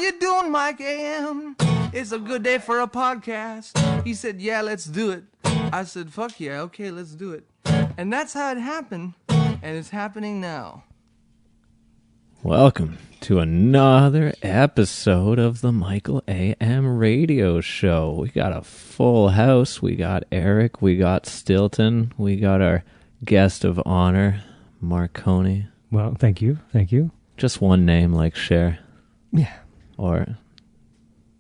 you doing, Mike AM? It's a good day for a podcast. He said, yeah, let's do it. I said, fuck yeah, okay, let's do it. And that's how it happened, and it's happening now. Welcome to another episode of the Michael AM Radio Show. We got a full house. We got Eric, we got Stilton, we got our guest of honor, Marcone. Well, thank you. Just one name like Cher. Yeah. Or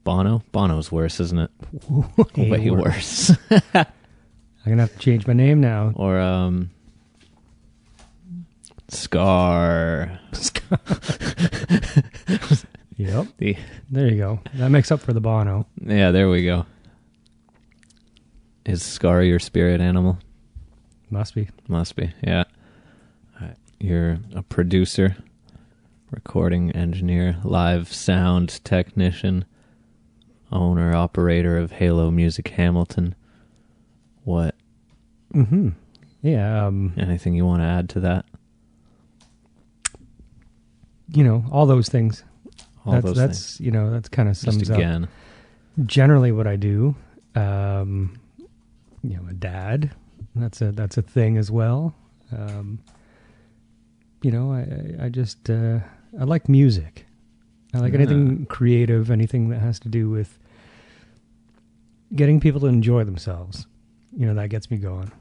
Bono. Bono's worse, isn't it? Way worse. I'm going to have to change my name now. Or, Scar. Yep. There you go. That makes up for the Bono. Yeah, there we go. Is Scar your spirit animal? Must be, yeah. You're a producer, recording engineer, live sound technician, owner, operator of Halo Music Hamilton. What? Mm-hmm. Yeah. Anything you want to add to that? You know, all those things. That's things. You know, that's kind of sums Just again. up generally what I do. You know, a dad. That's a thing as well. You know, I just I like music. I like anything creative, anything that has to do with getting people to enjoy themselves. You know, that gets me going.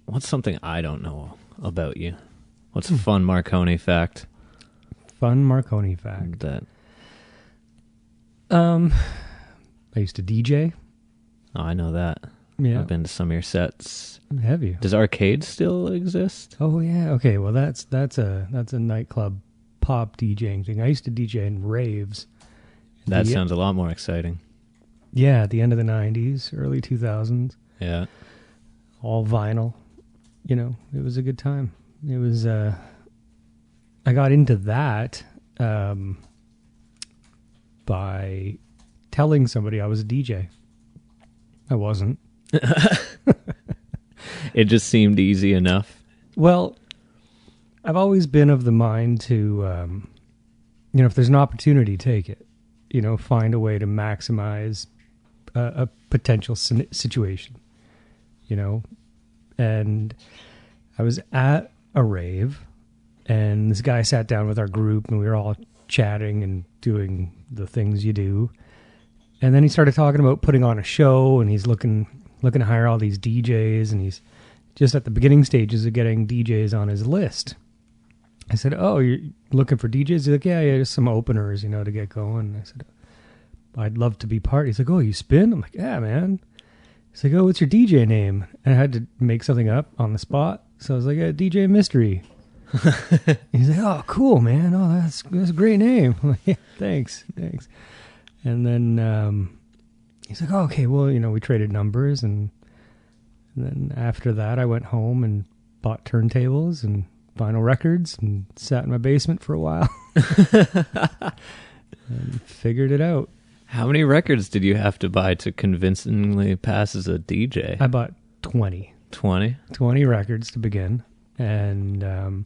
What's something I don't know about you? What's a fun Marcone fact? Fun Marcone fact. That I used to DJ. Oh, I know that. Yeah. I've been to some of your sets. Have you? Does Arcade still exist? Oh yeah. Okay. Well, that's a nightclub pop DJing thing. I used to DJ in raves. That sounds a lot more exciting. Yeah, at the end of the 90s, early 2000s. Yeah. All vinyl. You know, it was a good time. It was, I got into that by telling somebody I was a DJ. I wasn't. It just seemed easy enough. Well, I've always been of the mind to, you know, if there's an opportunity, take it. You know, find a way to maximize a potential situation. You know, and I was at a rave, and this guy sat down with our group, and we were all chatting and doing the things you do. And then he started talking about putting on a show, and he's looking to hire all these DJs, and he's just at the beginning stages of getting DJs on his list. I said, "Oh, you're looking for DJs?" He's like, "Yeah, just some openers, you know, to get going." I said, "I'd love to be part." He's like, "Oh, you spin?" I'm like, "Yeah, man." He's like, "Oh, what's your DJ name?" And I had to make something up on the spot. So I was like, DJ Mystery. He's like, "Oh, cool, man. Oh, that's a great name." I'm like, "Yeah, thanks. And then he's like, "Oh, okay, well, you know, we traded numbers." And then after that, I went home and bought turntables and vinyl records and sat in my basement for a while and figured it out. How many records did you have to buy to convincingly pass as a DJ? I bought 20. 20 records to begin. And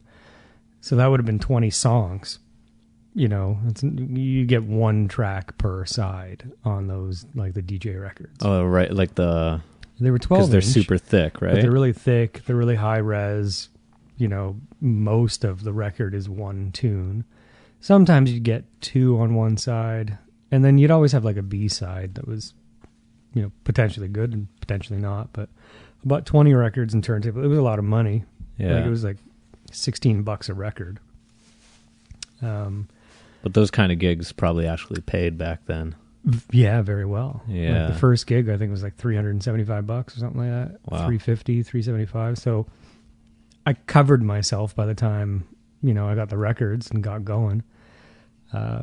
so that would have been 20 songs. You know, you get one track per side on those, like the DJ records. Oh, right. Like they were 12 because they're inch, super thick, right? But they're really thick. They're really high res. You know, most of the record is one tune. Sometimes you get two on one side. And then you'd always have like a B side that was, you know, potentially good and potentially not. But about 20 records and turntable. It was a lot of money. Yeah. Like it was like $16 a record. But those kind of gigs probably actually paid back then. Yeah, very well. Yeah. Like the first gig I think was like $375 or something like that. Wow. $350, $375. So I covered myself by the time, you know, I got the records and got going.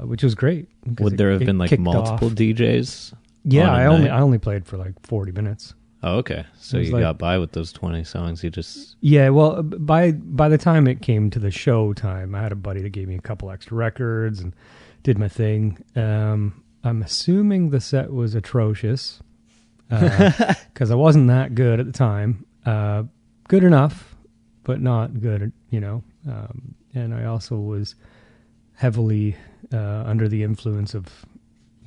Which was great. Would there have been like multiple DJs? Yeah, I only played for like 40 minutes. Oh, okay. So you got by with those 20 songs. You just... Yeah, well, by the time it came to the show time, I had a buddy that gave me a couple extra records and did my thing. I'm assuming the set was atrocious because I wasn't that good at the time. Good enough, but not good, you know. And I also heavily under the influence of,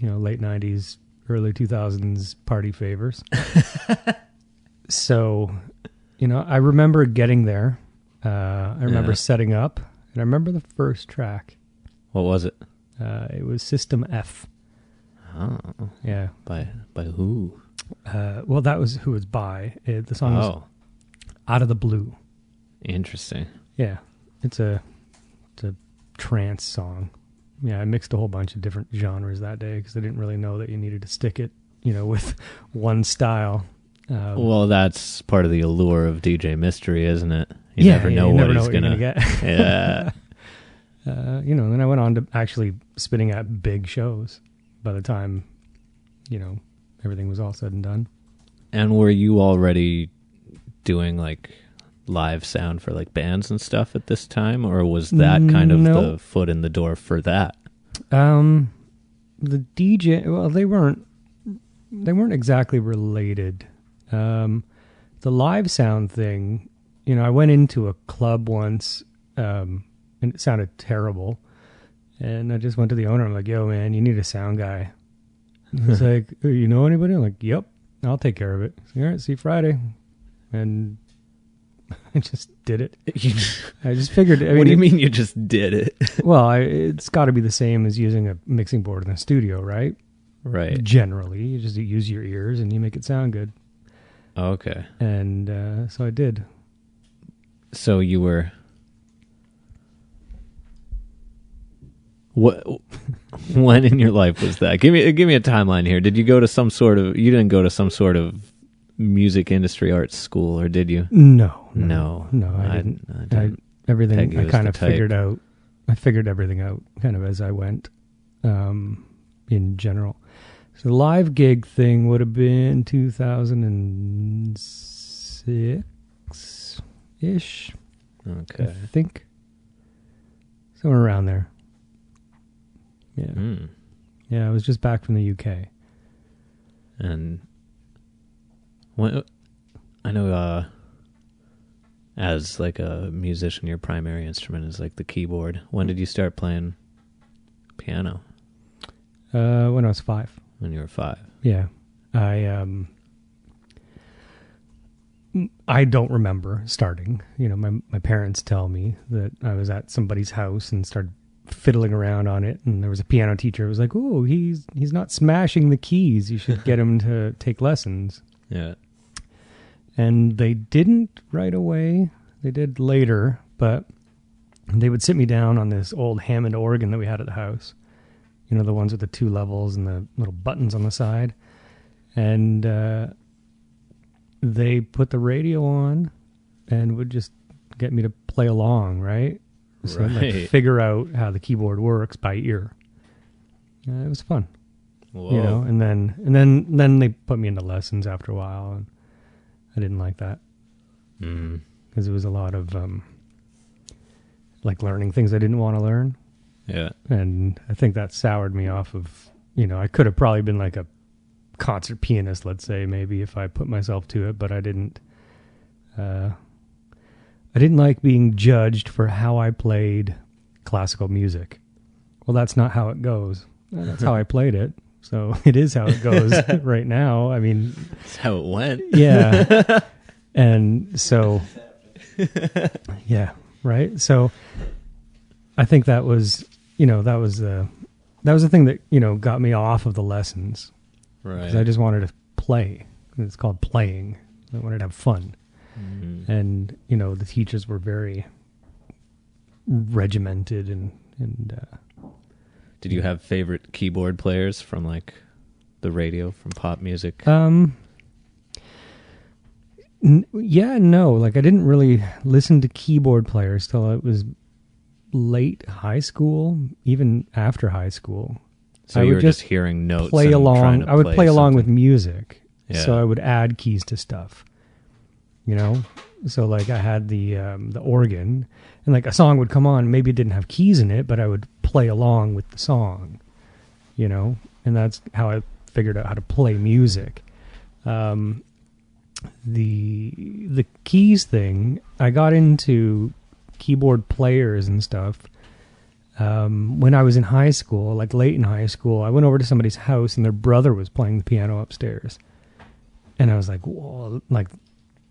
late 90s, early 2000s party favors. So, I remember getting there. I remember setting up, and I remember the first track. What was it? It was System F. Oh. Yeah. By who? Well, that was who it's by. The song was Out of the Blue. Interesting. Yeah. It's a trance song. Yeah, I mixed a whole bunch of different genres that day because I didn't really know that you needed to stick it, with one style. Well, that's part of the allure of DJ Mystery, isn't it? You never know what he's going to get. Yeah. Then I went on to actually spinning at big shows by the time, everything was all said and done. And were you already doing like live sound for like bands and stuff at this time, or was that kind of the foot in the door for that? The DJ, well, they weren't exactly related. The live sound thing, I went into a club once, and it sounded terrible. And I just went to the owner. I'm like, yo, man, you need a sound guy. He's like, you know anybody? I'm like, yep, I'll take care of it. All right, see you Friday. And I just did it. I just figured. What do you mean you just did it? Well, it's got to be the same as using a mixing board in the studio, right? Right. Generally, you just use your ears and you make it sound good. Okay. And so I did. So you were... When in your life was that? Give me a timeline here. Did you go to some sort of... You didn't go to some sort of music industry arts school, or did you? No, I didn't. Everything I kind of figured out. I figured everything out kind of as I went, in general. So the live gig thing would have been 2006-ish. Okay. I think. Somewhere around there. Yeah. Yeah, I was just back from the UK. And I know as like a musician, your primary instrument is like the keyboard. When did you start playing piano? When I was 5. When you were 5. Yeah. I don't remember starting. My parents tell me that I was at somebody's house and started fiddling around on it, and there was a piano teacher who was like, "Oh, he's not smashing the keys. You should get him to take lessons." Yeah. And they didn't right away. They did later, but they would sit me down on this old Hammond organ that we had at the house. The ones with the 2 levels and the little buttons on the side. And they put the radio on and would just get me to play along, right? So I'd like figure out how the keyboard works by ear. It was fun. Whoa. And then they put me into lessons after a while, and I didn't like that. Because it was a lot of like learning things I didn't want to learn. Yeah. And I think that soured me off of, I could have probably been like a concert pianist, let's say, maybe, if I put myself to it, but I didn't. I didn't like being judged for how I played classical music. Well, that's not how it goes. That's how I played it. So it is how it goes right now. I mean, that's how it went. Yeah. And so, yeah, right. So I think that was, that was the thing that, got me off of the lessons. Right. 'Cause I just wanted to play. It's called playing. I wanted to have fun. And, the teachers were very regimented and did you have favorite keyboard players from like the radio, from pop music? Yeah, no. Like, I didn't really listen to keyboard players till it was late high school, even after high school. So you were just hearing notes. Play along. I would play along with music. Yeah. So I would add keys to stuff. So like I had the organ, and like a song would come on. Maybe it didn't have keys in it, but I would play along with the song. And that's how I figured out how to play music. The keys thing, I got into keyboard players and stuff when I was in high school, like late in high school, I went over to somebody's house and their brother was playing the piano upstairs. And I was like, whoa, like,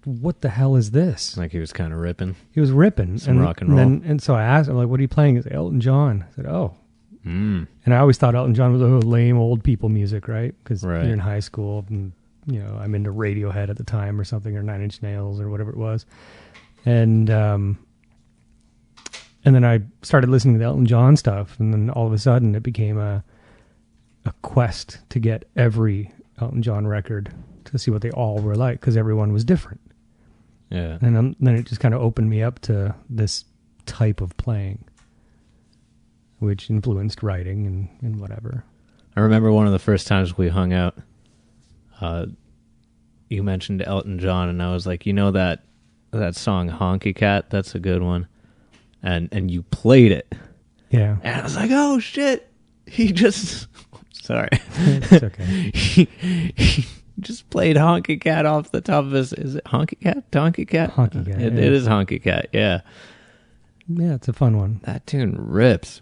what the hell is this? Like he was kind of ripping. He was ripping. Some rock and roll. And so I asked him, like, what are you playing? He said, Elton John. I said, oh. Mm. And I always thought Elton John was lame old people music, right? Because Right. you're in high school and, you know, I'm into Radiohead at the time or something, or Nine Inch Nails or whatever it was. And then I started listening to the Elton John stuff, and then all of a sudden it became a quest to get every Elton John record to see what they all were like, because everyone was different. Yeah. And then it just kind of opened me up to this type of playing, which influenced writing and whatever. I remember one of the first times we hung out, you mentioned Elton John, and I was like, you know that song Honky Cat? That's a good one. And you played it. Yeah. And I was like, oh, shit. He just... Sorry. It's okay. he just played Honky Cat off the top of his... Is it Honky Cat? Donkey Cat? Honky Cat. It is Honky Cat, yeah. Yeah, it's a fun one. That tune rips.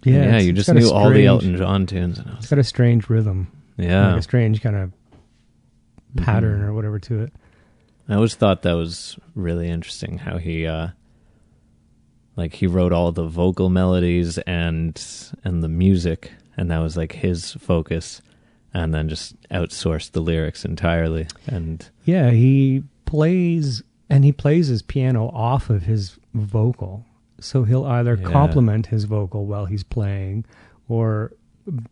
Yeah, Yeah, you just knew all the Elton John tunes. And I It's was, got a strange rhythm. yeah. Like a strange kind of pattern or whatever to it. I always thought that was really interesting how he... like he wrote all the vocal melodies and the music, and that was like his focus, and then just outsourced the lyrics entirely. And Yeah, he plays his piano off of his vocal. So he'll either complement his vocal while he's playing or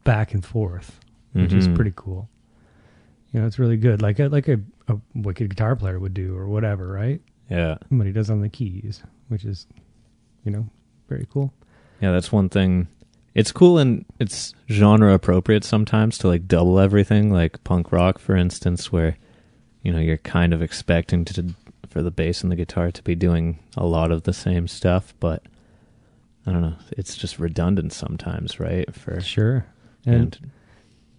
back and forth, which is pretty cool. You know, it's really good. Like a wicked guitar player would do or whatever, right? yeah. But he does on the keys, which is, you know, very cool. Yeah, that's one thing. It's cool and it's genre appropriate sometimes to like double everything, like punk rock, for instance, where, you know, you're kind of expecting for the bass and the guitar to be doing a lot of the same stuff, but I don't know, it's just redundant sometimes, right? For Sure. And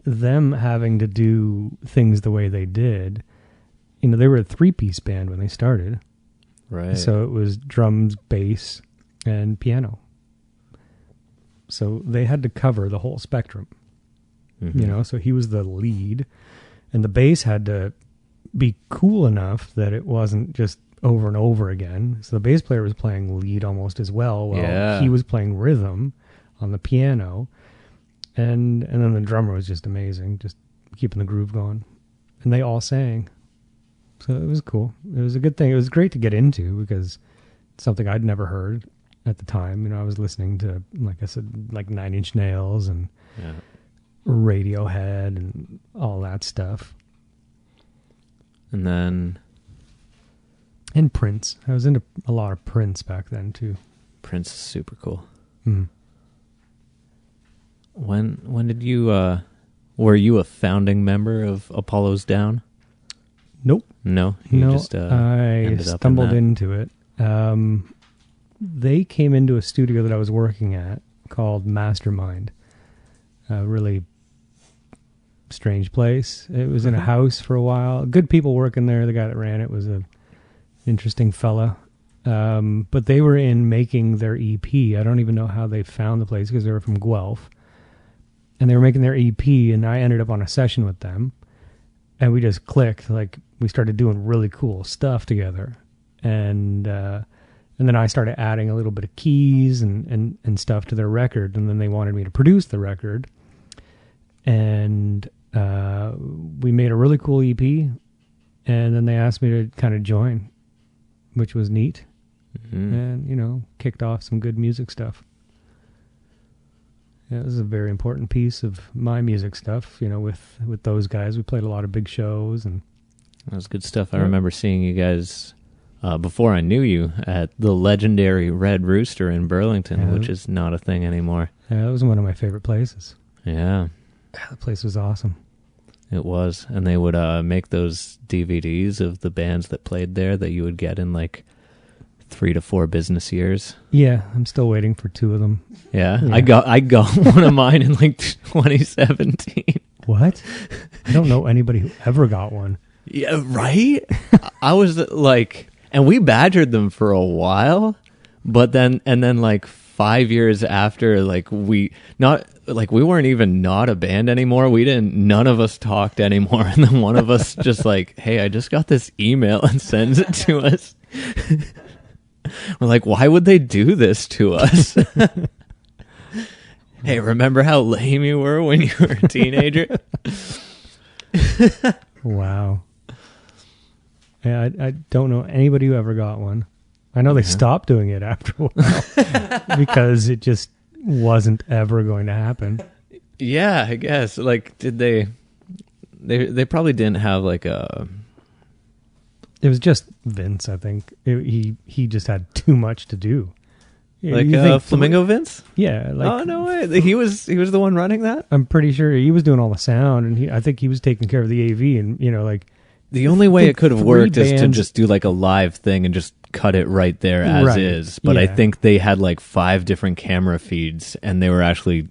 them having to do things the way they did, you know, they were a 3-piece band when they started. right. So it was drums, bass, and piano. So they had to cover the whole spectrum, you know, so he was the lead, and the bass had to be cool enough that it wasn't just over and over again. So the bass player was playing lead almost as well while he was playing rhythm on the piano. And then the drummer was just amazing, just keeping the groove going. And they all sang. So it was cool. It was a good thing. It was great to get into because it's something I'd never heard at the time. You know, I was listening to, like I said, like Nine Inch Nails and Radiohead and all that stuff. And then And Prince. I was into a lot of Prince back then too. Prince is super cool. Mm. When did you were you a founding member of Apollo's Down? Nope. No, you just I ended up stumbled in that. into it. They came into a studio that I was working at called Mastermind. A really strange place. It was in a house for a while. Good people working there. The guy that ran it was a interesting fella. But they were in making their EP. I don't even know how they found the place because they were from Guelph. And they were making their EP, and I ended up on a session with them. And we just clicked. Like, we started doing really cool stuff together. And then I started adding a little bit of keys and stuff to their record. And then they wanted me to produce the record. And we made a really cool EP. And then they asked me to kind of join, which was neat. Mm-hmm. And, you know, kicked off some good music stuff. Yeah, this is a very important piece of my music stuff, you know, with those guys. We played a lot of big shows. And that was good stuff. I remember seeing you guys before I knew you at the legendary Red Rooster in Burlington, which is not a thing anymore. Yeah, that was one of my favorite places. Yeah. The place was awesome. It was. And they would make those DVDs of the bands that played there that you would get in like 3 to 4 business years. Yeah, I'm still waiting for 2 of them. Yeah. I got one of mine in like 2017. What? I don't know anybody who ever got one. Yeah, right? I was like, and we badgered them for a while, but then like 5 years after, like we weren't even not a band anymore. None of us talked anymore. And then one of us just like, hey, I just got this email, and sends it to us. We're like, why would they do this to us? Hey, remember how lame you were when you were a teenager? Wow. Yeah, I don't know anybody who ever got one. I know they stopped doing it after a while because it just wasn't ever going to happen. Yeah, I guess. Like, did they probably didn't have like a... It was just Vince, I think. He just had too much to do. Like Flamingo Vince? Yeah. Like, oh, no way. He was the one running that? I'm pretty sure he was doing all the sound, and I think he was taking care of the AV, and, like... The only way it could have worked is to bands. just do like a live thing and just cut it right there as is. But I think they had like 5 different camera feeds, and they were actually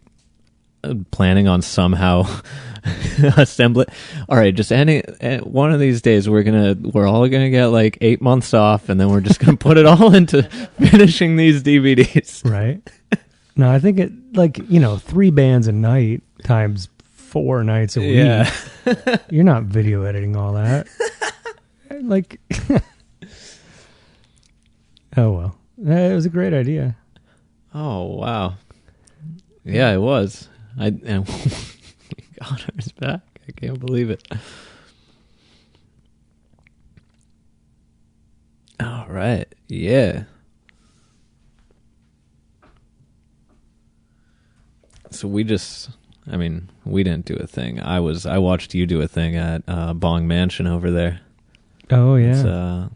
planning on somehow assemble it. All right, just one of these days we're all gonna get like 8 months off, and then we're just gonna put it all into finishing these DVDs. Right. No, I think it 3 bands a night times 4 nights a week. Yeah. You're not video editing all that. Like, oh well, it was a great idea. Oh wow. Yeah, it was. And we got ours back. I can't believe it. All right. Yeah. So we didn't do a thing. I watched you do a thing at Bong Mansion over there. Oh yeah. It's,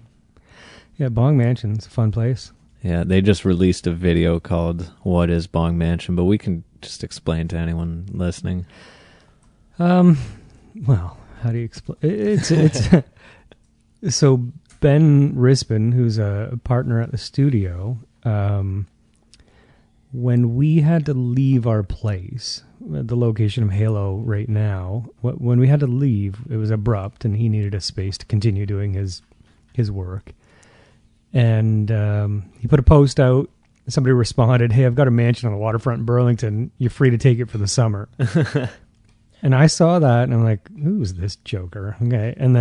yeah, Bong Mansion's a fun place. Yeah, they just released a video called "What is Bong Mansion?" but we can just explain to anyone listening. Well, how do you explain? It's so Ben Rispin, who's a partner at the studio, when we had to leave our place, the location of Halo right now, when we had to leave, it was abrupt, and he needed a space to continue doing his work. And he put a post out. Somebody responded, "Hey, I've got a mansion on the waterfront in Burlington. You're free to take it for the summer." And I saw that, and I'm like, "Who's this joker?" Okay, and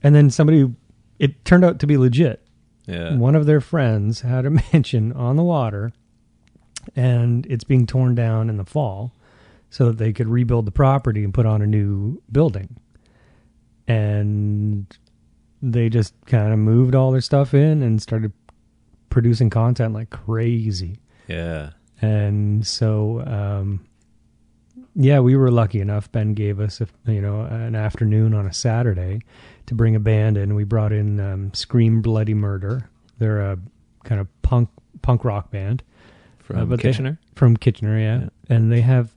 then somebody, it turned out to be legit. Yeah, one of their friends had a mansion on the water, and it's being torn down in the fall, so that they could rebuild the property and put on a new building. And they just kind of moved all their stuff in and started producing content like crazy. Yeah. And so, yeah, we were lucky enough. Ben gave us, an afternoon on a Saturday to bring a band in. We brought in Scream Bloody Murder. They're a kind of punk rock band. From Kitchener? From Kitchener, yeah. And they have,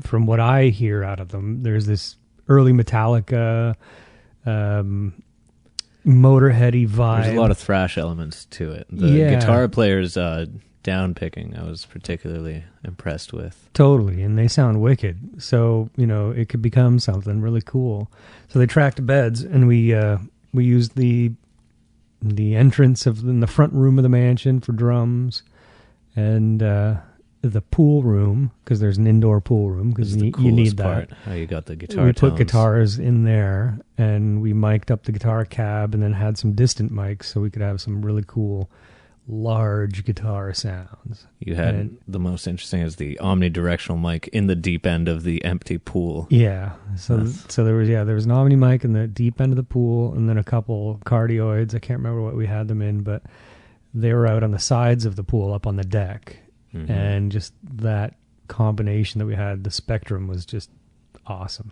from what I hear out of them, there's this early Metallica, Motorheady vibe. There's a lot of thrash elements to it. The guitar player's down picking I was particularly impressed with. Totally, and they sound wicked. So, it could become something really cool. So they tracked beds, and we used the entrance in the front room of the mansion for drums, and the pool room, because there's an indoor pool room, because you need that. Part, how you got the guitar We tones. put guitars in there, and we mic'd up the guitar cab, and then had some distant mics so we could have some really cool large guitar sounds. You had the most interesting is the omnidirectional mic in the deep end of the empty pool. Yeah. So there was an omni mic in the deep end of the pool, and then a couple cardioids. I can't remember what we had them in, but they were out on the sides of the pool up on the deck. Mm-hmm. And just that combination that we had, the spectrum was just awesome.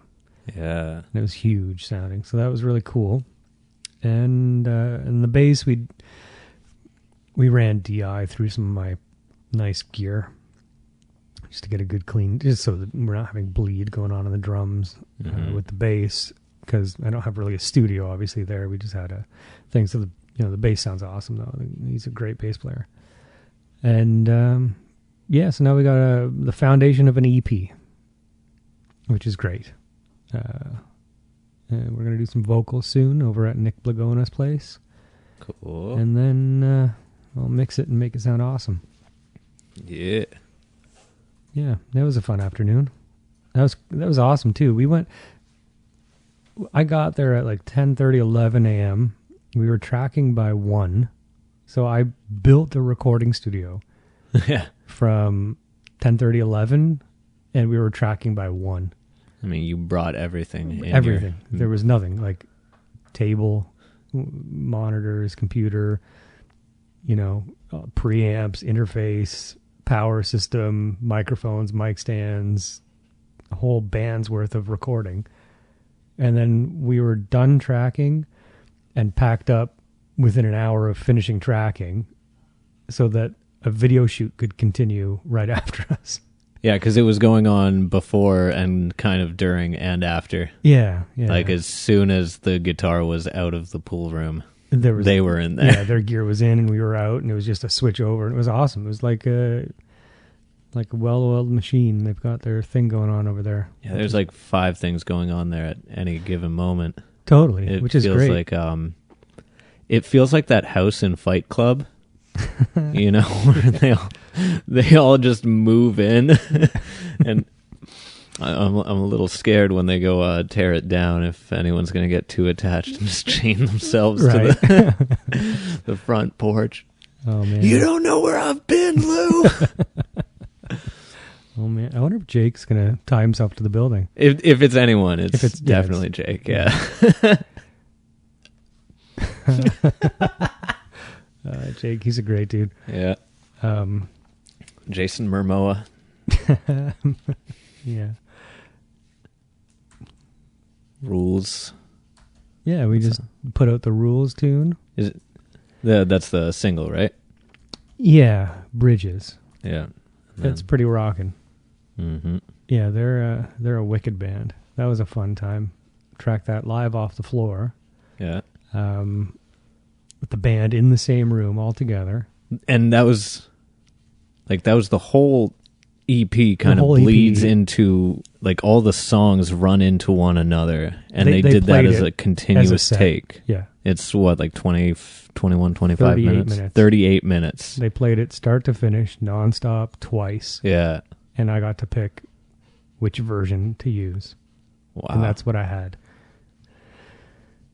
Yeah. And it was huge sounding. So that was really cool. And the bass, we ran DI through some of my nice gear just to get a good clean, just so that we're not having bleed going on in the drums with the bass, because I don't have really a studio obviously there. We just had a thing. So the bass sounds awesome though. He's a great bass player. And so now we got the foundation of an EP, which is great. And we're going to do some vocals soon over at Nick Blagona's place. Cool. And then I'll mix it and make it sound awesome. Yeah. Yeah, that was a fun afternoon. That was awesome too. I got there at like 10:30, 11 a.m. We were tracking by 1. So I built a recording studio Yeah. from 10:30, 11, and we were tracking by 1. I mean, you brought everything. Everything. There was nothing like table, monitors, computer, preamps, interface, power system, microphones, mic stands, a whole band's worth of recording. And then we were done tracking and packed up within an hour of finishing tracking so that a video shoot could continue right after us. Yeah, because it was going on before and kind of during and after. Yeah. Like as soon as the guitar was out of the pool room, they were in there. Yeah, their gear was in and we were out, and it was just a switch over. And it was awesome. It was like a well-oiled machine. They've got their thing going on over there. Yeah, there's like 5 things going on there at any given moment. Totally, which is great. It feels like that house in Fight Club, where they all just move in, and I'm a little scared when they go tear it down if anyone's going to get too attached and just chain themselves to the front porch. Oh man, you don't know where I've been, Lou. Oh man, I wonder if Jake's going to tie himself to the building. If it's anyone, it's definitely Jake. Yeah. Jake, he's a great dude. Yeah. Jason Momoa. Yeah. Rules. Yeah, we just put out the Rules tune. Is it? That's the single, right? Yeah, Bridges. Yeah. That's pretty rocking. Mm-hmm. Yeah, they're a wicked band. That was a fun time. Tracked that live off the floor. Yeah. With the band in the same room all together. And that was the whole EP kind of bleeds into, like, all the songs run into one another. And they did that as a continuous take. Yeah. It's like 21, 25 minutes? 38 minutes. They played it start to finish, nonstop, twice. Yeah. And I got to pick which version to use. Wow. And that's what I had.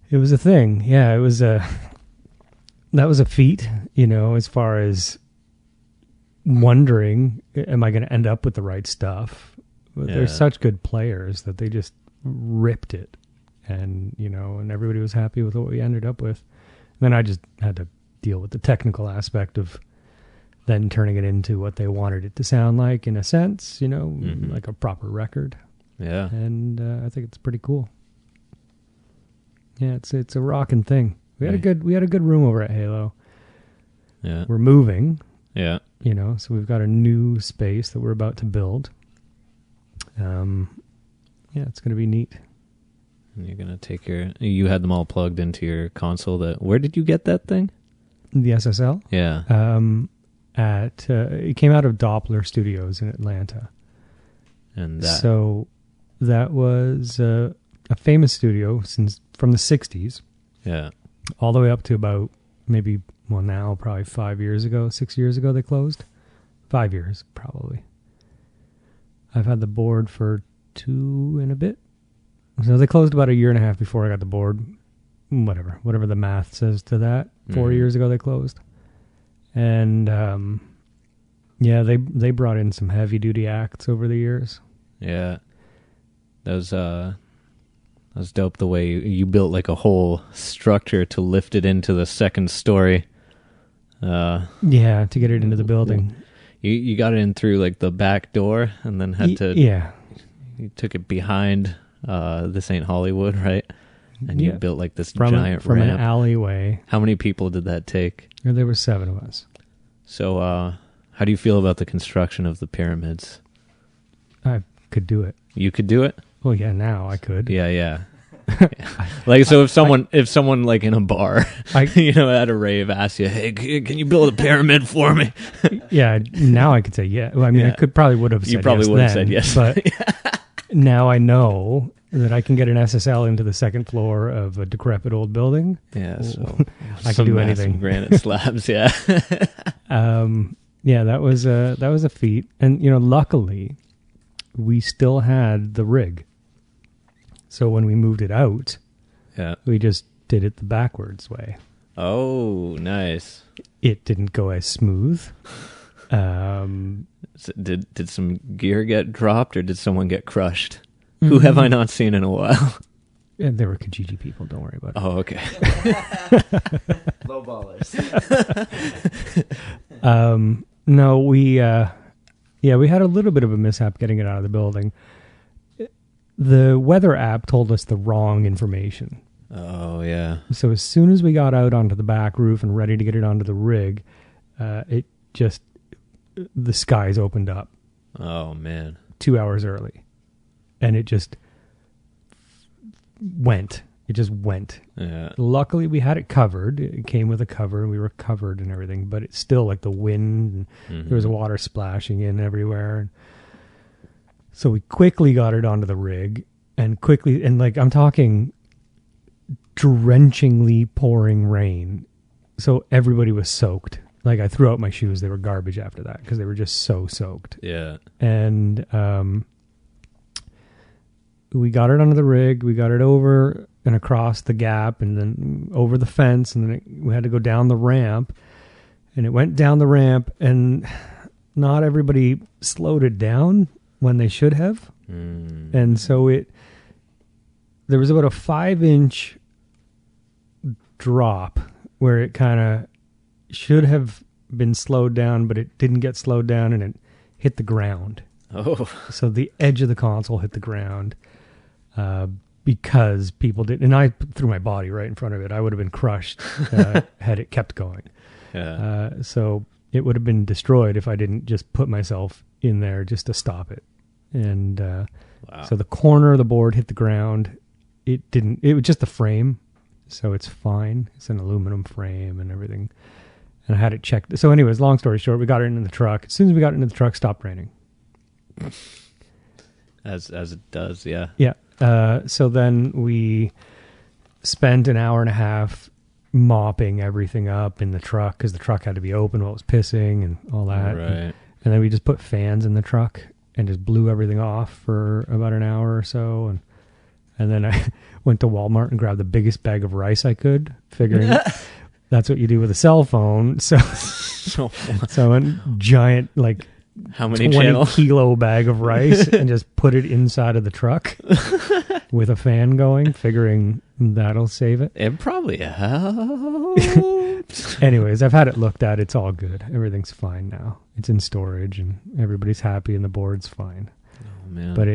It was a thing. Yeah, that was a feat, as far as wondering, am I going to end up with the right stuff? But they're such good players that they just ripped it. And, and everybody was happy with what we ended up with. And then I just had to deal with the technical aspect of then turning it into what they wanted it to sound like, in a sense, like a proper record. Yeah. And I think it's pretty cool. Yeah, it's a rocking thing. We had a good room over at Halo. Yeah. We're moving. Yeah. So we've got a new space that we're about to build. Yeah, it's going to be neat. And you're going to you had them all plugged into your console. Where did you get that thing? The SSL? Yeah. It came out of Doppler Studios in Atlanta. And that was a famous studio from the 60s. Yeah. All the way up to about now probably 6 years ago they closed. 5 years, probably. I've had the board for 2 and a bit. So they closed about a year and a half before I got the board. Whatever the math says to that. 4 years ago they closed. And they brought in some heavy duty acts over the years. Yeah. That was dope, the way you built like a whole structure to lift it into the second story. To get it into the building. You got it in through like the back door and then had to... Yeah. You took it behind the St. Hollywood, right? And you built like this giant ramp. From an alleyway. How many people did that take? There were 7 of us. So how do you feel about the construction of the pyramids? I could do it. You could do it? Well, yeah, now I could. Yeah. Like, so if someone like in a bar, at a rave asks you, hey, can you build a pyramid for me? Yeah, now I could say yeah. Well, I mean, I would have said yes. You probably would have said yes. But now I know that I can get an SSL into the second floor of a decrepit old building. Yeah, so I can do anything. Granite slabs, yeah. Yeah, that was a feat. And, luckily, we still had the rig. So when we moved it out, we just did it the backwards way. Oh, nice. It didn't go as smooth. Did some gear get dropped, or did someone get crushed? Who have I not seen in a while? And there were Kijiji people. Don't worry about it. Oh, okay. Low ballers. No, we had a little bit of a mishap getting it out of the building. The weather app told us the wrong information. Oh, yeah. So as soon as we got out onto the back roof and ready to get it onto the rig, the skies opened up. Oh, man. 2 hours early. And it just went. It just went. Yeah. Luckily, we had it covered. It came with a cover, and we were covered and everything. But it's still like the wind, and there was water splashing in everywhere. And so we quickly got it onto the rig, and I'm talking drenchingly pouring rain. So everybody was soaked. Like, I threw out my shoes. They were garbage after that because they were just so soaked. Yeah. And we got it onto the rig. We got it over and across the gap and then over the fence. And then we had to go down the ramp. And it went down the ramp, and not everybody slowed it down when they should have. And so there was about a 5-inch drop where it kind of should have been slowed down, but it didn't get slowed down, and it hit the ground. Oh. So the edge of the console hit the ground because people did, and I threw my body right in front of it. I would have been crushed had it kept going. Yeah. So it would have been destroyed if I didn't just put myself in there just to stop it. And so the corner of the board hit the ground. It was just the frame. So it's fine. It's an aluminum frame and everything. And I had it checked. So anyways, long story short, we got it into the truck. As soon as we got it into the truck, it stopped raining. As it does, yeah. Yeah. So then we spent an hour and a half mopping everything up in the truck because the truck had to be open while it was pissing and all that. Right. And then we just put fans in the truck and just blew everything off for about an hour or so. And then I went to Walmart and grabbed the biggest bag of rice I could, figuring that's what you do with a cell phone. So a giant, like, how many 20 kilo bag of rice and just put it inside of the truck with a fan going, figuring that'll save it. It probably helps. Anyways, I've had it looked at. It's all good. Everything's fine now. It's in storage and everybody's happy and the board's fine. Oh, man. But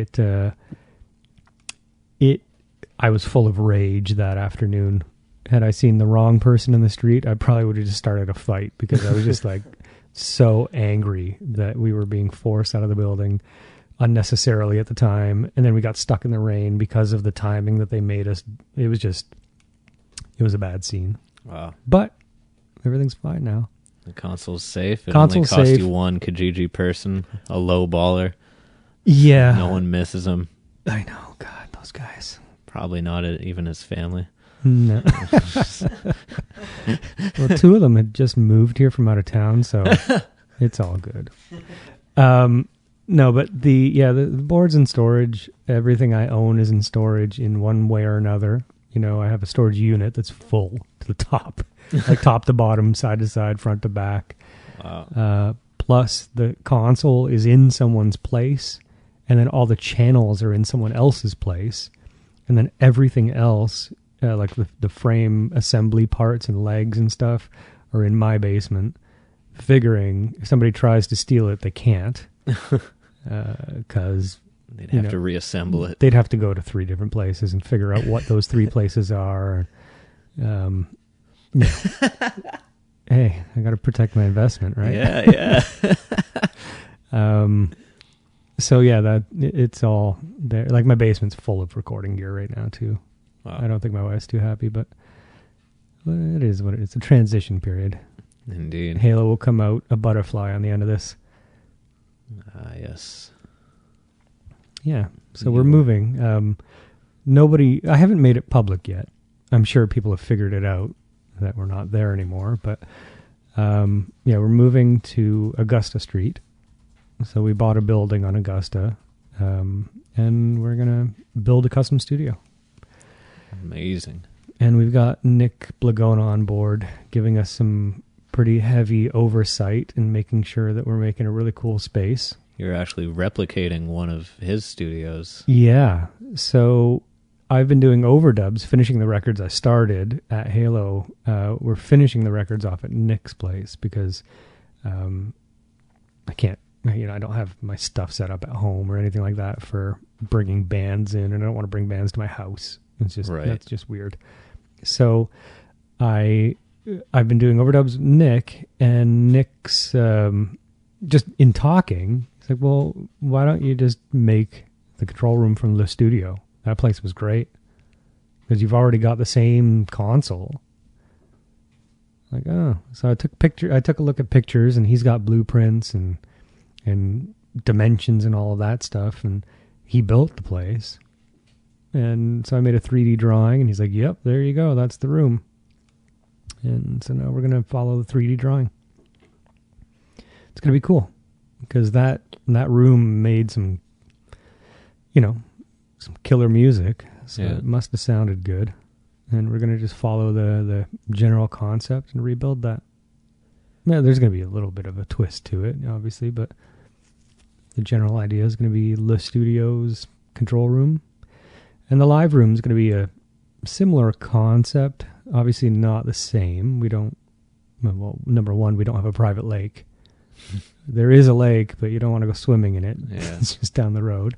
I was full of rage that afternoon. Had I seen the wrong person in the street, I probably would have just started a fight because I was just like so angry that we were being forced out of the building unnecessarily at the time. And then we got stuck in the rain because of the timing that they made us. It was a bad scene. Wow. But everything's fine now. The console's safe. It Console's only cost safe. you one Kijiji person, a low baller. Yeah. No one misses him. I know. God, those guys. Probably not even his family. No. Well, 2 of them had just moved here from out of town, so it's all good. No, but the board's in storage. Everything I own is in storage in one way or another. I have a storage unit that's full to the top, like top to bottom, side to side, front to back. Wow. Plus, the console is in someone's place, and then all the channels are in someone else's place, and then everything else, like the frame assembly parts and legs and stuff, are in my basement. Figuring if somebody tries to steal it, they can't, because they'd have to reassemble it. They'd have to go to 3 different places and figure out what those 3 places are. Hey, I got to protect my investment, right? Yeah. So yeah, it's all there. Like, my basement's full of recording gear right now too. Wow. I don't think my wife's too happy, but it is what it is. It's a transition period. Indeed. Halo will come out a butterfly on the end of this. Yes. Yeah. So we're moving. I haven't made it public yet. I'm sure people have figured it out that we're not there anymore, but We're moving to Augusta Street. So we bought a building on Augusta, and we're going to build a custom studio. Amazing. And we've got Nick Blagona on board, giving us some pretty heavy oversight and making sure that we're making a really cool space. You're actually replicating one of his studios. Yeah. So I've been doing overdubs, finishing the records I started at Halo. We're finishing the records off at Nick's place because I can't, I don't have my stuff set up at home or anything like that for bringing bands in, and I don't want to bring bands to my house. It's just, That's just weird. So I've been doing overdubs with Nick, and Nick's just in talking, he's like, well, why don't you just make the control room from the studio? That place was great because you've already got the same console. Like, oh, so I took a look at pictures, and he's got blueprints and dimensions and all of that stuff, and he built the place. And so I made a 3D drawing, and he's like, yep, there you go, that's the room. And so now we're going to follow the 3D drawing. It's going to be cool because that room made some killer music, so It must have sounded good. And we're going to just follow the general concept and rebuild that. Yeah, there's going to be a little bit of a twist to it, obviously, but the general idea is going to be Le Studio's control room. And the live room is going to be a similar concept, obviously not the same. Well, number one, we don't have a private lake. There is a lake, but you don't want to go swimming in it. Yeah. It's just down the road.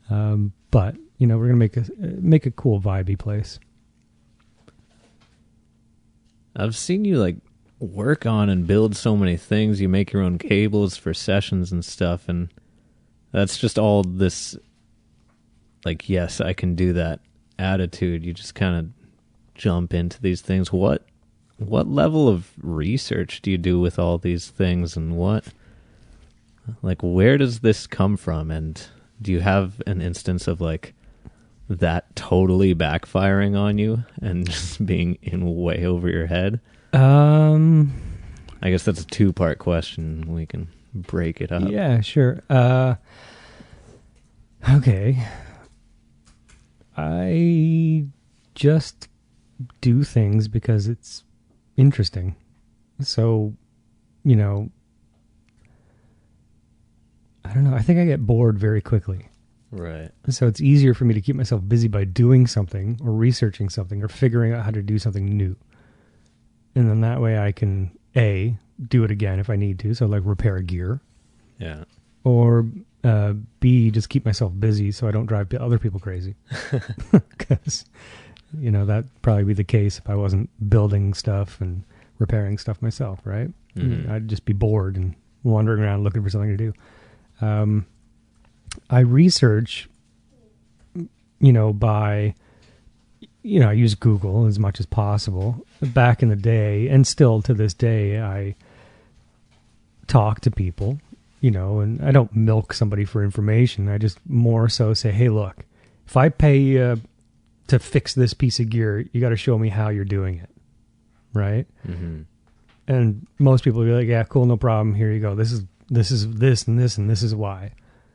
But, we're going to make a cool, vibey place. I've seen you, work on and build so many things. You make your own cables for sessions and stuff, and that's just all this, yes, I can do that attitude. You just kind of jump into these things. What level of research do you do with all these things, and where does this come from? And do you have an instance of that totally backfiring on you and just being in way over your head? I guess that's a 2-part question. We can break it up. Yeah, sure. Okay. I just do things because it's interesting. So, I don't know. I think I get bored very quickly. Right. So it's easier for me to keep myself busy by doing something or researching something or figuring out how to do something new. And then that way I can, A, do it again if I need to. So repair a gear. Yeah. Or B, just keep myself busy so I don't drive other people crazy. Because, that'd probably be the case if I wasn't building stuff and repairing stuff myself, right? Mm-hmm. I'd just be bored and wandering around looking for something to do. I research, by, I use Google as much as possible. Back in the day, and still to this day, I talk to people, and I don't milk somebody for information. I just more so say, hey, look, if I pay you to fix this piece of gear, you got to show me how you're doing it, right? Mm-hmm. And most people will be like, yeah, cool, no problem. Here you go. This is this and this and this is why.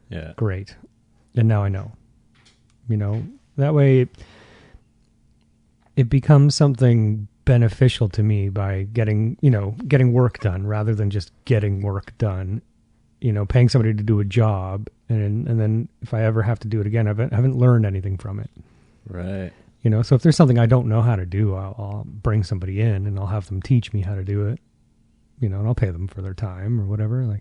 Yeah. Great. And now I know. That way it becomes something beneficial to me by getting work done rather than just getting work done. Paying somebody to do a job and then if I ever have to do it again, I haven't learned anything from it. Right. So if there's something I don't know how to do, I'll bring somebody in and I'll have them teach me how to do it. And I'll pay them for their time or whatever.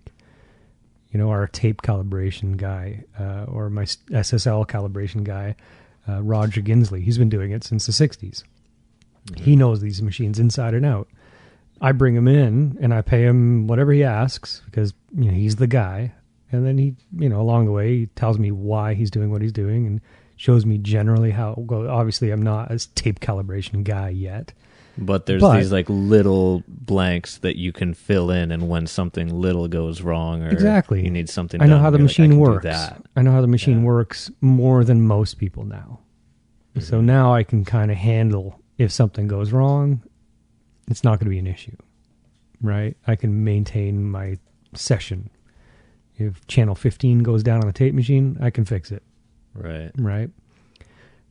Our tape calibration guy, or my SSL calibration guy, Roger Ginsley, he's been doing it since the 60s. Mm-hmm. He knows these machines inside and out. I bring him in and I pay him whatever he asks because he's the guy. And then he, along the way, he tells me why he's doing what he's doing and shows me generally how. Well, obviously, I'm not a tape calibration guy yet. But there's these little blanks that you can fill in, and when something little goes wrong, or exactly, you need something, I know how the machine works. That. I know how the machine works more than most people now. Mm-hmm. So now I can kind of handle if something goes wrong, it's not going to be an issue. right? I can maintain my session. If channel 15 goes down on the tape machine, I can fix it. Right. Right.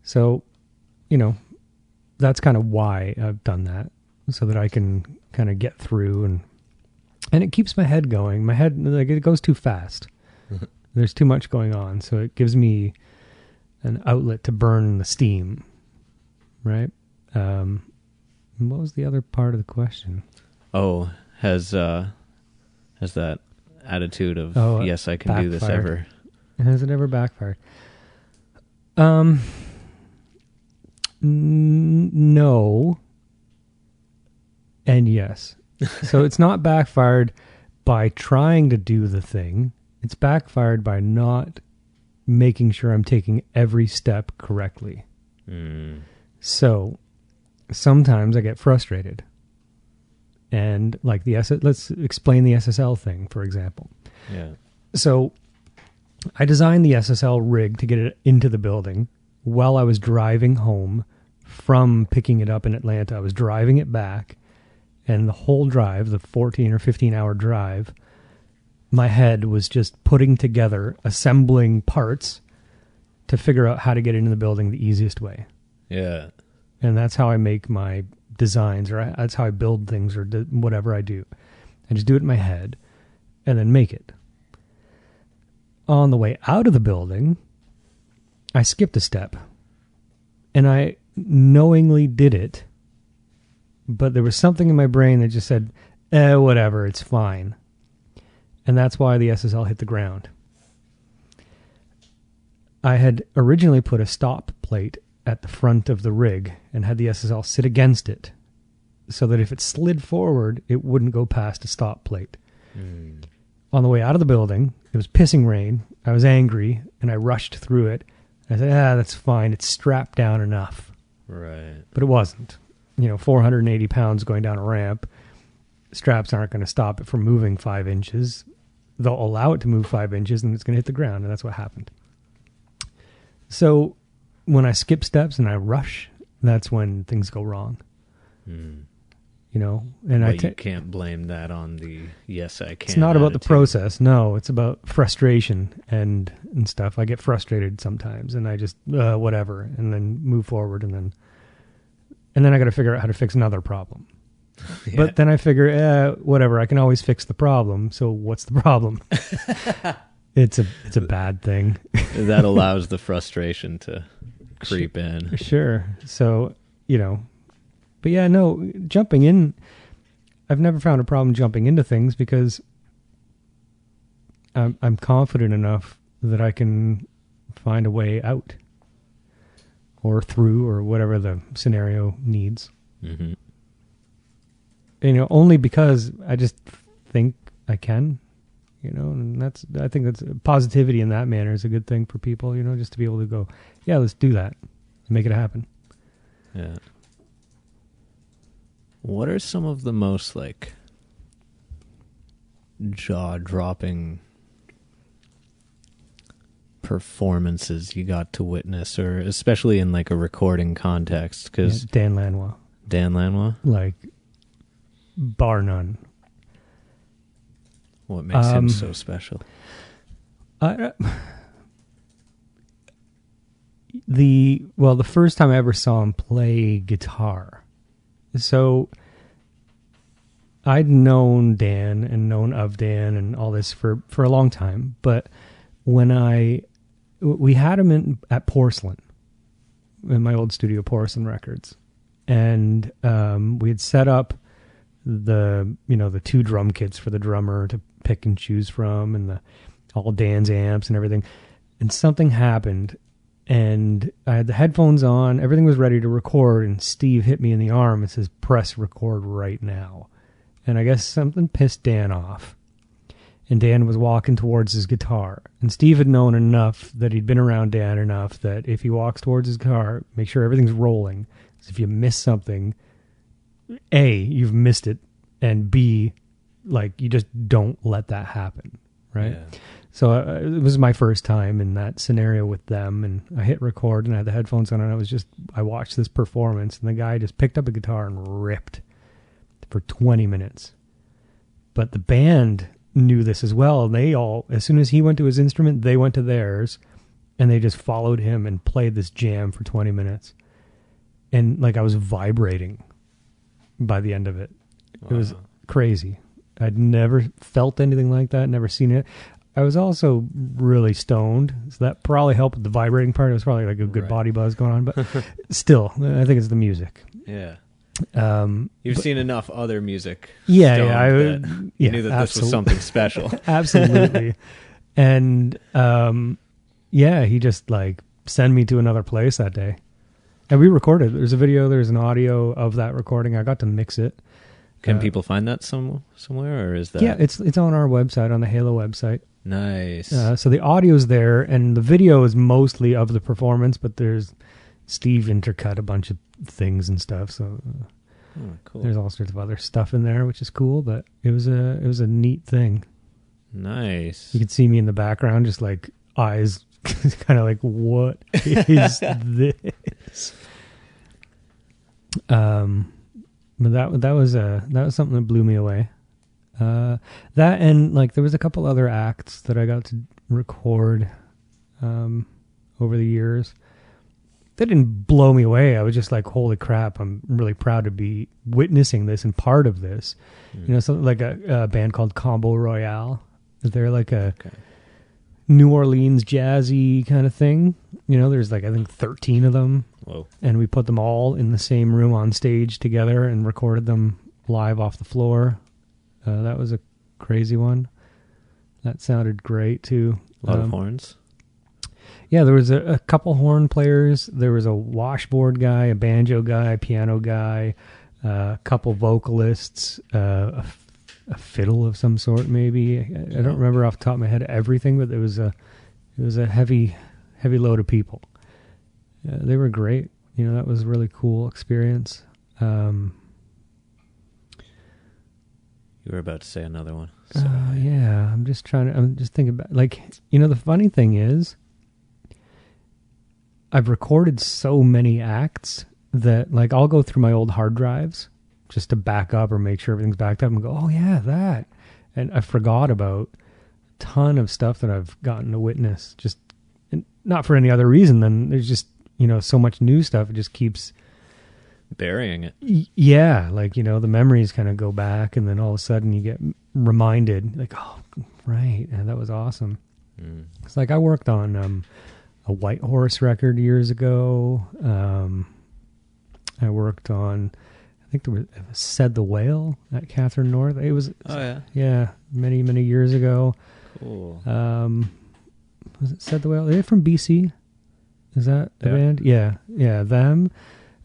So, that's kind of why I've done that, so that I can kind of get through, and it keeps my head going. My head, like, it goes too fast. There's too much going on. So it gives me an outlet to burn the steam. Right. What was the other part of the question? Oh, has that attitude of yes, I can do this ever? Has it ever backfired? No, and yes. So it's not backfired by trying to do the thing. It's backfired by not making sure I'm taking every step correctly. So sometimes I get frustrated. And like let's explain the SSL thing, for example. Yeah. So I designed the SSL rig to get it into the building while I was driving home from picking it up in Atlanta. I was driving it back, and the whole drive, the 14 or 15 hour drive, my head was just putting together, assembling parts to figure out how to get into the building the easiest way. Yeah. And that's how I make my designs, or that's how I build things, or whatever I do. I just do it in my head and then make it. On the way out of the building, I skipped a step, and I knowingly did it, but there was something in my brain that just said, whatever, it's fine. And that's why the SSL hit the ground. I had originally put a stop plate at the front of the rig and had the SSL sit against it so that if it slid forward, it wouldn't go past a stop plate. On the way out of the building, it was pissing rain. I was angry, and I rushed through it. I said, that's fine. It's strapped down enough. Right. But it wasn't. 480 pounds going down a ramp. Straps aren't going to stop it from moving 5 inches. They'll allow it to move 5 inches, and it's going to hit the ground, and that's what happened. So when I skip steps and I rush, that's when things go wrong. And you can't blame that on the yes, I can. It's not about the attitude. process. No, it's about frustration and stuff. I get frustrated sometimes, and I just whatever, and then move forward, and then I got to figure out how to fix another problem. Yeah. But then I figure, whatever, I can always fix the problem. So what's the problem? It's a bad thing. That allows the frustration to creep in. Sure. So, but yeah, no, jumping in, I've never found a problem jumping into things because I'm confident enough that I can find a way out or through or whatever the scenario needs. Mm-hmm. Only because I just think I can, and I think that's positivity in that manner is a good thing for people, just to be able to go, yeah, let's do that and make it happen. Yeah. What are some of the most jaw-dropping performances you got to witness, or especially in a recording context? Because Dan Lanois. Dan Lanois? Bar none. What makes him so special? The first time I ever saw him play guitar. So I'd known Dan and known of Dan and all this for a long time, but when we had him at Porcelain, in my old studio, Porcelain Records, and we had set up the 2 drum kits for the drummer to pick and choose from, and all Dan's amps and everything. And something happened, and I had the headphones on, everything was ready to record, and Steve hit me in the arm and says, "Press record right now." And I guess something pissed Dan off. And Dan was walking towards his guitar. And Steve had known enough that he'd been around Dan enough that if he walks towards his guitar, make sure everything's rolling. Because if you miss something, A, you've missed it, and B, you just don't let that happen, right? Yeah. So it was my first time in that scenario with them, and I hit record, and I had the headphones on, and I watched this performance, and the guy just picked up a guitar and ripped for 20 minutes. But the band knew this as well. And they all, as soon as he went to his instrument, they went to theirs. And they just followed him and played this jam for 20 minutes. And like I was vibrating by the end of it. It was crazy. I'd never felt anything like that, never seen it. I was also really stoned, so that probably helped with the vibrating part. It was probably like a good body buzz going on, but still, I think it's the music. Yeah. You've seen enough other music. Yeah, You knew that this was something special. Absolutely. And he just like sent me to another place that day. And we recorded. There's a video, there's an audio of that recording. I got to mix it. Can people find that somewhere, or is that? Yeah, it's on our website, on the Halo website. Nice. So the audio's there, and the video is mostly of the performance, but there's Steve intercut a bunch of things and stuff. So cool. There's all sorts of other stuff in there, which is cool. But it was a neat thing. Nice. You could see me in the background, just like eyes, kind of like, what is this? But that was something that blew me away. That and like there was a couple other acts that I got to record over the years. They didn't blow me away. I was just like, holy crap! I'm really proud to be witnessing this and part of this. You know, something like a band called Combo Royale. They're like a New Orleans jazzy kind of thing. You know, there's like I think 13 of them. Whoa. And we put them all in the same room on stage together and recorded them live off the floor. That was a crazy one. That sounded great too. A lot of horns. Yeah, there was a couple horn players. There was a washboard guy, a banjo guy, a piano guy, a couple vocalists, a fiddle of some sort maybe. I don't remember off the top of my head everything, but it was a heavy load of people. They were great. You know, that was a really cool experience. You were about to say another one. Yeah, I'm just thinking about, like, you know, the funny thing is, I've recorded so many acts that, like, I'll go through my old hard drives just to back up or make sure everything's backed up and go, oh yeah, that. And I forgot about a ton of stuff that I've gotten to witness, just not for any other reason than there's just, you know, so much new stuff. It just keeps burying it. Yeah. Like, you know, the memories kind of go back and then all of a sudden you get reminded like, oh, right. And that was awesome. It's like I worked on a White Horse record years ago. I worked on, I think there was Said the Whale at Catherine North. It was, many, many years ago. Cool. Was it Said the Whale? Are they from BC? Is that the band? Yeah, them.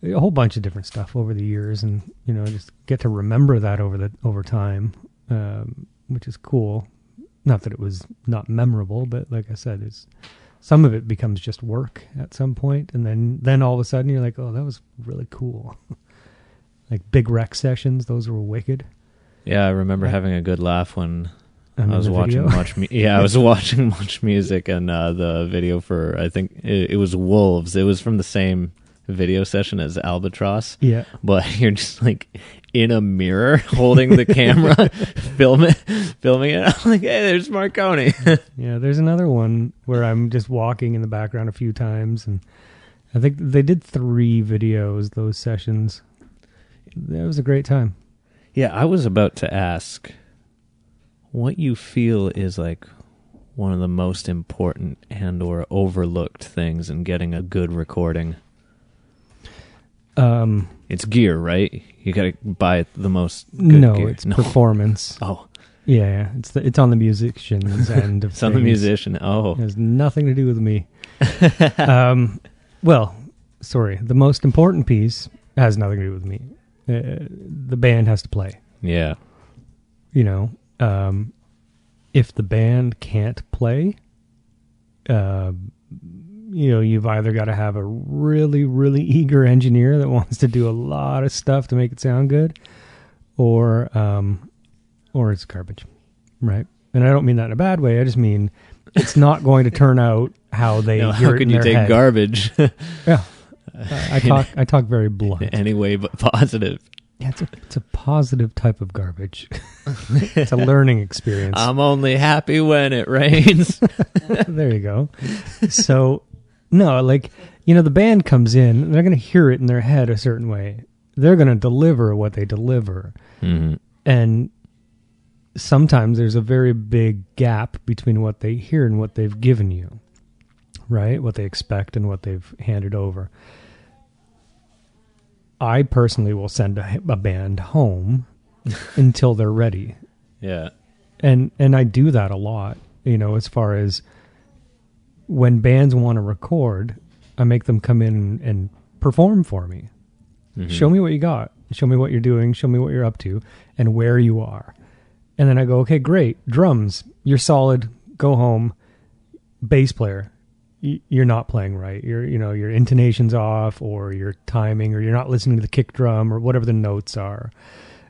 A whole bunch of different stuff over the years, and you know, just get to remember that over time, which is cool. Not that it was not memorable, but like I said, some of it becomes just work at some point, and then all of a sudden you're like, oh, that was really cool. Like big rec sessions, those were wicked. Yeah, I remember having a good laugh when I was watching Much Music, and the video for, I think it was Wolves. It was from the same video session as Albatross. Yeah. But you're just like in a mirror holding the camera, filming it. I'm like, hey, there's Marcone. Yeah, there's another one where I'm just walking in the background a few times, and I think they did 3 videos, those sessions. It was a great time. Yeah, I was about to ask what you feel is like one of the most important and or overlooked things in getting a good recording. It's gear, right? You got to buy the most good gear. It's performance. Oh. Yeah, it's on the musician's end of It's on the musician. Oh. It has nothing to do with me. Well, sorry. The most important piece has nothing to do with me. The band has to play. Yeah. You know, if the band can't play, you know, you've either got to have a really, really eager engineer that wants to do a lot of stuff to make it sound good, or it's garbage, right? And I don't mean that in a bad way. I just mean it's not going to turn out how they hear how it can in you their take head. garbage? Yeah. I talk very blunt. Any way but positive. Yeah, it's a positive type of garbage. It's a learning experience. I'm only happy when it rains. There you go. So, no, like, the band comes in, they're going to hear it in their head a certain way. They're going to deliver what they deliver. Mm-hmm. And sometimes there's a very big gap between what they hear and what they've given you, right? What they expect and what they've handed over. I personally will send a band home until they're ready. Yeah. And I do that a lot, as far as when bands want to record, I make them come in and perform for me. Mm-hmm. Show me what you got. Show me what you're doing. Show me what you're up to and where you are. And then I go, okay, great. Drums, you're solid. Go home. Bass player, you're not playing right. Your intonation's off, or your timing, or you're not listening to the kick drum, or whatever the notes are.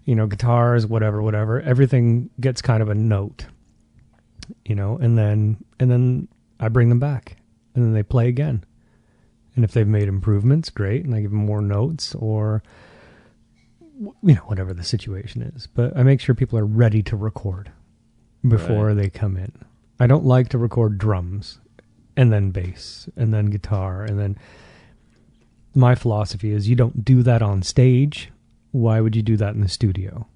Guitars, whatever. Everything gets kind of a note. And then I bring them back, and then they play again. And if they've made improvements, great, and I give them more notes, or whatever the situation is. But I make sure people are ready to record before they come in. I don't like to record drums and then bass and then guitar, and then my philosophy is you don't do that on stage. Why would you do that in the studio?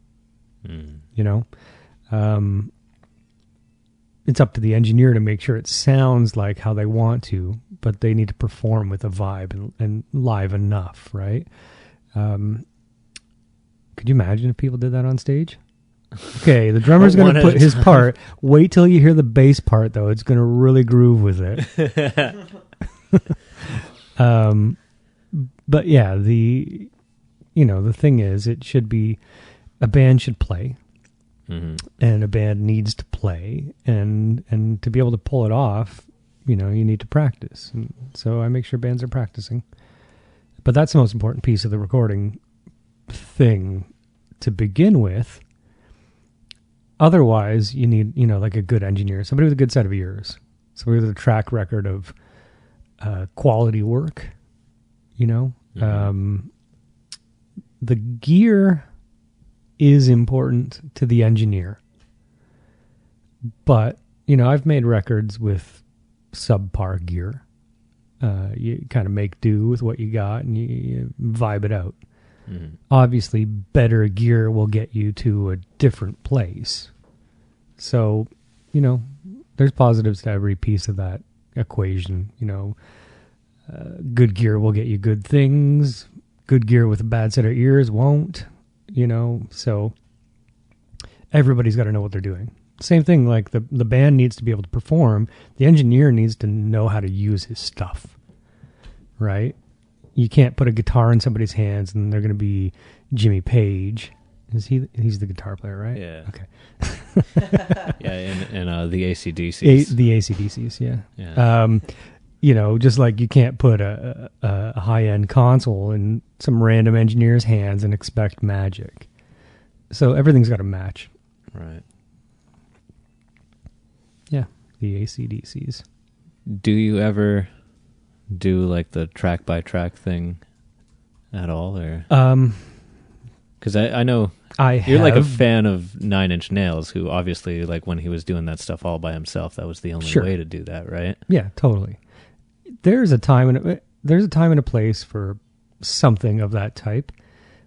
It's up to the engineer to make sure it sounds like how they want to, but they need to perform with a vibe and live enough, right? Could you imagine if people did that on stage? Okay, the drummer's going to put his part. Wait till you hear the bass part, though. It's going to really groove with it. But yeah, the thing is, it should be, a band should play, and a band needs to play, and to be able to pull it off, you need to practice. And so I make sure bands are practicing. But that's the most important piece of the recording thing to begin with. Otherwise, you need, like a good engineer, somebody with a good set of ears, somebody with a track record of quality work, The gear is important to the engineer. But, I've made records with subpar gear. You kind of make do with what you got, and you vibe it out. Mm-hmm. Obviously, better gear will get you to a different place. So, there's positives to every piece of that equation. Good gear will get you good things. Good gear with a bad set of ears won't. So everybody's got to know what they're doing. Same thing, like the band needs to be able to perform. The engineer needs to know how to use his stuff, right? You can't put a guitar in somebody's hands and they're going to be Jimmy Page. He's the guitar player, right? Yeah. Okay. Yeah, in the AC/DCs. The AC/DCs, yeah. Just like you can't put a high-end console in some random engineer's hands and expect magic. So everything's got to match. Right. Yeah, the AC/DCs. Do you ever do like the track-by-track thing at all, or? Because I know you're like a fan of Nine Inch Nails, who obviously, like, when he was doing that stuff all by himself, that was the only way to do that, right? Yeah, totally. There's a time and a place for something of that type.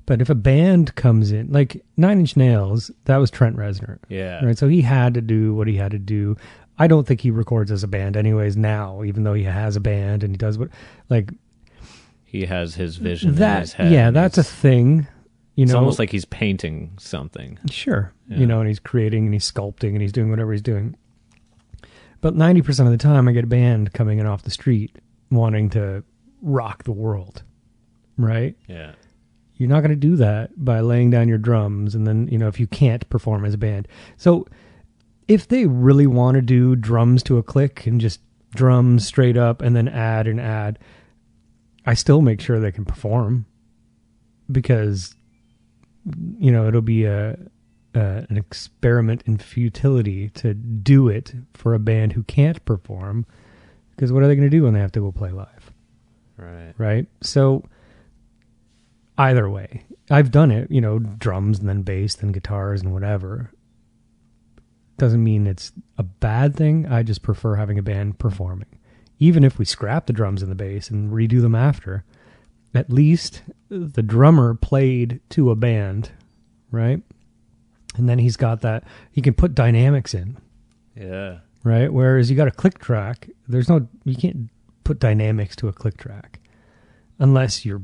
But if a band comes in, like Nine Inch Nails, that was Trent Reznor. Yeah. Right. So he had to do what he had to do. I don't think he records as a band anyways now, even though he has a band and he does he has his vision in his head. Yeah, that's a thing. It's almost like he's painting something. Sure. Yeah. And he's creating and he's sculpting and he's doing whatever he's doing. But 90% of the time I get a band coming in off the street wanting to rock the world. Right? Yeah. You're not going to do that by laying down your drums and then, if you can't perform as a band. So if they really want to do drums to a click and just drums straight up and then add and add, I still make sure they can perform, because, it'll be an experiment in futility to do it for a band who can't perform, because what are they going to do when they have to go play live? Right. Right? So either way. I've done it, drums and then bass, then guitars and whatever. Doesn't mean it's a bad thing. I just prefer having a band performing. Even if we scrap the drums and the bass and redo them after, at least the drummer played to a band, right? And then he's got that, he can put dynamics in. Yeah. Right? Whereas you got a click track, you can't put dynamics to a click track unless you're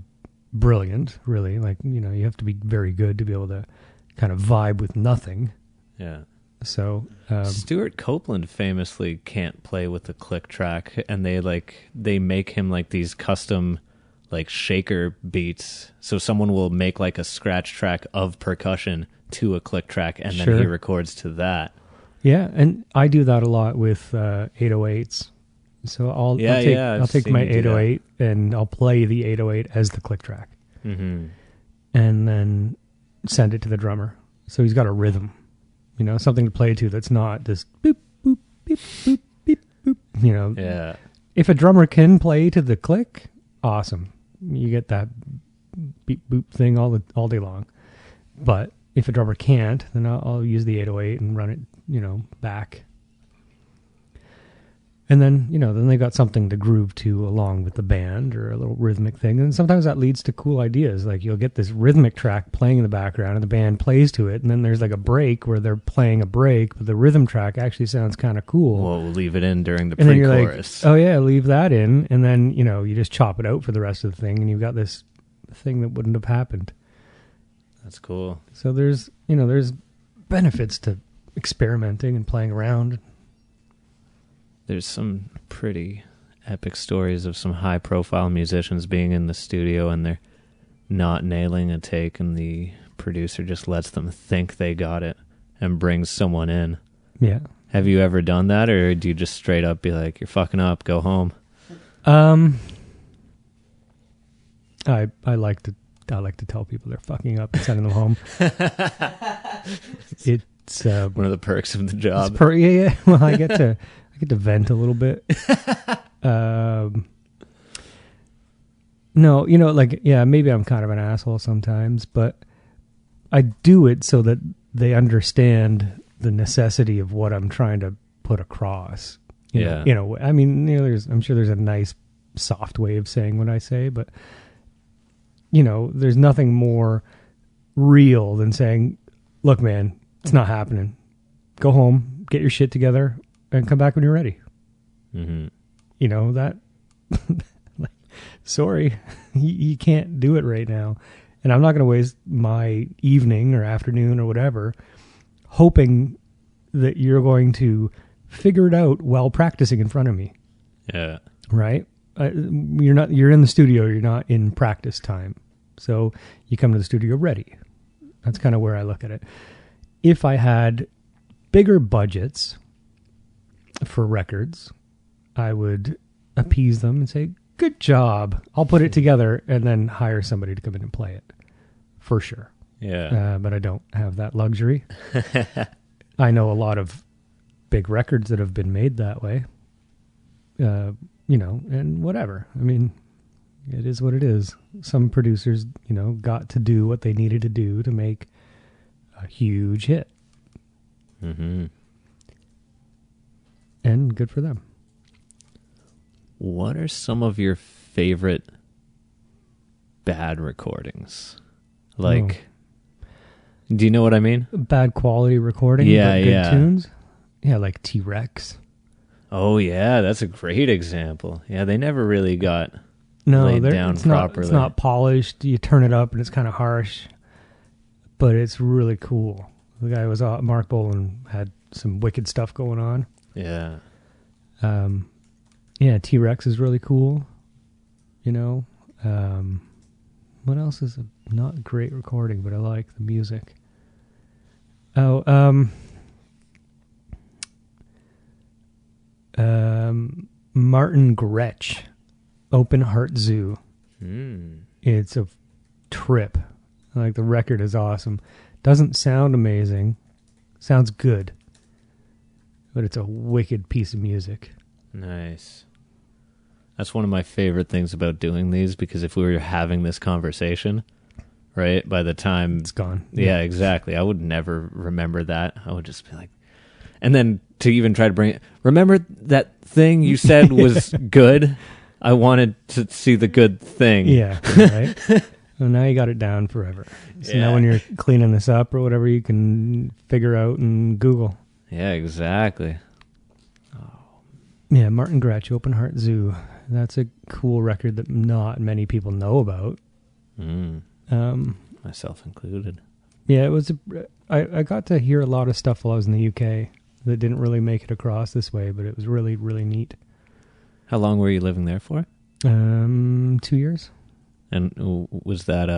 brilliant, really. Like, you have to be very good to be able to kind of vibe with nothing. Yeah. So Stuart Copeland famously can't play with the click track, and they make him like these custom like shaker beats. So someone will make like a scratch track of percussion to a click track, and then he records to that. Yeah, and I do that a lot with 808s. So I'll take my 808 and I'll play the 808 as the click track, and then send it to the drummer. So he's got a rhythm. Something to play to that's not this boop, boop, beep, boop, beep, boop. Yeah. If a drummer can play to the click, awesome. You get that beep, boop thing all day long. But if a drummer can't, then I'll use the 808 and run it, back. And then, then they got something to groove to along with the band or a little rhythmic thing. And sometimes that leads to cool ideas. Like you'll get this rhythmic track playing in the background and the band plays to it. And then there's like a break where they're playing a break, but the rhythm track actually sounds kind of cool. Well, we'll leave it in during the and pre-chorus. Then you're like, oh yeah, leave that in. And then, you just chop it out for the rest of the thing. And you've got this thing that wouldn't have happened. That's cool. So there's benefits to experimenting and playing around. There's some pretty epic stories of some high-profile musicians being in the studio and they're not nailing a take, and the producer just lets them think they got it and brings someone in. Yeah. Have you ever done that, or do you just straight up be like, you're fucking up, go home? I like to tell people they're fucking up and sending them home. It's one of the perks of the job. Yeah. Well, I get to vent a little bit. No, maybe I'm kind of an asshole sometimes, but I do it so that they understand the necessity of what I'm trying to put across. I'm sure there's a nice soft way of saying what I say, but there's nothing more real than saying, look, man, it's not happening. Go home, get your shit together, and come back when you're ready. Mm-hmm. That, sorry, you can't do it right now. And I'm not going to waste my evening or afternoon or whatever hoping that you're going to figure it out while practicing in front of me. Yeah. Right? You're in the studio, you're not in practice time. So you come to the studio ready. That's kind of where I look at it. If I had bigger budgets for records, I would appease them and say, good job. I'll put it together, and then hire somebody to come in and play it. For sure. Yeah. But I don't have that luxury. I know a lot of big records that have been made that way. And whatever. I mean, it is what it is. Some producers, got to do what they needed to do to make a huge hit. Mm-hmm. And good for them. What are some of your favorite bad recordings? Like, do you know what I mean? Bad quality recording, but good tunes? Yeah, like T-Rex. Oh, yeah, that's a great example. Yeah, they never really got laid down properly. It's not polished. You turn it up and it's kind of harsh, but it's really cool. The guy was Mark Bolan had some wicked stuff going on. Yeah. Yeah, T-Rex is really cool. What else is a not great recording, but I like the music? Martin Gretsch, Open Heart Zoo. It's a trip. Like, the record is awesome. Doesn't sound amazing. Sounds good. But it's a wicked piece of music. Nice. That's one of my favorite things about doing these, because if we were having this conversation, right? By the time It's gone. Yeah, exactly. I would never remember that. I would just be like, and then to even try to bring it, remember that thing you said was good? I wanted to see the good thing. Yeah, right. Well, now you got it down forever. So now when you're cleaning this up or whatever, you can figure out and Google. Yeah, exactly. Yeah, Martin Gratch, Open Heart Zoo. That's a cool record that not many people know about. Myself included. Yeah, it was. I got to hear a lot of stuff while I was in the UK that didn't really make it across this way, but it was really, really neat. How long were you living there for? 2 years. And was that,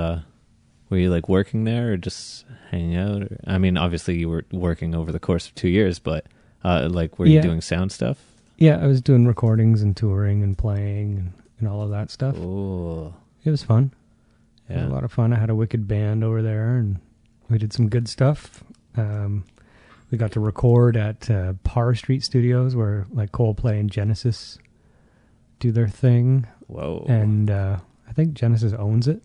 were you like working there or just hanging out? Or, I mean, obviously you were working over the course of 2 years, but like were you doing sound stuff? Yeah, I was doing recordings and touring and playing and all of that stuff. Oh. It was fun. Yeah. It was a lot of fun. I had a wicked band over there and we did some good stuff. We got to record at Parr Street Studios where like Coldplay and Genesis do their thing. Whoa. And I think Genesis owns it.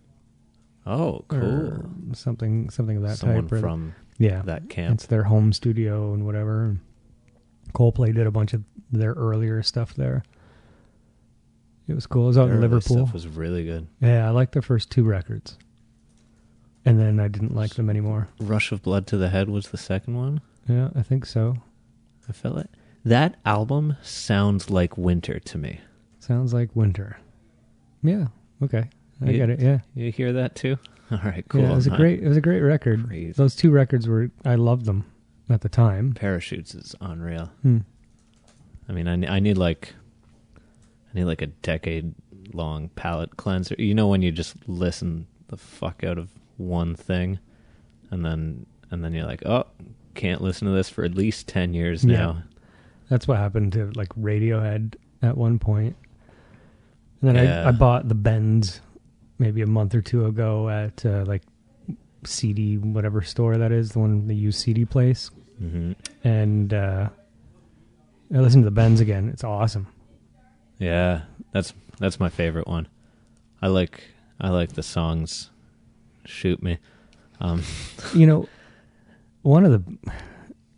Oh, cool. Or something of that Someone type. from yeah, that camp. It's their home studio and whatever. And Coldplay did a bunch of their earlier stuff there. It was cool. It was out in Liverpool. Stuff was really good. Yeah, I liked the first 2 records. And then I didn't like them anymore. Rush of Blood to the Head was the second one? Yeah, I think so. I felt it. That album sounds like winter to me. Sounds like winter. Yeah, okay. I get it, yeah. You hear that too? All right, cool. Yeah, it was a great record. Crazy. Those 2 records I loved them at the time. Parachutes is unreal. Hmm. I mean, I need like a decade-long palate cleanser. You know when you just listen the fuck out of one thing, and then you're like, oh, can't listen to this for at least 10 years now. That's what happened to like Radiohead at one point. And then I bought the Bends maybe a month or 2 ago at like CD, whatever store that is, the one, the used CD place. Mm-hmm. And I listened to the Bends again. It's awesome. Yeah, that's my favorite one. I like the songs. Shoot me. You know, one of the,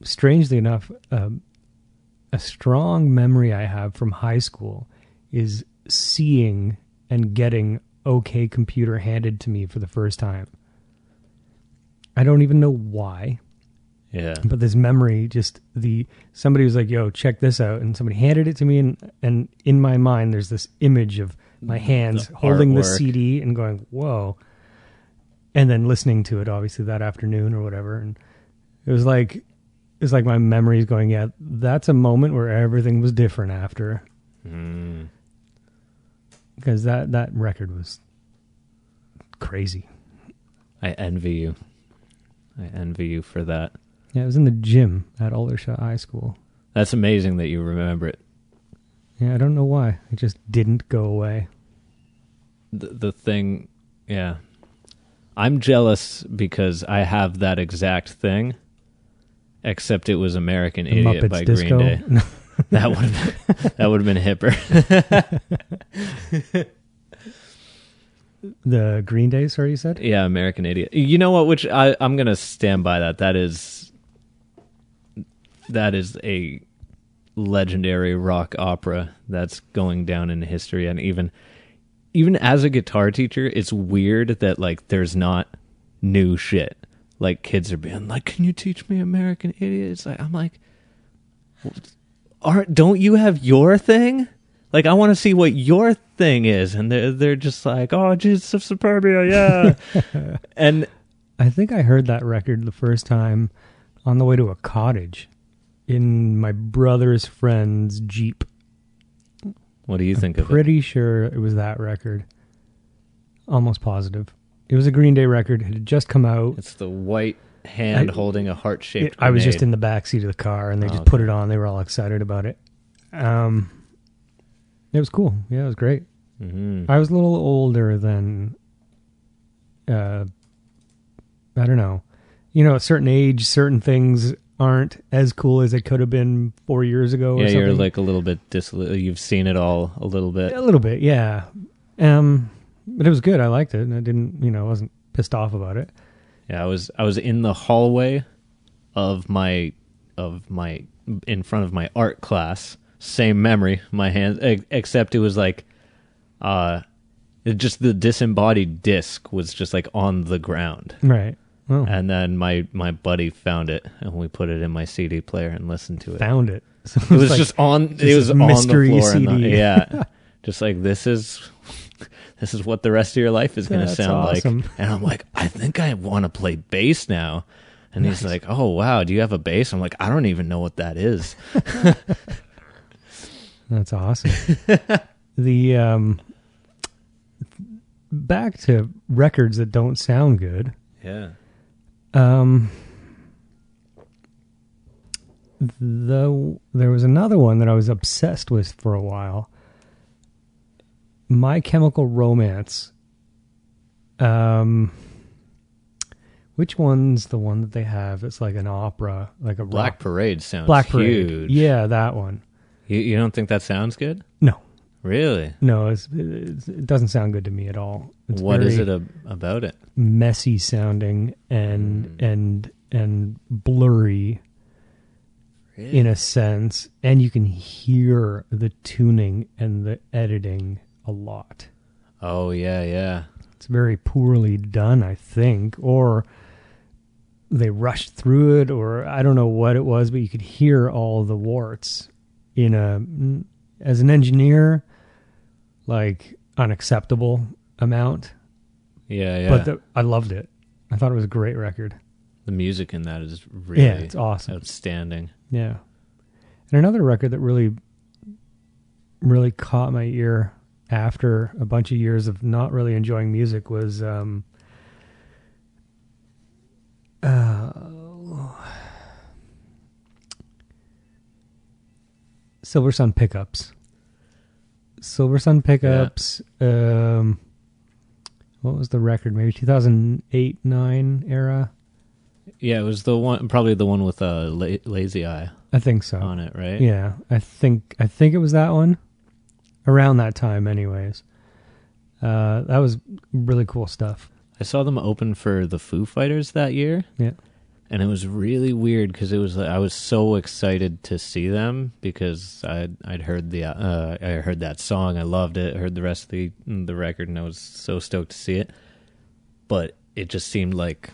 strangely enough, a strong memory I have from high school is seeing and getting OK Computer handed to me for the first time. I don't even know why. Yeah. But this memory, somebody was like, yo, check this out. And somebody handed it to me. And in my mind, there's this image of my hands holding the CD and going, whoa. And then listening to it, obviously, that afternoon or whatever. And it was like my memory's going, yeah, that's a moment where everything was different after. Because that record was crazy. I envy you. I envy you for that. Yeah, it was in the gym at Aldershot High School. That's amazing that you remember it. Yeah, I don't know why. It just didn't go away. The thing, yeah. I'm jealous because I have that exact thing, except it was American Idiot Muppets by Disco? Green Day. That would have been hipper. The Green Day, sorry, you said? Yeah, American Idiot. You know what? Which I'm going to stand by that. That is a legendary rock opera that's going down in history. And even as a guitar teacher, it's weird that like there's not new shit. Like kids are being like, "Can you teach me American Idiot?" It's like I'm like, don't you have your thing? Like, I want to see what your thing is. And they're just like, oh, Jesus of Suburbia, yeah. And I think I heard that record the first time on the way to a cottage in my brother's friend's Jeep. What do you think of it? Pretty sure it was that record. Almost positive. It was a Green Day record. It had just come out. It's the white hand holding a heart-shaped grenade. I was just in the back seat of the car, and they just put it on. They were all excited about it. It was cool. Yeah, it was great. Mm-hmm. I was a little older than, I don't know. You know, at a certain age, certain things aren't as cool as it could have been 4 years ago or something. Yeah, you're like a little bit you've seen it all a little bit. A little bit, yeah. But it was good. I liked it. And I didn't, I wasn't pissed off about it. Yeah, I was in the hallway of my in front of my art class. Same memory, my hands, except it was like, just the disembodied disc was just like on the ground. Right. Oh. And then my buddy found it, and we put it in my CD player and listened to it. Found it. So it was like, just on. It was on mystery the floor. CD. Yeah, just like this is what the rest of your life is going to sound awesome. like. And I'm like, I think I want to play bass now. And he's like, oh wow, do you have a bass? I'm like, I don't even know what that is. That's awesome. The back to records that don't sound good. Yeah. There was another one that I was obsessed with for a while. My Chemical Romance. Which one's the one that they have? It's like an opera, like a Black rock. Parade sounds Black Parade. huge. Yeah, that one. You don't think that sounds good? No, Really? no, it doesn't sound good to me at all. It's What is very it about it? messy sounding and blurry Really? in a sense, and you can hear the tuning and the editing a lot. Oh yeah, yeah. It's very poorly done, I think, or they rushed through it, or I don't know what it was, but you could hear all the warts as an engineer, like unacceptable amount. Yeah, yeah. But I loved it. I thought it was a great record. The music in that is really Yeah, it's awesome. outstanding. Yeah. And another record that really, really caught my ear after a bunch of years of not really enjoying music was Silver Sun Pickups. Silver Sun Pickups. What was the record? Maybe 2008-9 era? Yeah, it was probably the one with Lazy Eye I think so. on it, right? Yeah, I think it was that one. Around that time, anyways. That was really cool stuff. I saw them open for the Foo Fighters that year. Yeah. And it was really weird because it was I was so excited to see them because I'd heard I heard that song, I loved it, I heard the rest of the record, and I was so stoked to see it. But it just seemed like,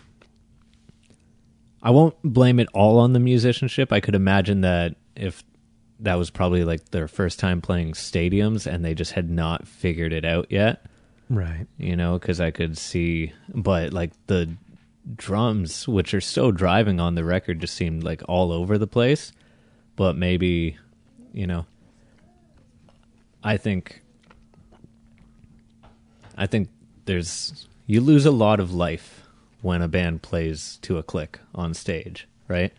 I won't blame it all on the musicianship. I could imagine that if that was probably like their first time playing stadiums and they just had not figured it out yet. Right. You know, because I could see, but like the drums, which are so driving on the record, just seemed like all over the place. But maybe, you know, I think you lose a lot of life when a band plays to a click on stage, right?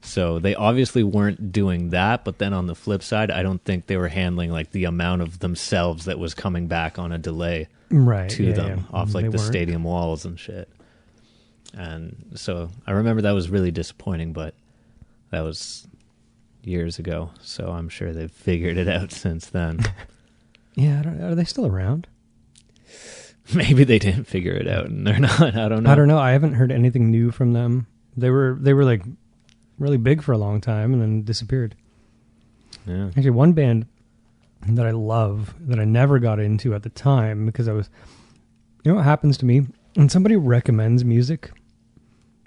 So they obviously weren't doing that, but then on the flip side, I don't think they were handling like the amount of themselves that was coming back on a delay to them off like the stadium walls and shit. And so I remember that was really disappointing, but that was years ago, so I'm sure they've figured it out since then. Yeah, are they still around? Maybe they didn't figure it out and they're not. I don't know. I haven't heard anything new from them. They were like really big for a long time and then disappeared. Yeah. Actually, one band that I love that I never got into at the time because you know what happens to me when somebody recommends music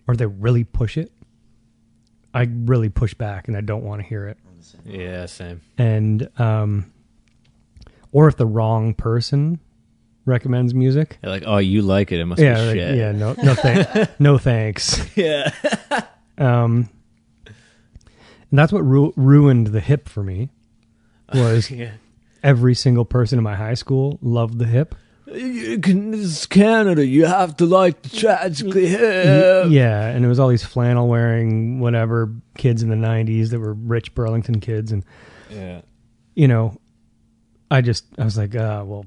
or they really push it, I really push back and I don't want to hear it. Yeah, same. And or if the wrong person recommends music, You're like, oh, you like it? It must be shit. Yeah, no thanks. Yeah. And that's what ruined the hip for me. Was Yeah. every single person in my high school loved the hip. This is Canada. You have to like the tragically hip. Yeah, and it was all these flannel wearing whatever kids in the 90s that were rich Burlington kids, and you know, I was like, well,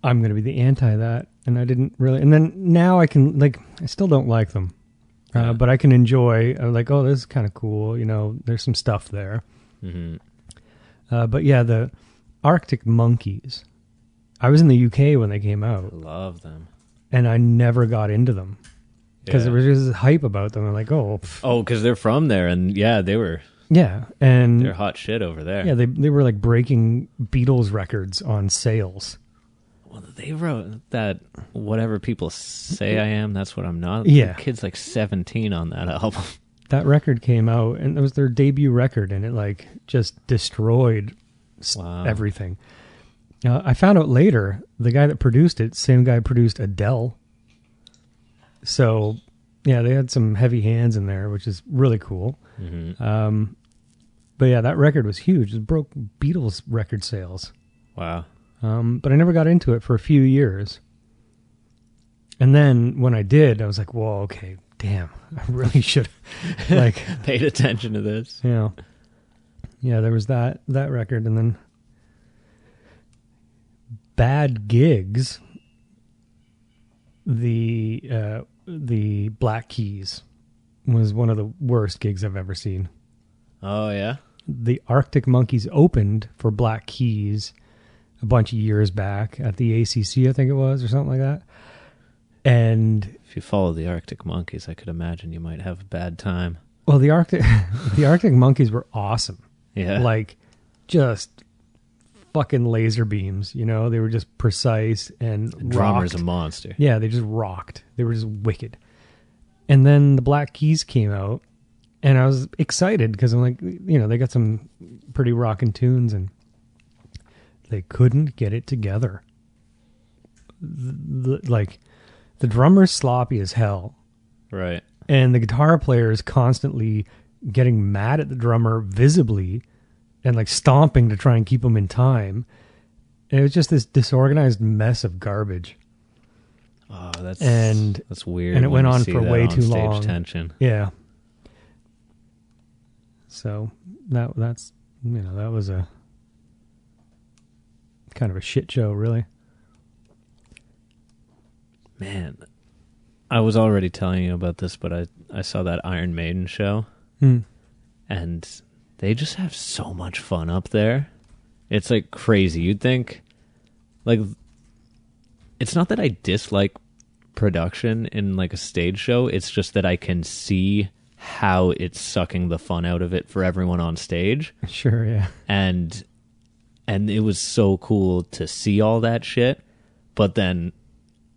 I'm going to be the anti that, and I didn't really. And then now I can I still don't like them, but I can enjoy. Like, oh, this is kind of cool. You know, there's some stuff there. Mm-hmm. But yeah, the Arctic Monkeys. I was in the UK when they came out. Love them. and I never got into them because Yeah. there was just this hype about them. I'm like, Oh, because they're from there, and yeah, they're and hot shit over there. yeah, they were like breaking Beatles records on sales. Well, they wrote that whatever people say I am, that's what I'm not. Yeah. The kid's like 17 on that album. That record came out, and it was their debut record, and it like just destroyed Wow. everything. I found out later the guy that produced it, same guy produced Adele. So, yeah, they had some heavy hands in there, which is really cool. Mm-hmm. But yeah, that record was huge. It broke Beatles record sales. Wow. But I never got into it for a few years. And then when I did, I was like, whoa, okay, damn, I really should like Paid attention to this. yeah, there was that record, and then Bad Gigs, the Black Keys was one of the worst gigs I've ever seen. Oh, yeah? The Arctic Monkeys opened for Black Keys a bunch of years back at the ACC, I think it was, or something like that. And If you follow the Arctic Monkeys, I could imagine you might have a bad time. well, the Arctic Monkeys were awesome. Yeah. Like just fucking laser beams, you know? They were just precise and The drummer's a rocked. monster. Yeah, they just rocked. They were just wicked. And then the Black Keys came out, and I was excited because I'm like, you know, they got some pretty rockin' tunes, and they couldn't get it together. Like, the drummer's sloppy as hell, Right. and the guitar player is constantly getting mad at the drummer visibly and like stomping to try and keep him in time. And it was just this disorganized mess of garbage. Oh, that's weird. and it when went you on see for that way on too stage long. tension. Yeah. So that's you know, that was a kind of a shit show, really. Man, I was already telling you about this, but I saw that Iron Maiden show, and they just have so much fun up there. It's like crazy. You'd think, like, it's not that I dislike production in like a stage show. It's just that I can see how it's sucking the fun out of it for everyone on stage. Sure, yeah. And it was so cool to see all that shit, but then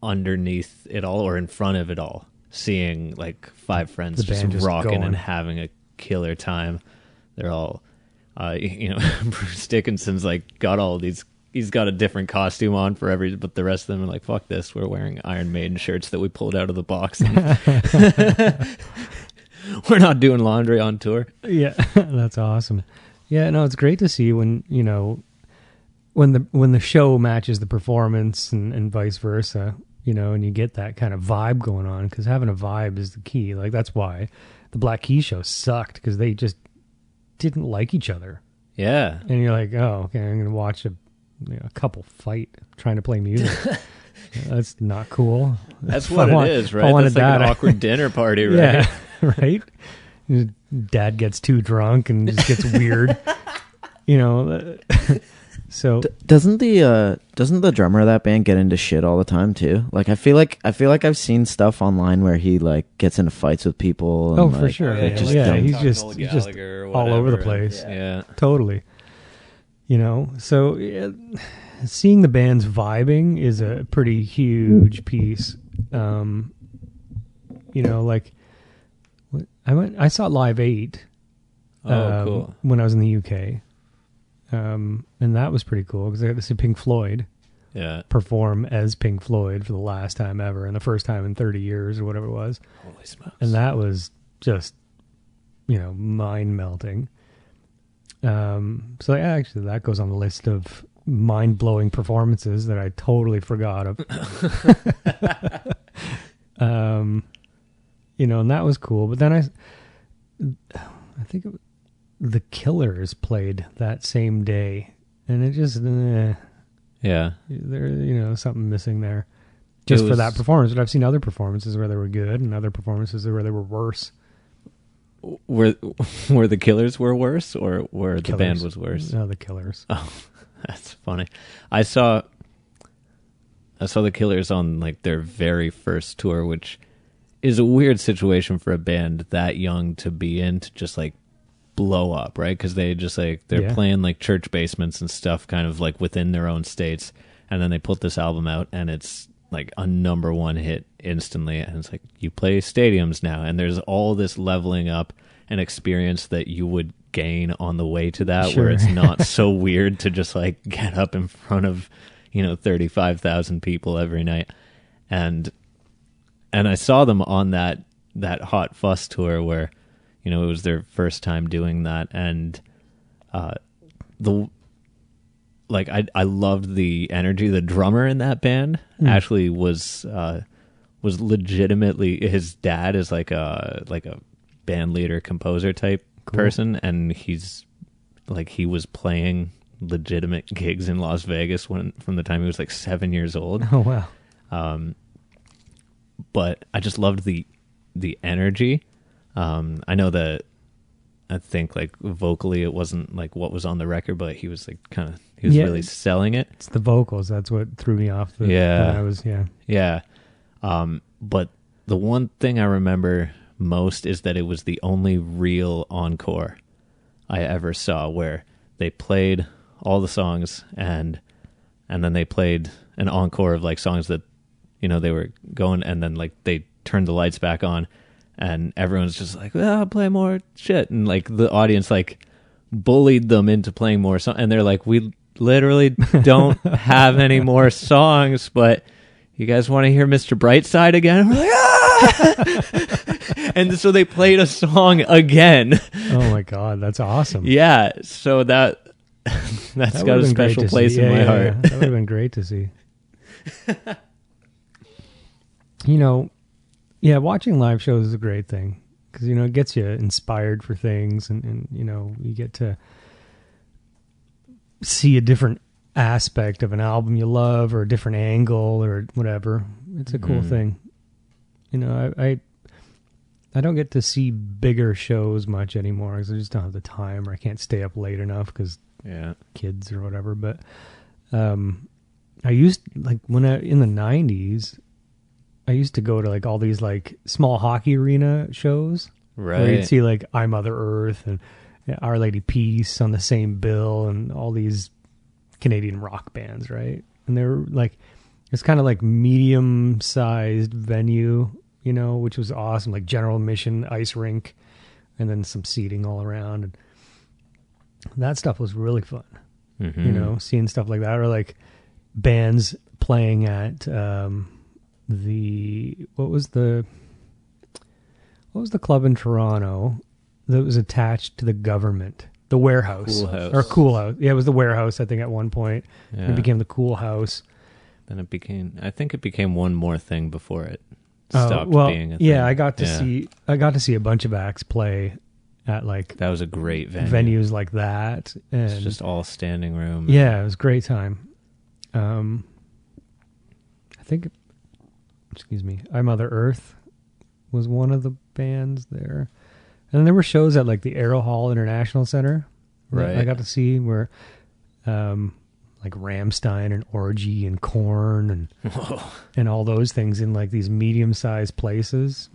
underneath it all, or in front of it all, seeing like five friends The band just rocking going. and having a killer time. They're all Bruce Dickinson's like got all these, he's got a different costume on for every, but the rest of them are like, fuck this, we're wearing Iron Maiden shirts that we pulled out of the box, and we're not doing laundry on tour. Yeah, that's awesome. Yeah, no, it's great to see when, you know, when the show matches the performance and vice versa, you know, and you get that kind of vibe going on, because having a vibe is the key. Like, that's why the Black Keys show sucked, because they just didn't like each other. Yeah. And you're like, oh, okay, I'm going to watch a couple fight trying to play music. That's not cool. That's If what I want- it is, if I right? wanted That's like that, an awkward dinner party, right? Yeah, right? Dad gets too drunk and just gets weird. You know, so Doesn't the drummer of that band get into shit all the time too? Like I feel like I've seen stuff online where he like gets into fights with people. And, for like, sure. they Yeah, just yeah, don't- he's just all over the place. Yeah. Totally. You know, so seeing the bands vibing is a pretty huge piece. You know, like I saw Live 8. Oh, cool. When I was in the UK. And that was pretty cool because I got to see Pink Floyd Yeah. perform as Pink Floyd for the last time ever and the first time in 30 years or whatever it was. Holy smokes. And that was just, you know, mind melting. So actually that goes on the list of mind blowing performances that I totally forgot of. You know, and that was cool. But then I think the Killers played that same day, and it just Yeah. there, you know, something missing there. Just for that performance. But I've seen other performances where they were good, and other performances where they were worse. Where the Killers were worse, or where the Killers. band was worse? No, the Killers. Oh, that's funny. I saw the Killers on like their very first tour, which is a weird situation for a band that young to be in, to just like blow up, right? Because they just like they're playing like church basements and stuff, kind of like within their own states, and then they put this album out, and it's like a #1 hit instantly, and it's like you play stadiums now, and there's all this leveling up and experience that you would gain on the way to that, where it's not so weird to just like get up in front of 35,000 people every night. And I saw them on that Hot Fuss tour where it was their first time doing that, and I loved the energy. The drummer in that band actually was legitimately, his dad is like a band leader, composer type person, and he was playing legitimate gigs in Las Vegas from the time he was like 7 years old. Oh wow. But I just loved the energy. I know that I think like vocally it wasn't like what was on the record, but he was like really selling it. It's the vocals that's what threw me off. But the one thing I remember most is that it was the only real encore I ever saw, where they played all the songs and then they played an encore of like songs that they were going, and then like they turned the lights back on and everyone's just like, well, play more shit, and like the audience like bullied them into playing more songs, and they're like, we literally don't have any more songs, but you guys want to hear Mr. Brightside again? We're like, ah! And so they played a song again. Oh my God, that's awesome. Yeah, so that's got a special place in my heart. That would have been great to see. Watching live shows is a great thing, because it gets you inspired for things, and you get to see a different aspect of an album you love, or a different angle, or whatever. It's a cool thing. I don't get to see bigger shows much anymore because I just don't have the time, or I can't stay up late enough because kids or whatever. But I used, like, in the 90s, I used to go to like all these like small hockey arena shows, right? Where you'd see like I Mother Earth and Our Lady Peace on the same bill, and all these Canadian rock bands, right? And they were like, it's kind of like medium-sized venue, which was awesome, like general admission, ice rink, and then some seating all around. And that stuff was really fun, seeing stuff like that, or like bands playing at what was the club in Toronto that was attached to the government? The Warehouse. Cool House. Yeah, it was the Warehouse, I think, at one point. Yeah. It became the Cool House. Then it became one more thing before it stopped being a thing. Yeah, I got to see a bunch of acts play at like, that was a great venue. Venues like that. And it's just all standing room. Yeah, it was a great time. I think, I Mother Earth was one of the bands there. And then there were shows at like the Arrow Hall International Center. Right. I got to see where like Rammstein and Orgy and Korn and all those things in like these medium-sized places.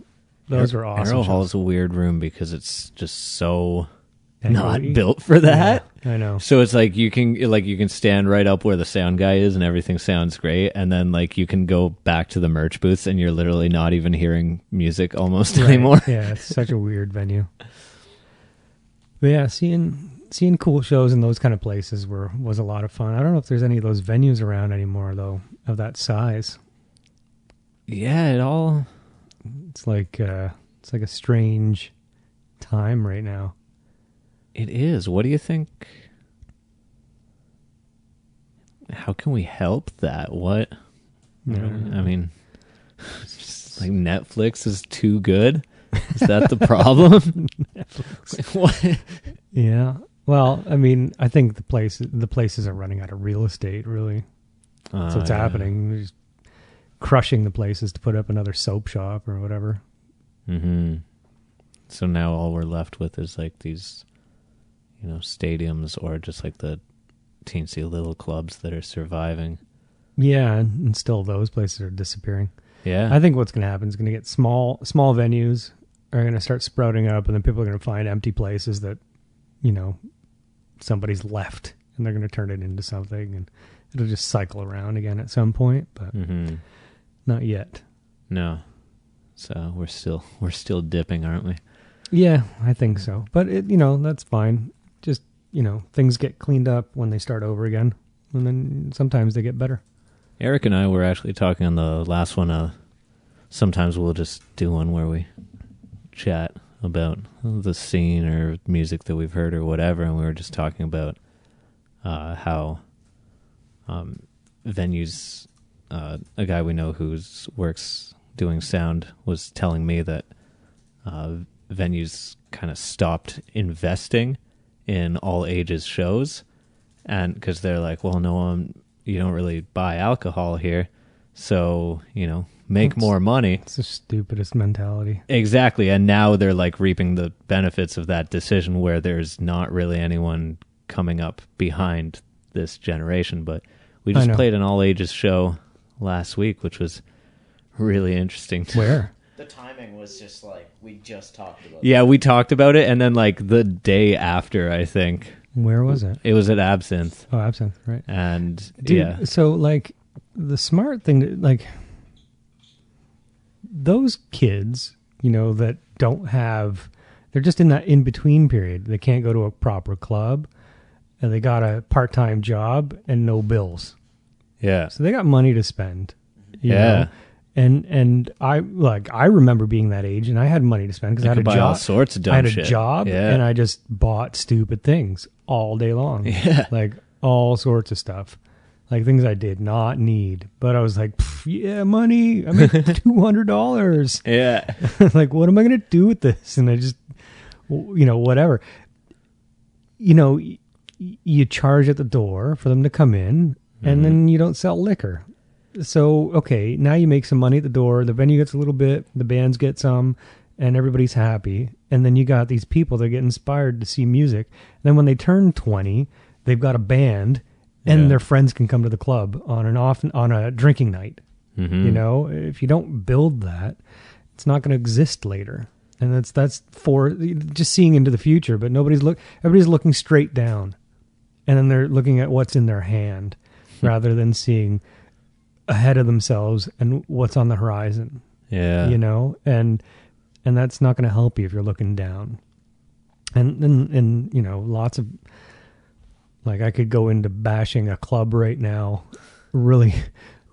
Those were awesome. Arrow Hall is a weird room because it's just so not built for that. Yeah, I know. So it's like you can stand right up where the sound guy is and everything sounds great, and then like you can go back to the merch booths and you're literally not even hearing music almost anymore. Yeah, it's such a weird venue. But yeah, seeing cool shows in those kind of places was a lot of fun. I don't know if there's any of those venues around anymore though, of that size. Yeah, it's like a strange time right now. It is. What do you think? How can we help that? What? I mean, it's just like Netflix is too good. Is that the problem? Netflix. What? Yeah. Well, I mean, I think the places are running out of real estate, really. That's what's happening. They're just crushing the places to put up another soap shop or whatever. Mm-hmm. So now all we're left with is like these, stadiums, or just like the teensy little clubs that are surviving. Yeah, and still those places are disappearing. Yeah. I think what's going to happen is going to get small venues are going to start sprouting up, and then people are going to find empty places that, somebody's left, and they're going to turn it into something, and it'll just cycle around again at some point, but not yet. No. So we're still dipping, aren't we? Yeah, I think so. But that's fine. Just, things get cleaned up when they start over again, and then sometimes they get better. Eric and I were actually talking on the last one. Sometimes we'll just do one where we chat about the scene or music that we've heard or whatever, and we were just talking about how venues, a guy we know who's works doing sound was telling me that venues kind of stopped investing in all ages shows, and because they're like, well, you don't really buy alcohol here, so make more money. It's the stupidest mentality. Exactly, and now they're like reaping the benefits of that decision where there's not really anyone coming up behind this generation. But we just played an all ages show last week, which was really interesting. Where? The timing was just like, we just talked about Yeah, we talked about it, and then like the day after, I think. Where was it? It was at Absinthe. Oh, Absinthe, right. And Dude, yeah. So like the smart thing, like those kids, that don't have, they're just in that in-between period. They can't go to a proper club, and they got a part-time job and no bills. Yeah. So they got money to spend. You Yeah. know? And I remember being that age, and I had money to spend because I had a buy job. all sorts of dumb I had a shit. job, Yeah. and I just bought stupid things all day long. Yeah. Like all sorts of stuff, like things I did not need. But I was like, yeah, money. I made $200. Yeah. Like, what am I going to do with this? And I just, whatever. You charge at the door for them to come in, and then you don't sell liquor. So, okay, now you make some money at the door. The venue gets a little bit, the bands get some, and everybody's happy. And then you got these people that get inspired to see music. And then when they turn 20, they've got a band, and their friends can come to the club on a drinking night. Mm-hmm. If you don't build that, it's not going to exist later. And that's for just seeing into the future. But everybody's looking straight down, and then they're looking at what's in their hand rather than seeing ahead of themselves and what's on the horizon. Yeah. And that's not going to help you if you're looking down. And lots of, like, I could go into bashing a club right now really,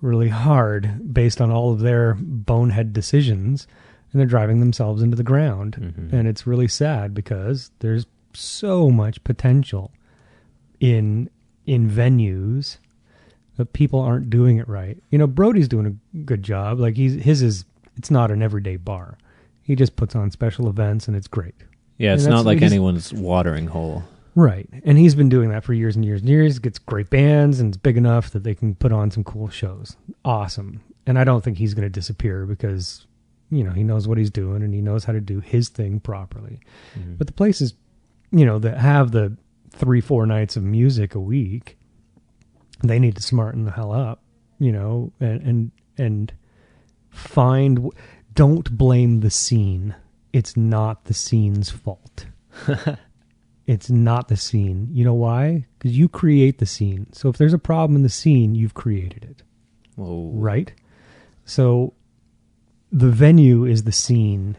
really hard based on all of their bonehead decisions, and they're driving themselves into the ground. Mm-hmm. And it's really sad because there's so much potential in venues, but people aren't doing it right. Brody's doing a good job. Like it's not an everyday bar. He just puts on special events, and it's great. Yeah, it's not like anyone's watering hole. Right. And he's been doing that for years and years and years. Gets great bands, and it's big enough that they can put on some cool shows. Awesome. And I don't think he's going to disappear because, he knows what he's doing, and he knows how to do his thing properly. Mm-hmm. But the places, that have the 3-4 nights of music a week, they need to smarten the hell up, and find, don't blame the scene. It's not the scene's fault. It's not the scene. You know why? Because you create the scene. So if there's a problem in the scene, you've created it. Whoa. Right? So the venue is the scene.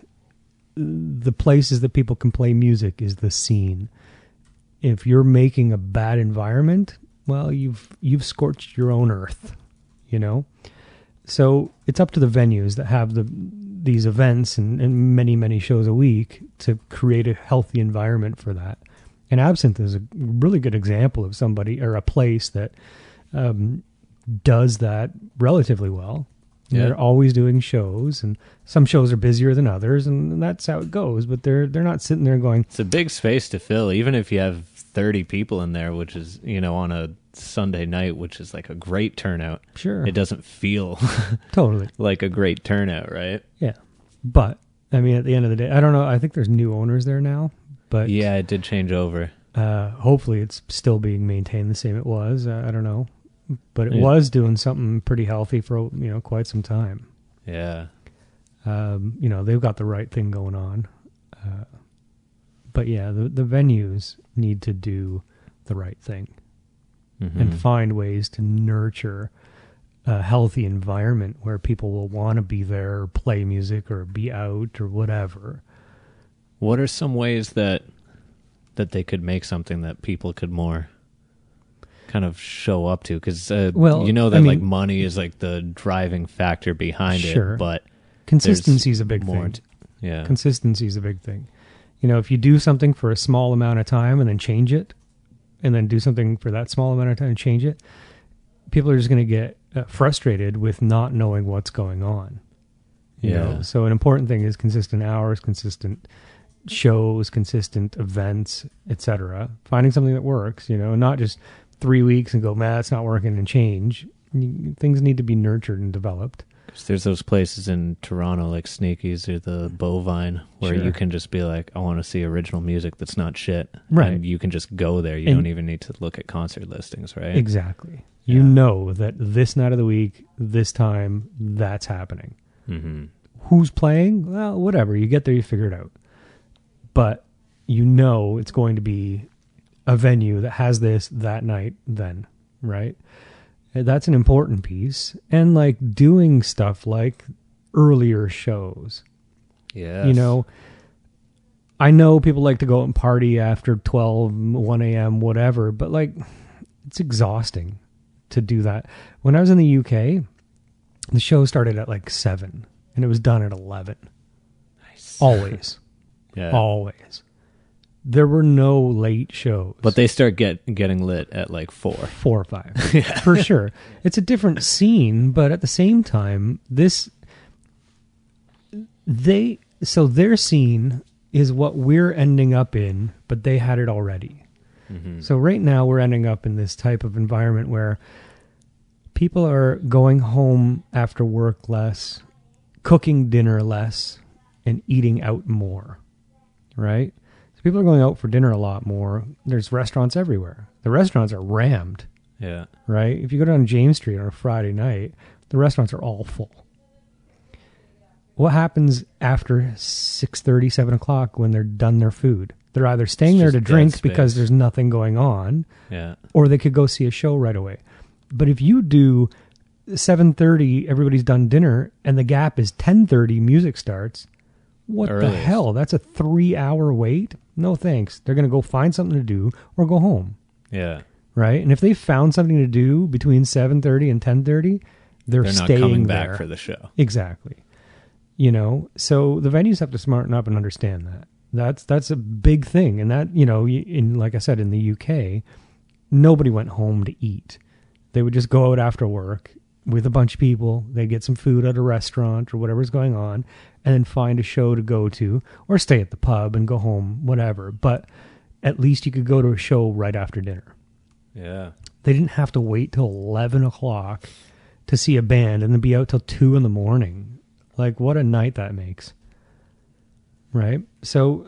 The places that people can play music is the scene. If you're making a bad environment, well, you've scorched your own earth, So it's up to the venues that have these events and many, many shows a week to create a healthy environment for that. And Absinthe is a really good example of somebody or a place that does that relatively well. Yeah. They're always doing shows, and some shows are busier than others, and that's how it goes. But they're not sitting there going, it's a big space to fill, even if you have 30 people in there, which is, on a Sunday night, which is like a great turnout. Sure. It doesn't feel totally like a great turnout, right? Yeah. But, I mean, at the end of the day, I don't know. I think there's new owners there now. But yeah, it did change over. Hopefully it's still being maintained the same it was. I don't know. but it Yeah. was doing something pretty healthy for quite some time. Yeah. They've got the right thing going on. But yeah, the venues need to do the right thing and find ways to nurture a healthy environment where people will want to be there or play music or be out or whatever. What are some ways that they could make something that people could more kind of show up to? Because like money is like the driving factor behind Sure. it, but Consistency is a big more thing. yeah. Consistency is a big thing. If you do something for a small amount of time and then change it, and then do something for that small amount of time and change it, people are just going to get frustrated with not knowing what's going on. You know? So an important thing is consistent hours, consistent shows, consistent events, etc. Finding something that works, not just 3 weeks and go, man, it's not working, and change. Things need to be nurtured and developed. There's those places in Toronto like Sneaky's or the Bovine where Sure. you can just be like, I want to see original music that's not shit. Right. And you can just go there. You don't even need to look at concert listings, right? Exactly. Yeah. You know that this night of the week, this time, that's happening. Mm-hmm. Who's playing? Well, whatever. You get there, you figure it out. But it's going to be a venue that has this that night then, right? That's an important piece. And like doing stuff like earlier shows. Yeah. I know people like to go out and party after 12, 1 a.m., whatever, but like it's exhausting to do that. When I was in the UK, the show started at like 7 and it was done at 11. Nice. Always. Yeah. Always. There were no late shows. But they start getting lit at like 4. 4 or 5. For sure. It's a different scene, but at the same time, their scene is what we're ending up in, but they had it already. Mm-hmm. So right now we're ending up in this type of environment where people are going home after work less, cooking dinner less, and eating out more, right? So people are going out for dinner a lot more. There's restaurants everywhere. The restaurants are rammed, Yeah. right? If you go down James Street on a Friday night, the restaurants are all full. What happens after 6:30, 7 o'clock when they're done their food? They're either staying there just to dead drink because space. there's nothing going on, Yeah. or they could go see a show right away. But if you do 7:30, everybody's done dinner, and the gap is 10:30, music starts, what the Earliest. hell? That's a 3-hour wait? No thanks. They're going to go find something to do or go home, Yeah. right? And if they found something to do between 7:30 and 10:30, they're They're not staying coming there. back for the show. Exactly. So the venues have to smarten up and understand that. That's a big thing. And that, like I said, in the UK, nobody went home to eat. They would just go out after work with a bunch of people. They'd get some food at a restaurant or whatever's going on and then find a show to go to or stay at the pub and go home, whatever. But at least you could go to a show right after dinner. Yeah. They didn't have to wait till 11 o'clock to see a band and then be out till 2 in the morning. Like, what a night that makes. Right? So,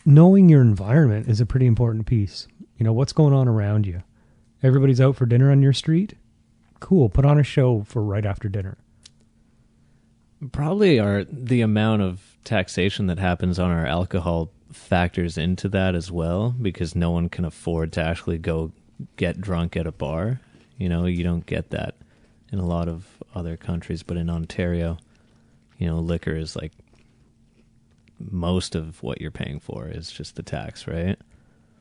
knowing your environment is a pretty important piece. What's going on around you? Everybody's out for dinner on your street? Cool. Put on a show for right after dinner. Probably the amount of taxation that happens on our alcohol factors into that as well, because no one can afford to actually go get drunk at a bar. You don't get that in a lot of other countries, but in Ontario, liquor is like most of what you're paying for is just the tax, right?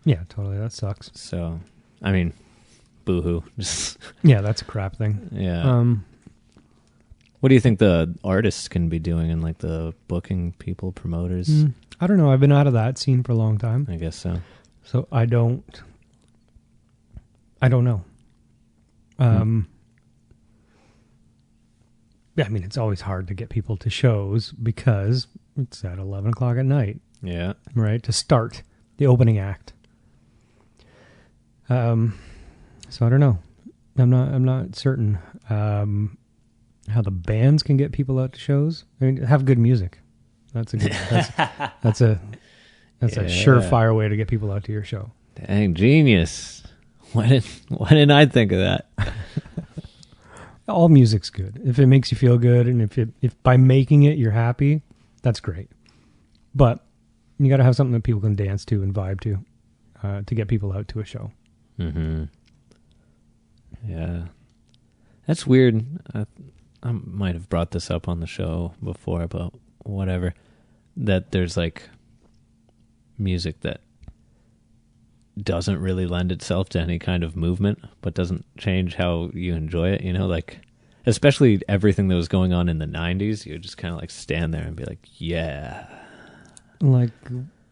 Yeah, totally. That sucks. So, I mean, boo-hoo. Yeah, that's a crap thing. Yeah. What do you think the artists can be doing and like the booking people, promoters? I don't know. I've been out of that scene for a long time. I guess so. So I don't know. Yeah, I mean, it's always hard to get people to shows because it's at 11 o'clock at night, Yeah. right? To start the opening act. So I don't know. I'm not certain how the bands can get people out to shows. I mean, have good music. That's a Yeah. surefire way to get people out to your show. Dang, genius. Why didn't I think of that? All music's good. If it makes you feel good, and if by making it you're happy, that's great. But you got to have something that people can dance to and vibe to get people out to a show. Mm-hmm. Yeah. That's weird. I might have brought this up on the show before, but whatever. That there's like music that doesn't really lend itself to any kind of movement, but doesn't change how you enjoy it, you know, like especially everything that was going on in the 90s, you would just kind of like stand there and be like, yeah. Like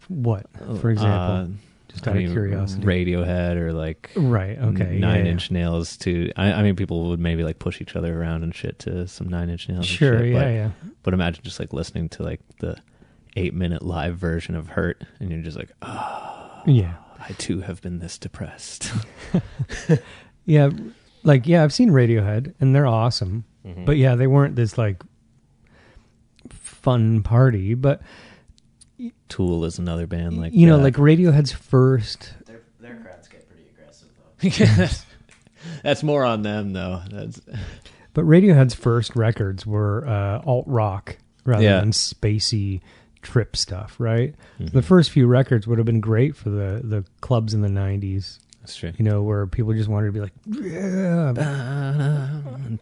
what, for example? Just out of curiosity. Radiohead or like right, okay, Nine Inch Nails to, I mean, people would maybe like push each other around and shit to some Nine Inch Nails. Sure, and shit, yeah. But imagine just like listening to like the 8-minute live version of Hurt, and you're just like, oh, yeah. I too have been this depressed. Yeah, like, yeah, I've seen Radiohead, and they're awesome. Mm-hmm. But yeah, they weren't this like fun party. But Tool is another band like you know, like Radiohead's first. Their crowds get pretty aggressive though. That's more on them though. But Radiohead's first records were alt rock rather than spacey trip stuff, right? Mm-hmm. The first few records would have been great for the clubs in the 90s. That's true. You know, where people just wanted to be like, yeah,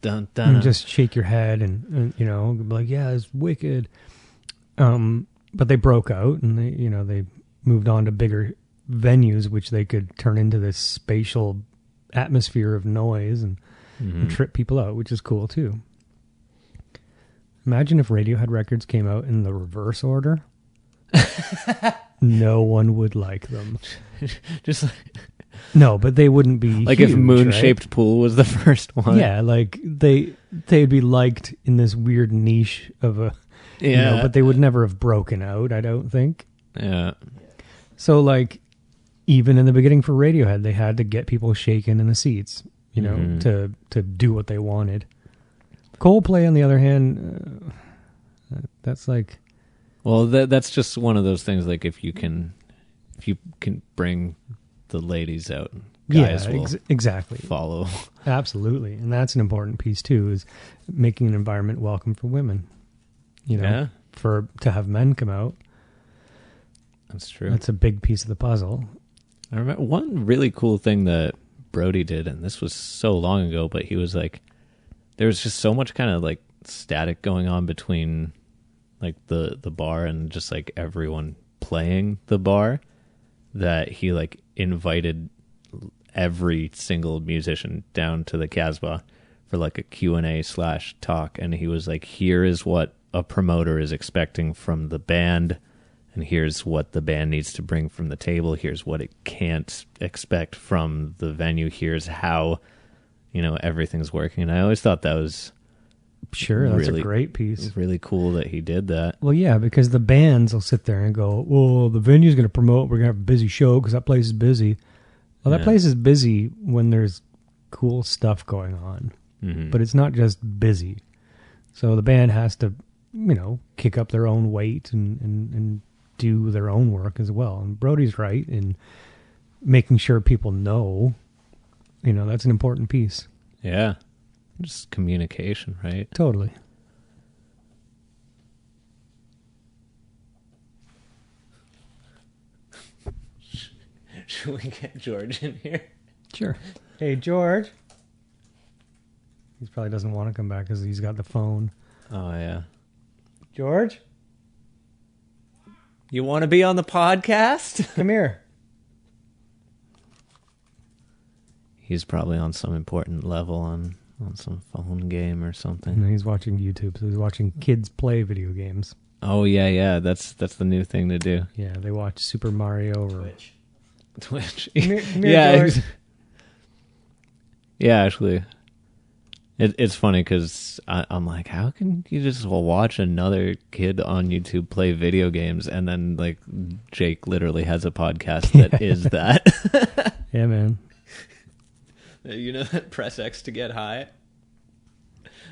dun, and just shake your head and you know, be like, yeah, it's wicked. But they broke out and they moved on to bigger venues, which they could turn into this spatial atmosphere of noise and trip people out, which is cool too. Imagine if Radiohead records came out in the reverse order. No one would like them. Just like, no, but they wouldn't be like huge, if Moon-Shaped right? Pool was the first one. Yeah, like they'd be liked in this weird niche of a, you know, but they would never have broken out, I don't think. Yeah. So like, even in the beginning for Radiohead, they had to get people shaken in the seats, you know, to do what they wanted. Coldplay, on the other hand, that's like... Well, that's just one of those things, like if you can bring the ladies out, guys will exactly follow. Absolutely. And that's an important piece, too, is making an environment welcome for women. You know, to have men come out. That's true. That's a big piece of the puzzle. I remember one really cool thing that Brody did, and this was so long ago, but he was like, there was just so much kind of like static going on between like the bar and just like everyone playing the bar that he like invited every single musician down to the Casbah for like a Q&A/talk. And he was like, here is what a promoter is expecting from the band. And here's what the band needs to bring from the table. Here's what it can't expect from the venue. Here's how, you know, everything's working. And I always thought that was that's a great piece. Really cool that he did that. Well, yeah, because the bands will sit there and go, well, the venue's going to promote. We're going to have a busy show because that place is busy. Well, that place is busy when there's cool stuff going on. Mm-hmm. But it's not just busy. So the band has to, you know, kick up their own weight and do their own work as well. And Brody's right in making sure people know, you know, that's an important piece. Yeah. Just communication, right? Totally. Should we get George in here? Sure. Hey, George. He probably doesn't want to come back because he's got the phone. Oh, yeah. George? You want to be on the podcast? Come here. He's probably on some important level on some phone game or something. No, he's watching YouTube, so he's watching kids play video games. Oh, yeah. That's the new thing to do. Yeah, they watch Super Mario or... Twitch. Come here, yeah, George. Yeah, actually. It's funny because I'm like, how can you just watch another kid on YouTube play video games? And then, like, Jake literally has a podcast that is that. Yeah, man. You know that press X to get high?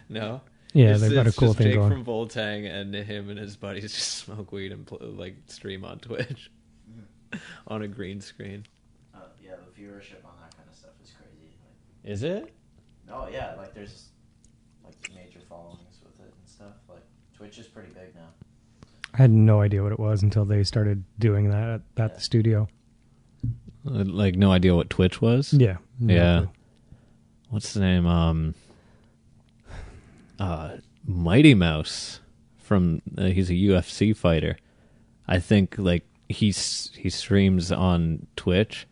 No? Yeah, they've got a cool thing Jake going. from Voltang and him and his buddies just smoke weed and like stream on Twitch on a green screen. Yeah, the viewership on that kind of stuff Is it? Oh yeah, like there's like major followings with it and stuff. Like Twitch is pretty big now. I had no idea what it was until they started doing that at the studio. Like, no idea what Twitch was? Yeah. No Yeah. clue. What's the name? Mighty Mouse from he's a UFC fighter. I think like he streams on Twitch,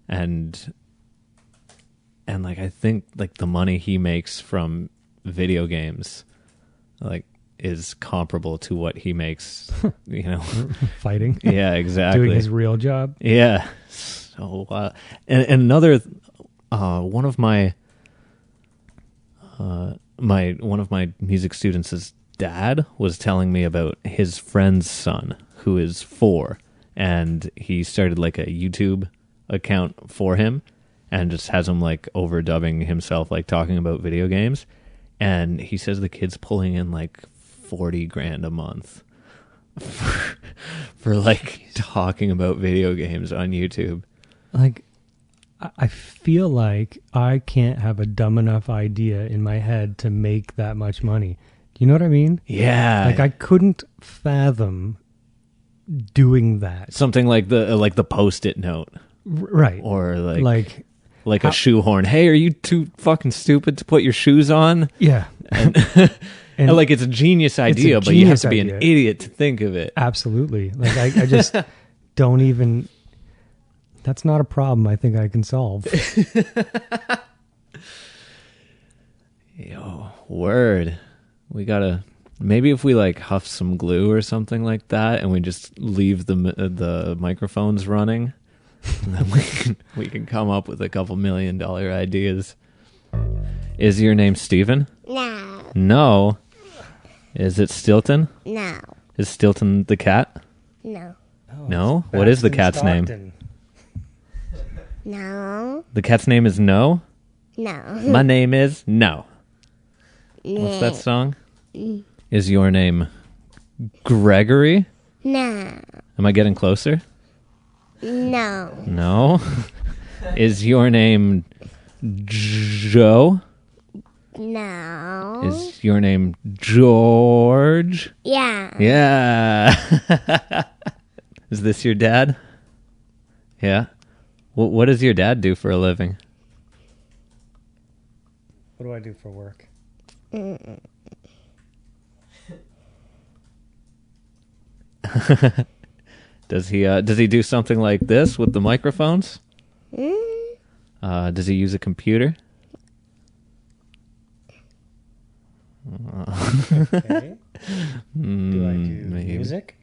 and like I think like the money he makes from video games like is comparable to what he makes, you know. Fighting. Yeah, exactly. Doing his real job. Yeah. So and another one of my one of my music students' dad was telling me about his friend's son who is 4, and he started like a YouTube account for him and just has him like overdubbing himself, like talking about video games. And he says the kid's pulling in like 40 grand a month for like talking about video games on YouTube. Like, I feel like I can't have a dumb enough idea in my head to make that much money. Do you know what I mean? Yeah. Like, I couldn't fathom doing that. Something like the Post-it note. Right. Or like a shoehorn. Hey, are you too fucking stupid to put your shoes on? yeah. And like, it's a genius idea, but you have to be an idiot to think of it. Absolutely. Like, I just don't even... That's not a problem I think I can solve. Yo, word. We gotta... Maybe if we like huff some glue or something like that, and we just leave the microphones running, and then we can come up with a couple $1 million ideas. Is your name Steven? No. No. Is it Stilton? No. Is Stilton the cat? No. No? What is the cat's name? No. The cat's name is No? No. My name is No. What's that song? Is your name Gregory? No. Am I getting closer? No. No. Is your name Joe? No. Is your name George? Yeah. Yeah. Is this your dad? Yeah. What does your dad do for a living? What do I do for work? Does he do something like this with the microphones? Does he use a computer? Okay. Do I do maybe. music?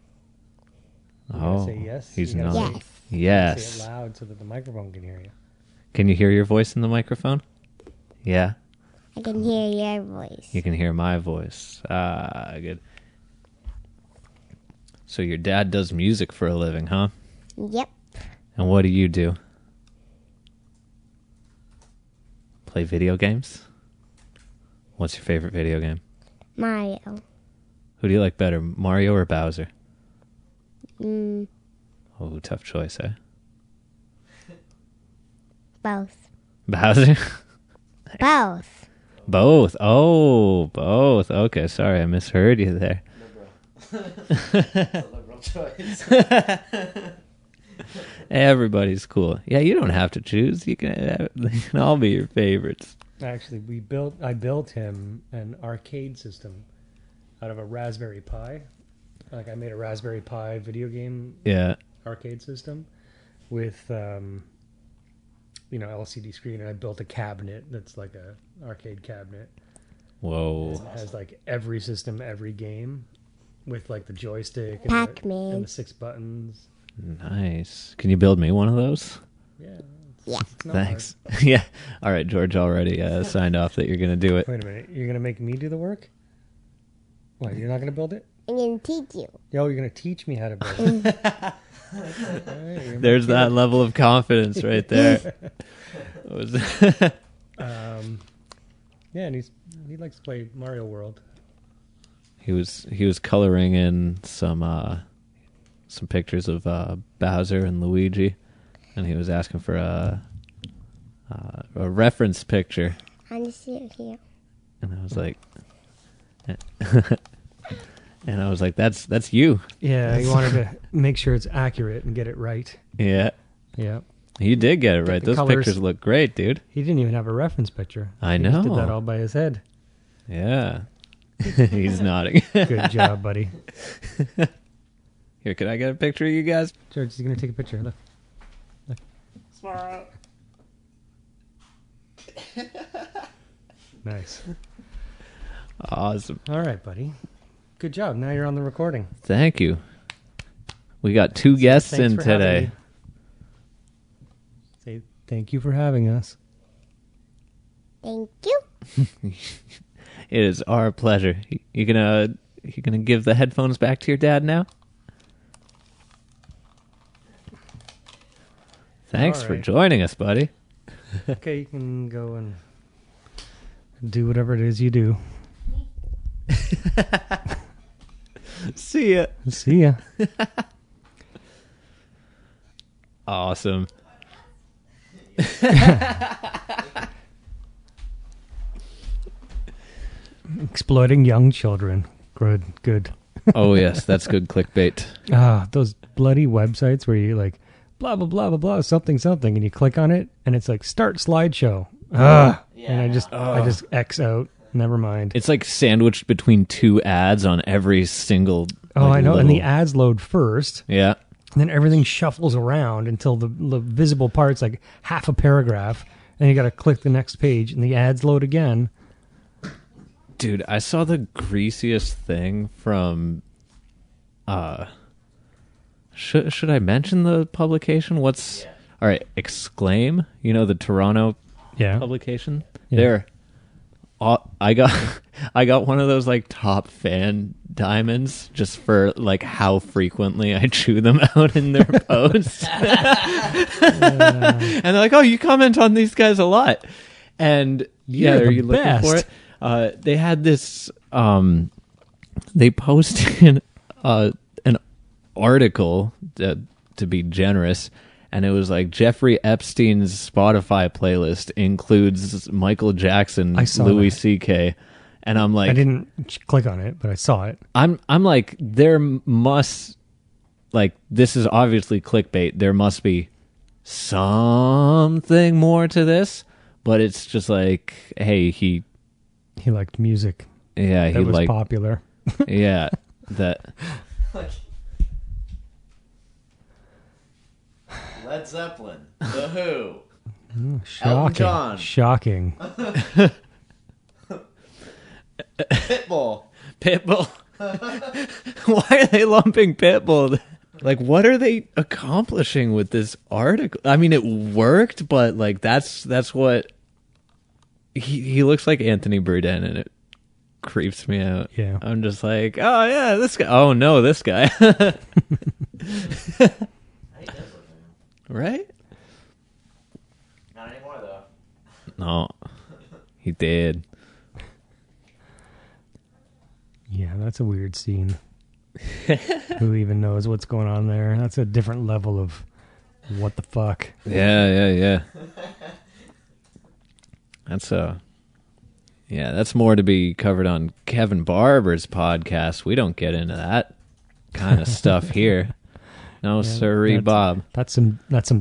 You gotta Oh, say yes. he's You gotta not. say- Yes. Say it loud so that the microphone can hear you. Can you hear your voice in the microphone? Yeah, I can hear your voice. you can hear my voice. Ah, good. So your dad does music for a living, huh? Yep. And what do you do? Play video games? What's your favorite video game? Mario. Who do you like better, Mario or Bowser? Mm, Oh, tough choice, eh? both. Bowser? Both. Both. Oh, both. Okay, sorry, I misheard you there. Liberal choice. Everybody's cool. Yeah, you don't have to choose. They can all be your favorites. Actually, I built him an arcade system out of a Raspberry Pi. Like, I made a Raspberry Pi video game Yeah. arcade system with LCD screen, and I built a cabinet that's like a arcade cabinet. Whoa. It has like every system, every game, with like the joystick and Pac-Man. and the 6 buttons. Nice. Can you build me one of those? Yeah. Yeah. It's not Thanks. Yeah. All right, George already signed off that you're going to do it. hard. Wait a minute, you're gonna make me do the work? What? You're not gonna build it? I'm going to teach you. Yo, you're gonna teach me how to build it. All right, you're my There's kid. that level of confidence right there. Yeah, and he likes to play Mario World. He was coloring in some pictures of Bowser and Luigi, and he was asking for a a reference picture, I just see it here. and I was like, and I was like, that's you. Yeah, he wanted to make sure it's accurate and get it right. Yeah, Yeah. you did get it right. the Those colors. pictures look great, dude. He didn't even have a reference picture. I He just did know. that all by his head. Yeah, he's nodding. Good job, buddy. Here, can I get a picture of you guys? George is going to take a picture. Look. Nice. Awesome. All right, buddy. Good job. Now you're on the recording. Thank you. We got 2 guests Thanks in for having today. me. Say thank you for having us. Thank you. It is our pleasure. You gonna give the headphones back to your dad now? Thanks All for right. joining us, buddy. Okay, you can go and do whatever it is you do. See ya. See ya. Awesome. Exploiting young children. Good, good. Oh yes, that's good clickbait. Ah, those bloody websites where you like blah blah blah blah blah something something, and you click on it, and it's like start slideshow. Ah, and I just X out. Never mind. It's like sandwiched between 2 ads on every single. Oh, like, I know. And the little- ads load first, Yeah. and then everything shuffles around until the visible part's like half a paragraph, and you got to click the next page, and the ads load again. Dude, I saw the greasiest thing from should I mention the publication? All right, Exclaim, you know, the Toronto Yeah. publication. Yeah. There. I got one of those like top fan diamonds just for like how frequently I chew them out in their posts. And they're like, "Oh, you comment on these guys a lot." And yeah, You're are the you looking for best. it? They had this. They posted an article to be generous, and it was like Jeffrey Epstein's Spotify playlist includes Michael Jackson, I saw Louis that. C.K., and I'm like, I didn't click on it, but I saw it. I'm like, there must, like, this is obviously clickbait. There must be something more to this, but it's just like, hey, he He liked music was that was like, popular. yeah, that. Led Zeppelin, The Who. Shocking. John. Shocking. Pitbull. Pitbull. Why are they lumping Pitbull? Like, what are they accomplishing with this article? I mean, it worked, but like that's what he looks like Anthony Bourdain, and it creeps me out. Yeah. I'm just like, oh yeah, this guy. Oh no, this guy. Right? Not anymore, though. No, he did. Yeah, that's a weird scene. Who even knows what's going on there? That's a different level of what the fuck. Yeah. That's more to be covered on Kevin Barber's podcast. We don't get into that kind of stuff here. No, sirree, Bob. That's some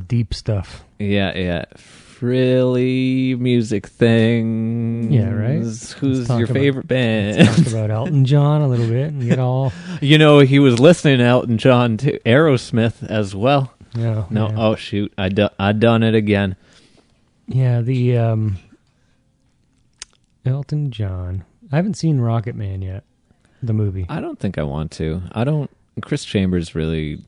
deep stuff. Yeah. Frilly music thing. Yeah, right? Who's talk your about- favorite band? Talk about Elton John a little bit and get all You know, he was listening to Elton John too. Aerosmith as well. No. No, Yeah. oh shoot, I done it again. Yeah, the Elton John. I haven't seen Rocket Man yet. The movie. I don't think I want to. Chris Chambers really,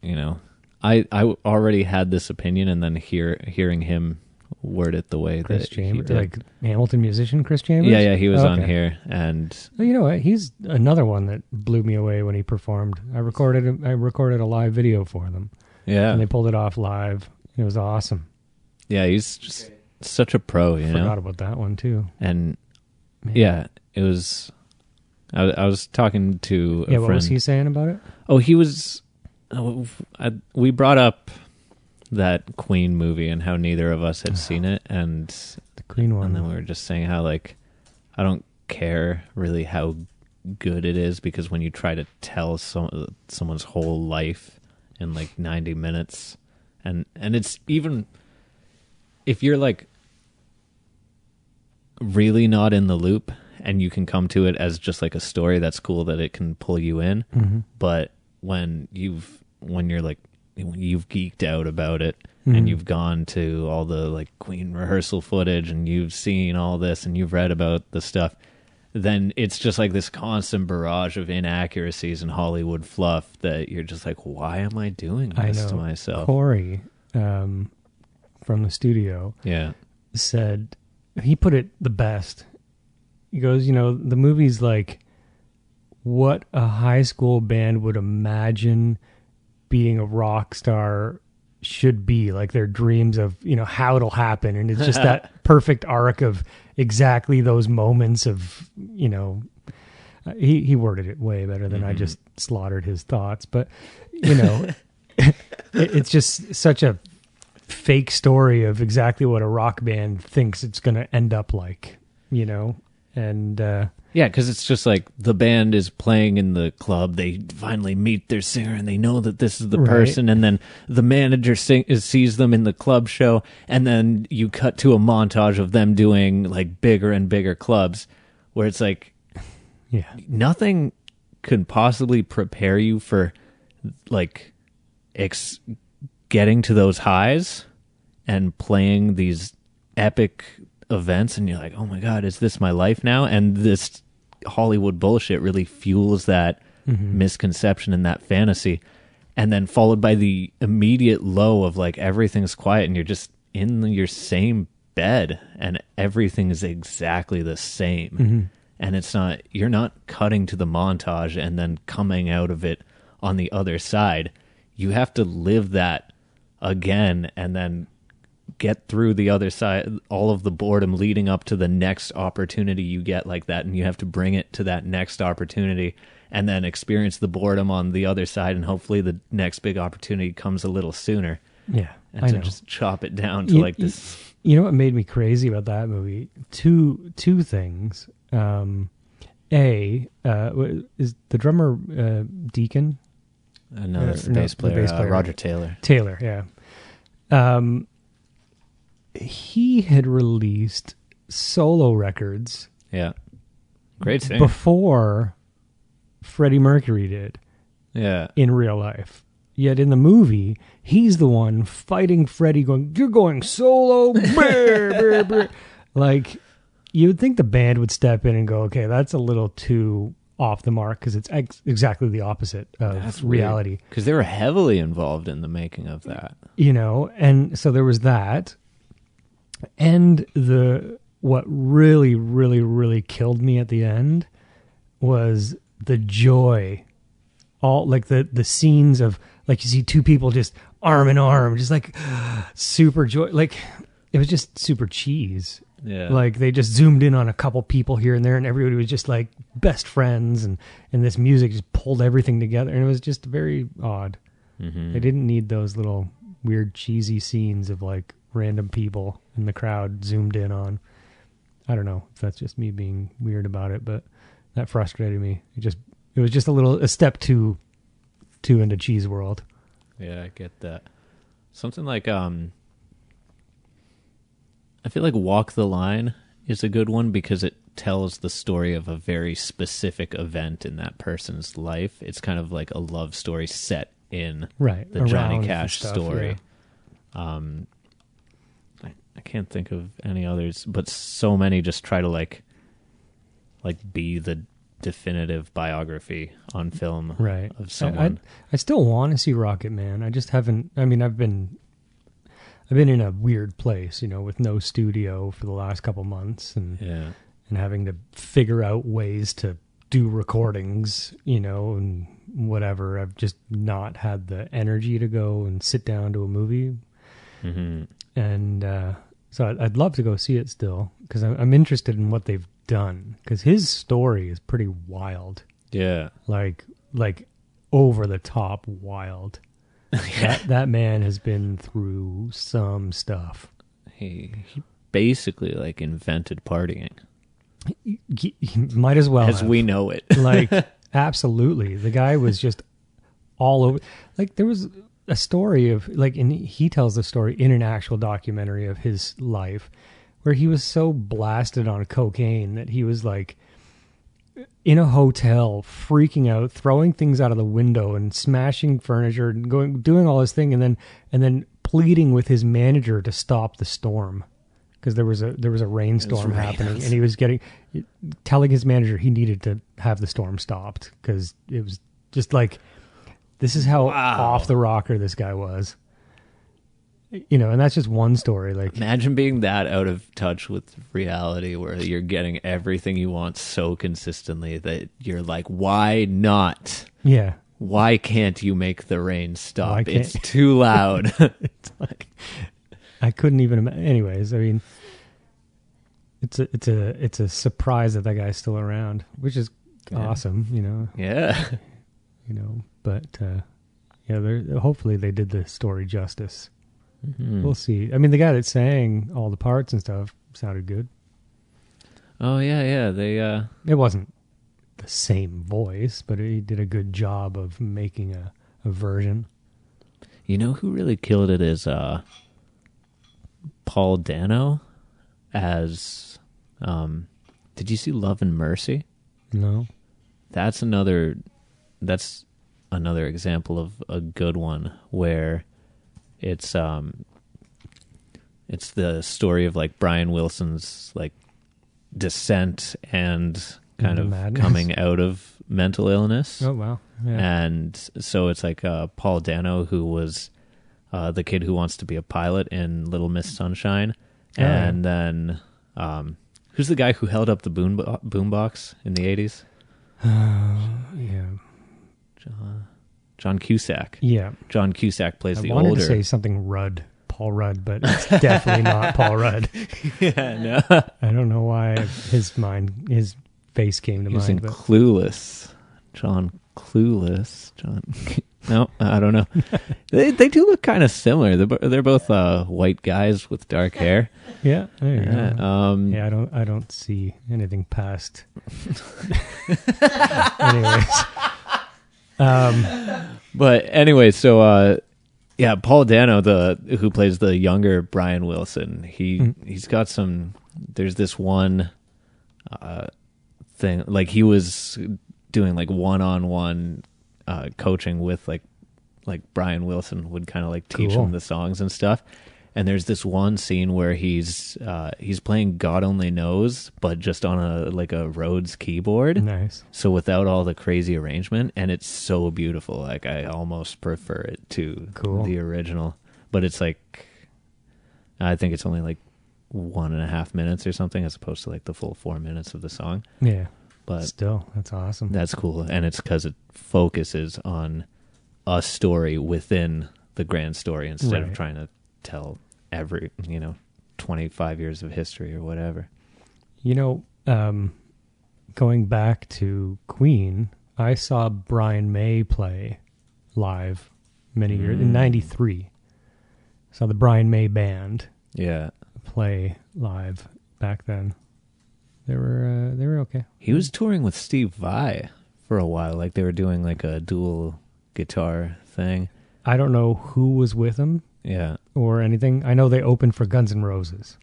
you know, I already had this opinion, and then hearing him word it the way Chris that he Chambers, did. like Hamilton musician Chris Chambers. Yeah, he was on Okay. here, and Well, you know what? He's another one that blew me away when he performed. I recorded a live video for them, and they pulled it off live. It was awesome. yeah, he's just such a pro, you Forgot know. about that one too. And Man. yeah, it was. I was talking to a Yeah, friend. what was he saying about it? Oh, he was. We brought up that Queen movie and how neither of us had seen it, and The Queen one. and then we were just saying how like I don't care really how good it is, because when you try to tell someone's whole life in like 90 minutes, and it's even if you're like really not in the loop and you can come to it as just like a story that's cool, that it can pull you in. Mm-hmm. But when you've geeked out about it, Mm-hmm. and you've gone to all the like Queen rehearsal footage and you've seen all this and you've read about the stuff, then it's just like this constant barrage of inaccuracies and Hollywood fluff that you're just like, why am I doing this to myself? Corey from the studio Yeah. said, he put it the best. He goes, the movie's like what a high school band would imagine being a rock star should be, like their dreams of, how it'll happen. And it's just that perfect arc of exactly those moments of, he worded it way better than I just slaughtered his thoughts. But, it's just such a fake story of exactly what a rock band thinks it's going to end up like, and yeah, because it's just like the band is playing in the club. They finally meet their singer, and they know that this is the person. And then the manager sees them in the club show, and then you cut to a montage of them doing like bigger and bigger clubs, where it's like, yeah, nothing could possibly prepare you for like getting to those highs and playing these epic events, and you're like, oh my god, is this my life now? And this Hollywood bullshit really fuels that misconception and that fantasy, and then followed by the immediate low of like everything's quiet and you're just in your same bed and everything is exactly the same. And it's not, you're not cutting to the montage and then coming out of it on the other side. You have to live that again and then get through the other side, all of the boredom leading up to the next opportunity you get like that, and you have to bring it to that next opportunity and then experience the boredom on the other side, and hopefully the next big opportunity comes a little sooner. Yeah, and to just chop it down to like this. You know what made me crazy about that movie? Two things. Is the drummer Deacon? No, that's the bass player, Roger Taylor. Taylor, yeah. He had released solo records. Yeah. Great singer. Before Freddie Mercury did. Yeah. In real life. Yet in the movie, he's the one fighting Freddie going, you're going solo. Brr, brr, brr. Like, you would think the band would step in and go, okay, that's a little too off the mark, because it's exactly the opposite of reality. Because they were heavily involved in the making of that. And so there was that. And what really, really, really killed me at the end was the joy. All like the scenes of, like, you see two people just arm in arm, just like super joy. Like, it was just super cheese. Yeah. Like, they just zoomed in on a couple people here and there, and everybody was just like best friends, and this music just pulled everything together, and it was just very odd. They didn't need those little weird cheesy scenes of like random people in the crowd zoomed in on. I don't know if that's just me being weird about it, but that frustrated me. It was just a step too into cheese world. Yeah, I get that. Something like I feel like Walk the Line is a good one because it tells the story of a very specific event in that person's life. It's kind of like a love story set in the Johnny Cash story. Yeah. I can't think of any others, but so many just try to like be the definitive biography on film of someone. I still want to see Rocket Man. I just haven't. I mean, I've been in a weird place, with no studio for the last couple months, and having to figure out ways to do recordings, and whatever. I've just not had the energy to go and sit down to a movie. And so I'd love to go see it still, because I'm interested in what they've done, because his story is pretty wild. Yeah. Like over the top wild. That man has been through some stuff. He basically like invented partying He might as well as have. we know it. Like, absolutely. The guy was just all over. Like, there was a story of, like, and he tells the story in an actual documentary of his life where he was so blasted on cocaine that he was, like, in a hotel, freaking out, throwing things out of the window and smashing furniture and doing all this thing, and then pleading with his manager to stop the storm. Because there was a rainstorm happening, and he was telling his manager he needed to have the storm stopped because it was just like, this is how off the rocker this guy was, and that's just one story. Like, Imagine being that out of touch with reality, where you're getting everything you want so consistently that you're like, why not? yeah, Why can't you make the rain stop? Why can't- It's too loud. it's like, I couldn't even. Anyways, I mean, it's a surprise that guy's still around, which is awesome, Yeah. But hopefully they did the story justice. Mhm. We'll see. I mean, the guy that sang all the parts and stuff sounded good. Oh yeah. They It wasn't the same voice, but he did a good job of making a version. You know who really killed it is Paul Dano as did you see Love and Mercy? No. That's another example of a good one where it's the story of like Brian Wilson's like descent and kind of Madness. coming out of mental illness. Oh, wow. Yeah. And so it's like Paul Dano, who was the kid who wants to be a pilot in Little Miss Sunshine. And then who's the guy who held up the boombox in the 80s? Yeah. John Cusack. Yeah. John Cusack plays I the wanted older. to say something Paul Rudd, but it's definitely not Paul Rudd. Yeah, no. I don't know why his face came to He was in mind. But Clueless. John Clueless. No, I don't know. They do look kind of similar. They're both white guys with dark hair. yeah, there you go. Yeah, I don't see anything past. Anyways, But anyway, so yeah, Paul Dano, who plays the younger Brian Wilson, he's got some. There's this one thing, like he was doing like one-on-one coaching with like Brian Wilson would kind of like teach Cool. him the songs and stuff. And there's this one scene where he's playing God Only Knows, but just on a Rhodes keyboard. nice. So without all the crazy arrangement, and it's so beautiful. Like I almost prefer it to Cool. the original. But it's like, I think it's only like 1.5 minutes or something, as opposed to like the full 4 minutes of the song. Yeah, But still, that's awesome. that's cool, and it's because it focuses on a story within the grand story instead of Right. trying to tell every 25 years of history or whatever. Going back to Queen, I saw Brian May play live many years in '93. Saw the Brian May band Yeah, play live back then. They were okay. he was touring with Steve Vai for a while. Like they were doing like a dual guitar thing. I don't know who was with him Yeah. or anything. I know they opened for Guns N' Roses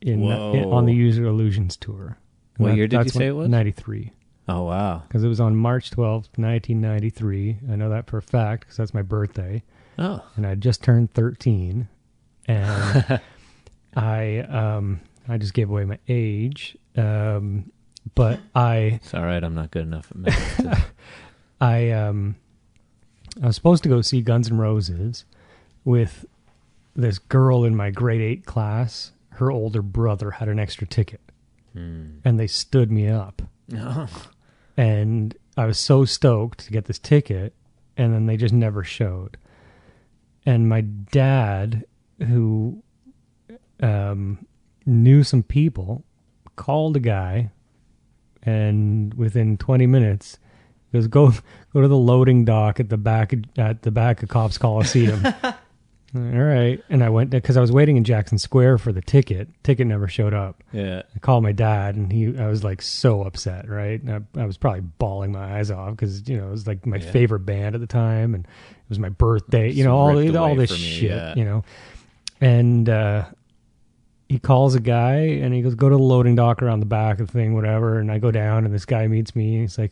Whoa. on the User Illusions tour. And What year did you that's say it was? 93. Oh wow. Because it was on March 12th, 1993. I know that for a fact because that's my birthday. Oh. And I just turned 13. And I just gave away my age. But It's all right. I'm not good enough at math. I was supposed to go see Guns N' Roses with this girl in my grade 8 class. Her older brother had an extra ticket, and they stood me up. Oh. And I was so stoked to get this ticket, and then they just never showed. And my dad, who knew some people, called a guy, and within 20 minutes, goes, go to the loading dock at the back of Cops Coliseum. All right. And I went there because I was waiting in Jackson Square for the ticket. Ticket never showed up. Yeah. I called my dad, and I was like so upset, right? And I was probably bawling my eyes off because it was like my favorite band at the time, and it was my birthday. It's all ripped this away from me, shit. yeah. And he calls a guy, and he goes, "Go to the loading dock around the back of the thing, whatever." And I go down, and this guy meets me. And he's like,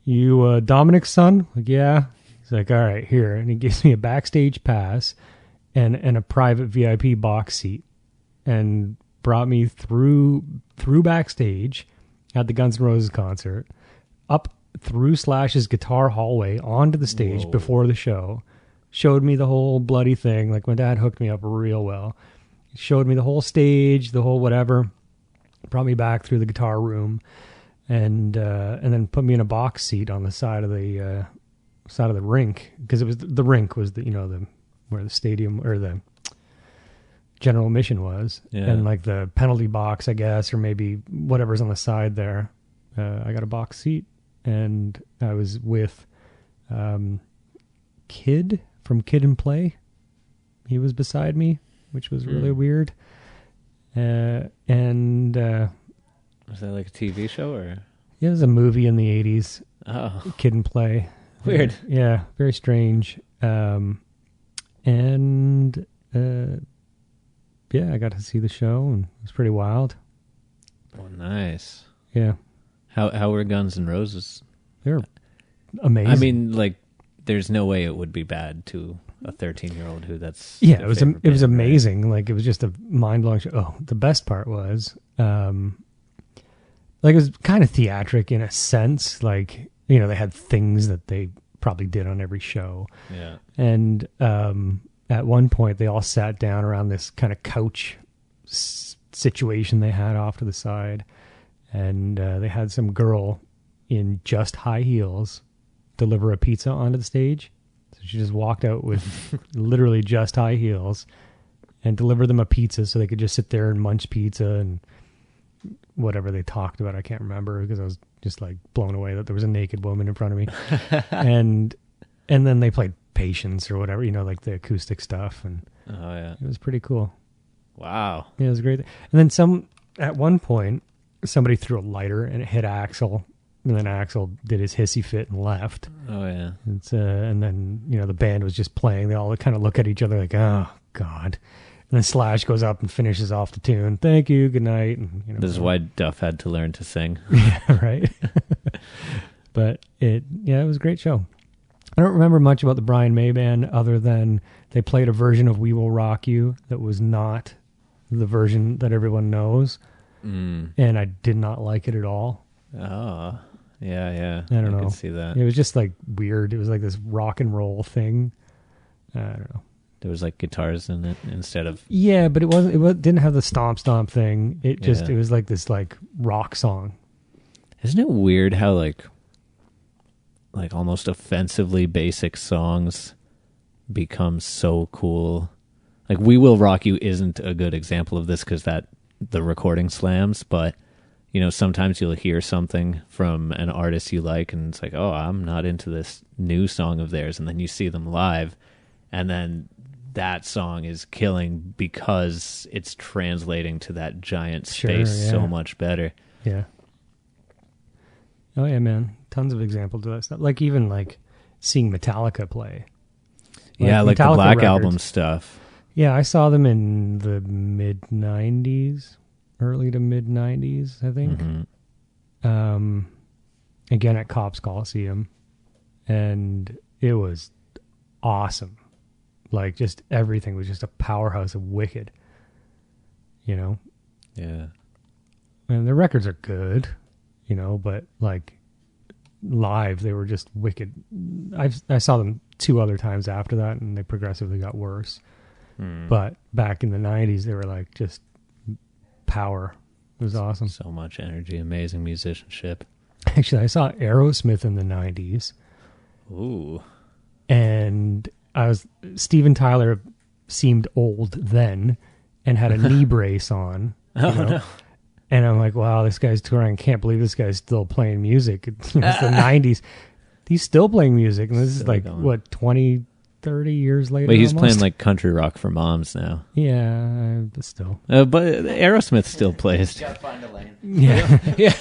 "You Dominic's son?" I'm like, "Yeah." He's like, "All right, here," and he gives me a backstage pass and a private VIP box seat, and brought me through backstage at the Guns N' Roses concert, up through Slash's guitar hallway onto the stage before the show, showed me the whole bloody thing. Like, my dad hooked me up real well. He showed me the whole stage, the whole whatever, brought me back through the guitar room, and then put me in a box seat on the side of the rink, because it was the rink was the where the stadium or the general admission was, and like the penalty box, I guess, or maybe whatever's on the side there. I got a box seat, and I was with Kid from Kid and Play. He was beside me, which was really weird. Was that like a TV show or? It was a movie in the 80s. Oh, Kid and Play. weird. Yeah, very strange. I got to see the show, and it was pretty wild. Oh, nice. Yeah. How were Guns N' Roses? They were amazing. I mean, like, there's no way it would be bad to a 13-year-old who that's it was favorite band, amazing. Right? Like, it was just a mind-blowing show. Oh, the best part was, like, it was kind of theatric in a sense. Like, they had things that they probably did on every show. Yeah. And at one point, they all sat down around this kind of couch situation they had off to the side. And they had some girl in just high heels deliver a pizza onto the stage. So she just walked out with literally just high heels and delivered them a pizza so they could just sit there and munch pizza and whatever they talked about. I can't remember because I was just like blown away that there was a naked woman in front of me. and then they played Patience or whatever, like the acoustic stuff. And oh, yeah. It was pretty cool. Wow. Yeah, it was great. And then at one point, somebody threw a lighter and it hit Axl, and then Axl did his hissy fit and left. Oh, yeah. And then, the band was just playing. They all kind of look at each other like, oh, God. And then Slash goes up and finishes off the tune. Thank you, good night. And, this is why Duff had to learn to sing. Yeah, right. But it was a great show. I don't remember much about the Brian May Band other than they played a version of We Will Rock You that was not the version that everyone knows. And I did not like it at all. Oh, yeah. I don't know. I can see that. It was just like weird. It was like this rock and roll thing. I don't know. There was like guitars in it instead of... Yeah, but it didn't have the stomp thing. It just, It was like this like rock song. Isn't it weird how like almost offensively basic songs become so cool? Like We Will Rock You isn't a good example of this because the recording slams, but sometimes you'll hear something from an artist you like and it's like, oh, I'm not into this new song of theirs, and then you see them live and then that song is killing because it's translating to that giant space so much better. Yeah. Oh yeah, man. Tons of examples of that stuff. Like even like seeing Metallica play. Like the Metallica Black records. Album stuff. Yeah, I saw them in the mid-90s, early to mid-90s, I think. Mm-hmm. Again at Cops Coliseum. And it was awesome. Like, just everything was just a powerhouse of wicked. Yeah. And their records are good, but like live, they were just wicked. I saw them 2 other times after that, and they progressively got worse. But back in the 90s, they were like just power. It was awesome. So much energy, amazing musicianship. Actually, I saw Aerosmith in the 90s. Ooh. And Steven Tyler seemed old then and had a knee brace on. No. And I'm like, wow, this guy's touring. I can't believe this guy's still playing music. It's the 90s. he's still playing music, and this is Still like going. what 20, 30 years later. But he's almost? playing like country rock for moms now. Yeah, but still. But Aerosmith still plays. Gotta find a lane. Yeah, Yeah.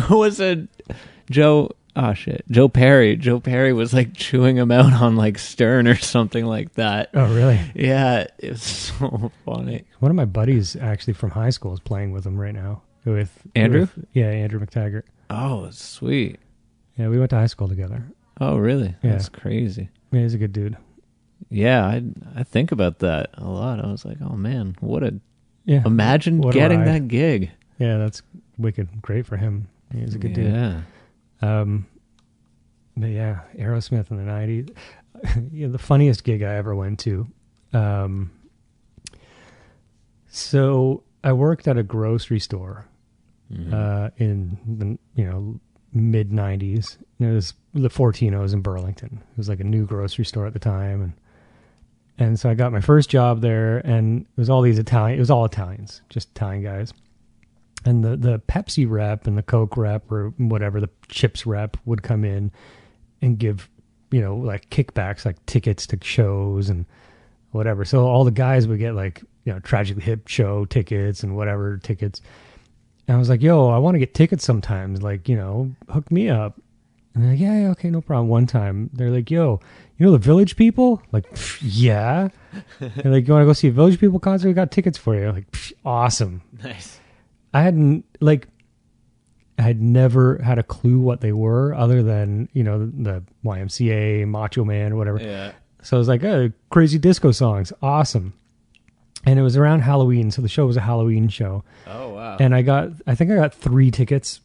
Was it Joe? Oh shit, Joe Perry. Joe Perry was like chewing him out on like Stern or something like that. oh really? Yeah, it was so funny. One of my buddies actually from high school is playing with him right now. Andrew? Andrew McTaggart. Oh, sweet. Yeah, we went to high school together. Oh, really? Yeah. That's crazy. Yeah, he's a good dude. Yeah, I think about that a lot. I was like, oh man, Yeah, imagine what a getting ride. that gig. Yeah, that's wicked. Great for him. He's a good dude. Yeah. But yeah, Aerosmith in the 90s. Yeah, the funniest gig I ever went to. So I worked at a grocery store in the mid 90s. It was the Fortinos in Burlington. It was like a new grocery store at the time, and so I got my first job there, and it was all these Italian. It was all Italians, just Italian guys. And the Pepsi rep and the Coke rep or whatever, the chips rep would come in and give, like kickbacks, like tickets to shows and whatever. So all the guys would get like, Tragically Hip show tickets and whatever tickets. And I was like, yo, I want to get tickets sometimes. Like, hook me up. And they're like, yeah, okay, no problem. One time they're like, yo, the Village People? Like, yeah. They're like, you want to go see a Village People concert? We got tickets for you. Like, awesome. Nice. I had never had a clue what they were other than, the YMCA, Macho Man, or whatever. Yeah. So I was like, oh, crazy disco songs. Awesome. And it was around Halloween. So the show was a Halloween show. Oh wow. And I think I got 3 tickets.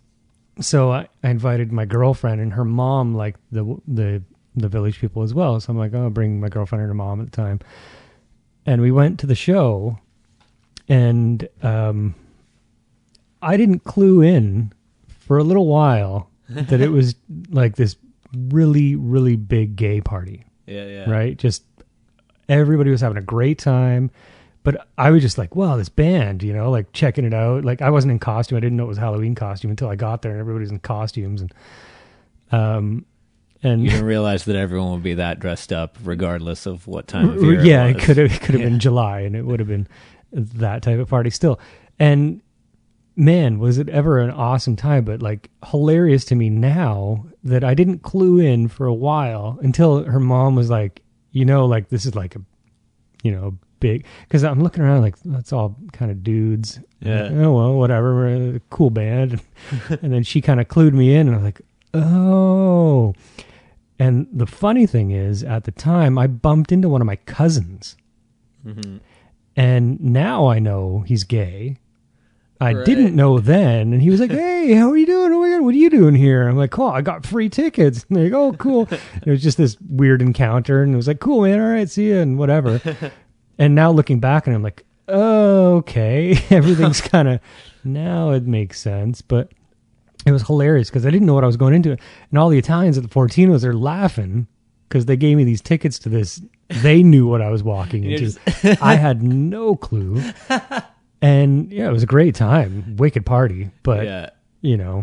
So I invited my girlfriend and her mom, like the Village People as well. So I'm like, oh, I'll bring my girlfriend and her mom at the time. And we went to the show, and I didn't clue in for a little while that it was like this really, really big gay party, yeah. right? Just everybody was having a great time. But I was just like, wow, this band, like checking it out. Like I wasn't in costume. I didn't know it was a Halloween costume until I got there and everybody's in costumes. And You didn't realize that everyone would be that dressed up regardless of what time of year yeah, it was. it could have been July and it would have been that type of party still. And man, was it ever an awesome time, but like hilarious to me now that I didn't clue in for a while until her mom was like, like this is like a, big, because I'm looking around like that's all kind of dudes. Yeah. Oh, well, whatever. We're a cool band. And then she kind of clued me in and I was like, oh. And the funny thing is at the time I bumped into one of my cousins. Mm-hmm. And now I know he's gay. I Right. didn't know then. And he was like, hey, how are you doing? Oh my God, what are you doing here? I'm like, oh, I got free tickets. And they're like, oh, cool. It was just this weird encounter. And it was like, cool, man. All right, see you and whatever. And now looking back and I'm like, oh, okay. Everything's kind of, now it makes sense. But it was hilarious because I didn't know what I was going into. And all the Italians at the Fortinos are laughing because they gave me these tickets to this. They knew what I was walking into. I had no clue. And yeah, it was a great time. Wicked party. But, Yeah.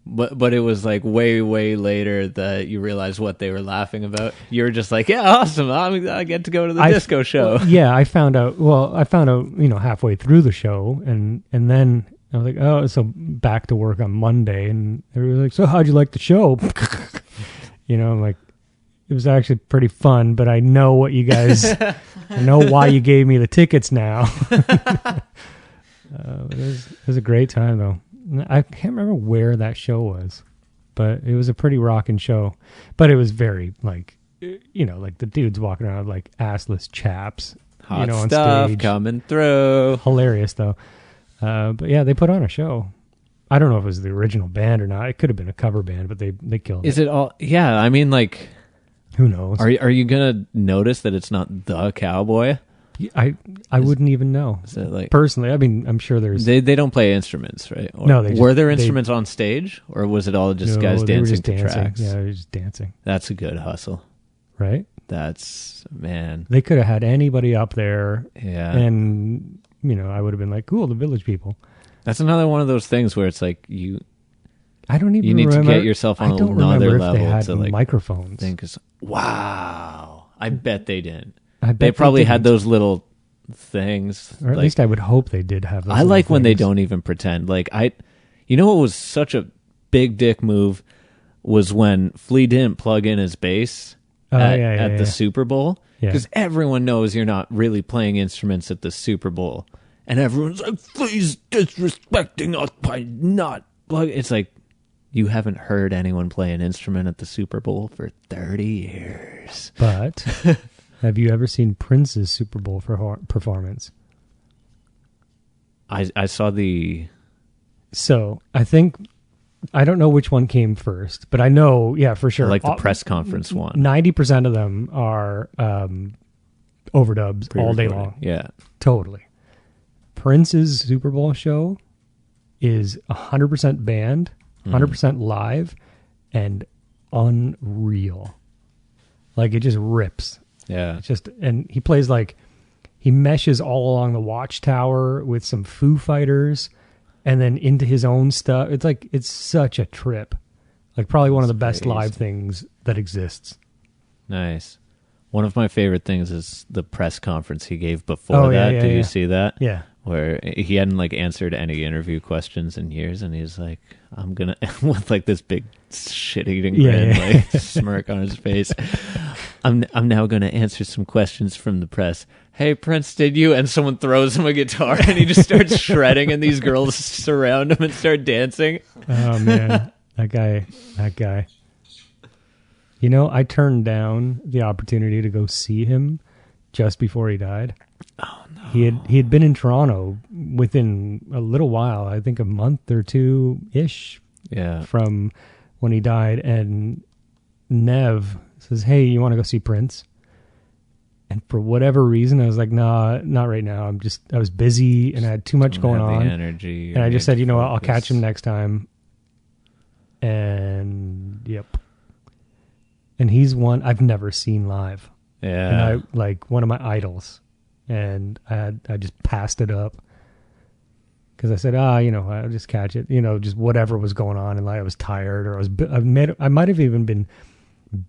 But it was like way later that you realized what they were laughing about. You were just like, yeah, awesome. I get to go to the disco show. Well, yeah, I found out, halfway through the show. And then I was like, oh, so back to work on Monday. And everybody was like, so how'd you like the show? I'm like, it was actually pretty fun, but I know what you guys, I know why you gave me the tickets now. It was a great time though. I can't remember where that show was, but it was a pretty rocking show. But it was very like, like the dudes walking around like assless chaps, Hot on stuff stage. coming through. Hilarious though. But yeah, they put on a show. I don't know if it was the original band or not. It could have been a cover band, but they killed Is it. it all? Yeah, I mean, like, Who knows? are you gonna notice that it's not the Cowboy? I wouldn't even know. Is it like Personally, I mean, I'm sure there's... they don't play instruments, right? Or, No, they were there they- instruments on stage, or was it all just No, guys they were dancing just to dancing. tracks? Yeah, they were just dancing. That's a good hustle. Right? That's man. They could have had anybody up there, Yeah, and, I would have been like, cool, the Village People. that's another one of those things where it's like I don't even You need remember. to get yourself on I don't another remember if level they had to like microphones. think. Wow, I bet they didn't. I bet They probably had didn't. those little things. Or at like, least I would hope they did have those. I like little when they things. don't even pretend. Like you know what was such a big dick move was when Flea didn't plug in his bass at the Super Bowl, Yeah. because everyone knows you're not really playing instruments at the Super Bowl, and everyone's like, Flea's disrespecting us by not plug. It's like, you haven't heard anyone play an instrument at the Super Bowl for 30 years. But have you ever seen Prince's Super Bowl performance? I saw the... So I don't know which one came first, but I know, yeah, for sure. I like the press conference one. 90% of them are overdubs all day long. Yeah. Totally. Prince's Super Bowl show is 100% band, 100% live, and unreal. Like, it just rips. Yeah. It's just, and he plays like, he meshes all along the Watchtower with some Foo Fighters and then into his own stuff. It's like, it's such a trip. Like, probably one of the best crazy. live things that exists. Nice. One of my favorite things is the press conference he gave before that. Did you see that? Yeah. Where he hadn't like answered any interview questions in years, and he's like, "I'm gonna," with like this big shit-eating grin, like smirk on his face. I'm now gonna answer some questions from the press. Hey Prince, did you? And someone throws him a guitar, and he just starts shredding, and these girls surround him and start dancing. Oh man, that guy. You know, I turned down the opportunity to go see him just before he died. Oh no. He had been in Toronto within a little while, I think a month or two ish Yeah. from when he died, and Nev says, "Hey, you want to go see Prince?" And for whatever reason, I was like, "Nah, not right now. I was busy and I had too much Don't going have on." the energy, And I just said, "You know what? I'll focus. catch him next time." And yep. And he's one I've never seen live. Yeah. And I like one of my idols. And I just passed it up because I said, I'll just catch it, just whatever was going on, and like I was tired, or I might have even been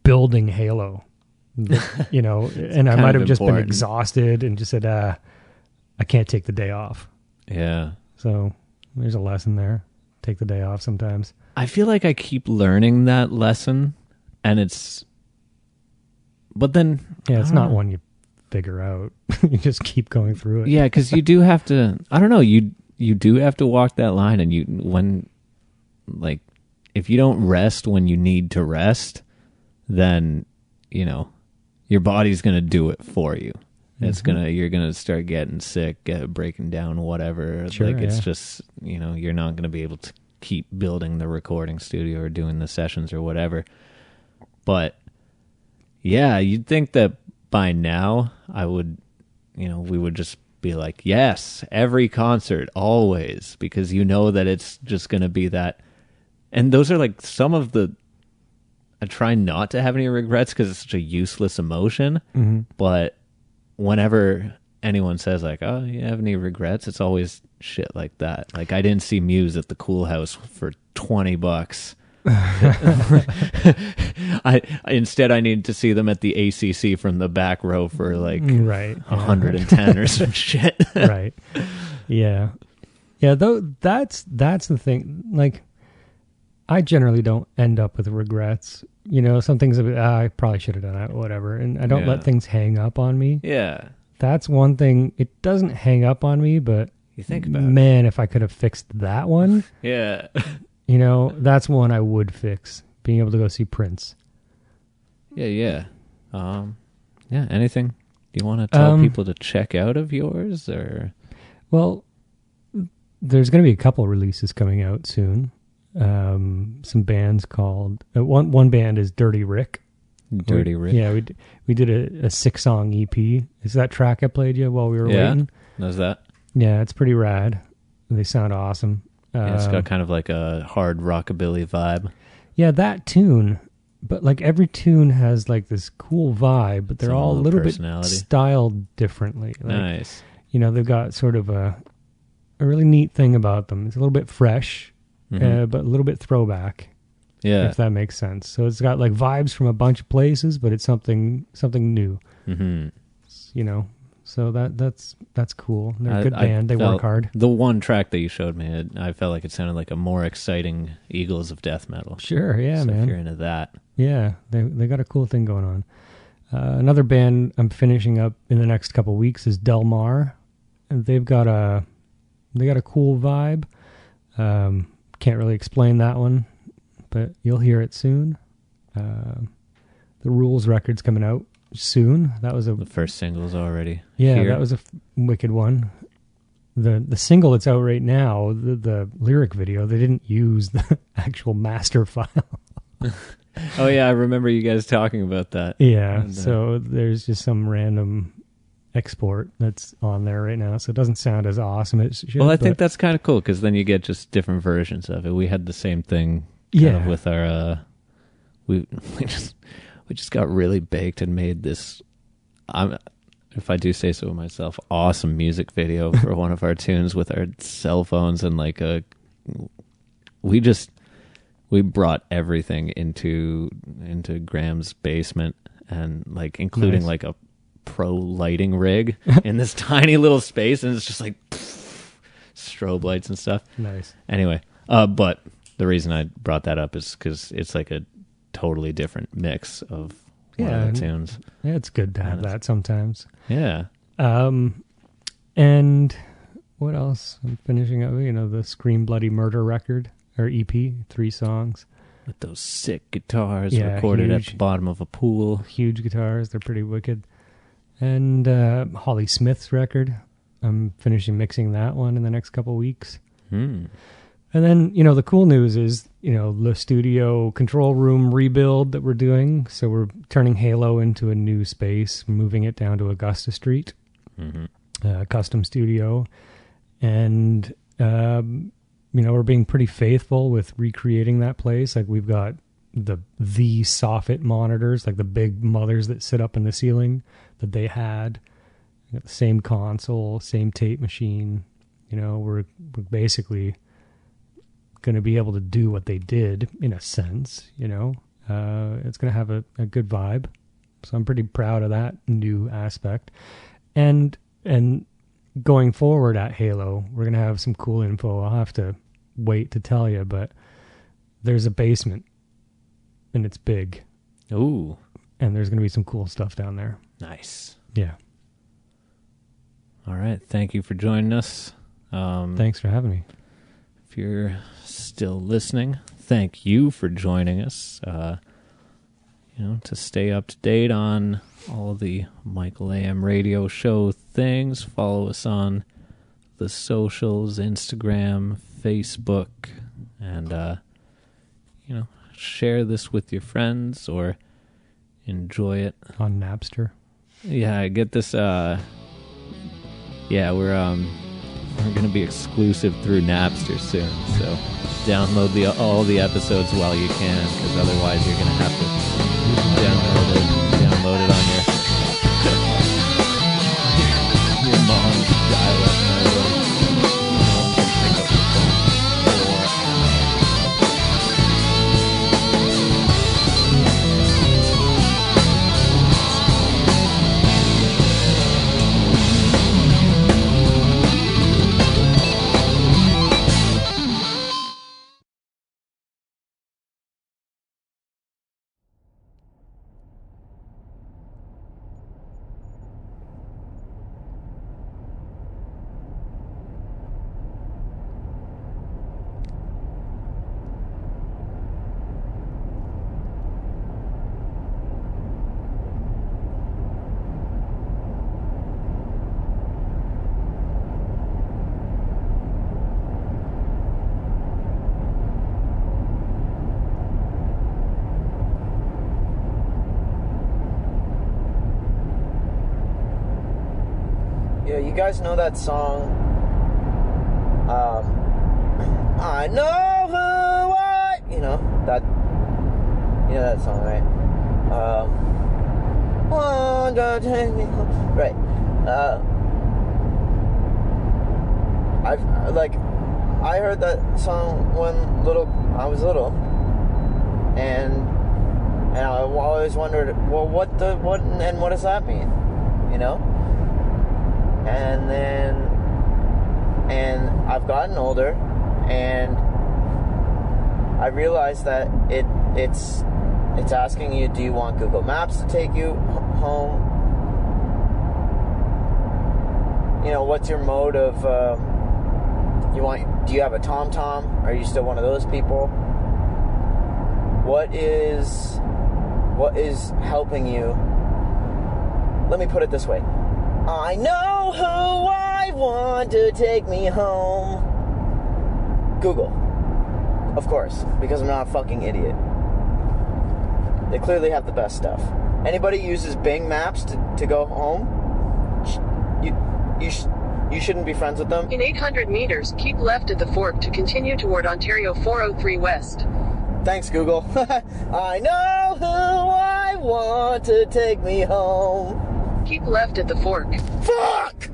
building Halo, and I might have just been important. exhausted and just said, I can't take the day off. Yeah. So there's a lesson there. Take the day off sometimes. I feel like I keep learning that lesson, and but then Yeah, it's I don't not know. one you figure out. You just keep going through it. Yeah, because you do have to. I don't know. You do have to walk that line, and if you don't rest when you need to rest, then your body's gonna do it for you. It's you're gonna start getting sick, breaking down, whatever. Sure, it's yeah. just you're not gonna be able to keep building the recording studio or doing the sessions or whatever. But yeah, you'd think that by now I would, we would just be like, yes, every concert, always, because that it's just going to be that. And those are like some of I try not to have any regrets because it's such a useless emotion. Mm-hmm. But whenever anyone says like, oh, you have any regrets? It's always shit like that. Like, I didn't see Muse at the Cool House for $20. Instead I need to see them at the ACC from the back row for like Right. 110 or some shit. Right. Yeah. Though that's the thing. Like, I generally don't end up with regrets. Some things I probably should have done it, whatever, and I don't Yeah. let things hang up on me. Yeah, That's one thing. It doesn't hang up on me, but you think about it. man, if I could have fixed that one, Yeah. that's one I would fix. Being able to go see Prince. Yeah. Anything you want to tell people to check out of yours, or? Well, there's going to be a couple releases coming out soon. Some bands called one band is Dirty Rick. Dirty Rick. Yeah, we did a 6-song EP. Is that track I played you while we were waiting? Knows that? Yeah, it's pretty rad. They sound awesome. Yeah, it's got kind of like a hard rockabilly vibe. Yeah, that tune. But like every tune has like this cool vibe, but they're Some all a little little bit personality. styled differently. Like, Nice. they've got sort of a really neat thing about them. It's a little bit fresh, but a little bit throwback. Yeah. If that makes sense. So it's got like vibes from a bunch of places, but it's something new. Mm-hmm. You know, so that's cool. They're a good band. They work hard. The one track that you showed me, I felt like it sounded like a more exciting Eagles of death metal. Sure, yeah, so man. If you're into that, yeah, they got a cool thing going on. Another band I'm finishing up in the next couple weeks is Del Mar, and they got a cool vibe. Can't really explain that one, but you'll hear it soon. The Rules record's coming out soon. That was the first single's already here. That was a wicked one. The single that's out right now, the lyric video, they didn't use the actual master file. Oh yeah, I remember you guys talking about that. Yeah, and, so there's just some random export that's on there right now, so it doesn't sound as awesome as it should. Well, I think that's kind of cool because then you get just different versions of it. We had the same thing of with our we just got really baked and made this, if I do say so myself, awesome music video for one of our tunes with our cell phones and like we brought everything into Graham's basement and like including Nice. like a pro lighting rig in this tiny little space, and it's just like strobe lights and stuff. Nice. Anyway, but the reason I brought that up is because it's like a totally different mix of one of the tunes. Yeah, it's good to have that sometimes. Yeah. And what else? I'm finishing up, the Scream Bloody Murder record, or EP, 3 songs. With those sick guitars Yeah, recorded huge. at the bottom of a pool. Huge guitars, they're pretty wicked. And Holly Smith's record, I'm finishing mixing that one in the next couple weeks. Hmm. And then, the cool news is, the studio control room rebuild that we're doing. So we're turning Halo into a new space, moving it down to Augusta Street, custom studio. And, we're being pretty faithful with recreating that place. Like we've got the soffit monitors, like the big mothers that sit up in the ceiling that they had. We got the same console, same tape machine. We're basically going to be able to do what they did in a sense. It's going to have a good vibe, so I'm pretty proud of that new aspect. And going forward at Halo, we're going to have some cool info. I'll have to wait to tell you, but there's a basement and it's big. Ooh. And there's going to be some cool stuff down there. Nice. Yeah. All right. Thank you for joining us. Thanks for having me. If you're still listening, thank you for joining us. To stay up to date on all the Michael AM radio show things, follow us on the socials, Instagram, Facebook, and, share this with your friends or enjoy it. On Napster. Yeah, get this, we're going to be exclusive through Napster soon, so download all the episodes while you can, because otherwise you're going to have to download it on your mom's dial-up modem. Pick up the Yeah, you guys know that song? I know who I... You know that song, right? Take me home. Right. I've, I heard that song when I was little, and I always wondered, well, what does that mean? You know? And I've gotten older, and I realized that it's asking you, do you want Google Maps to take you home? You know, what's your mode of, do you have a TomTom? Are you still one of those people? What is helping you? Let me put it this way. I know who I want to take me home. Google. Of course, because I'm not a fucking idiot. They clearly have the best stuff. Anybody uses Bing Maps to go home? You shouldn't be friends with them. In 800 meters, keep left at the fork to continue toward Ontario 403 West. Thanks, Google. I know who I want to take me home. Keep left at the fork. Fuck!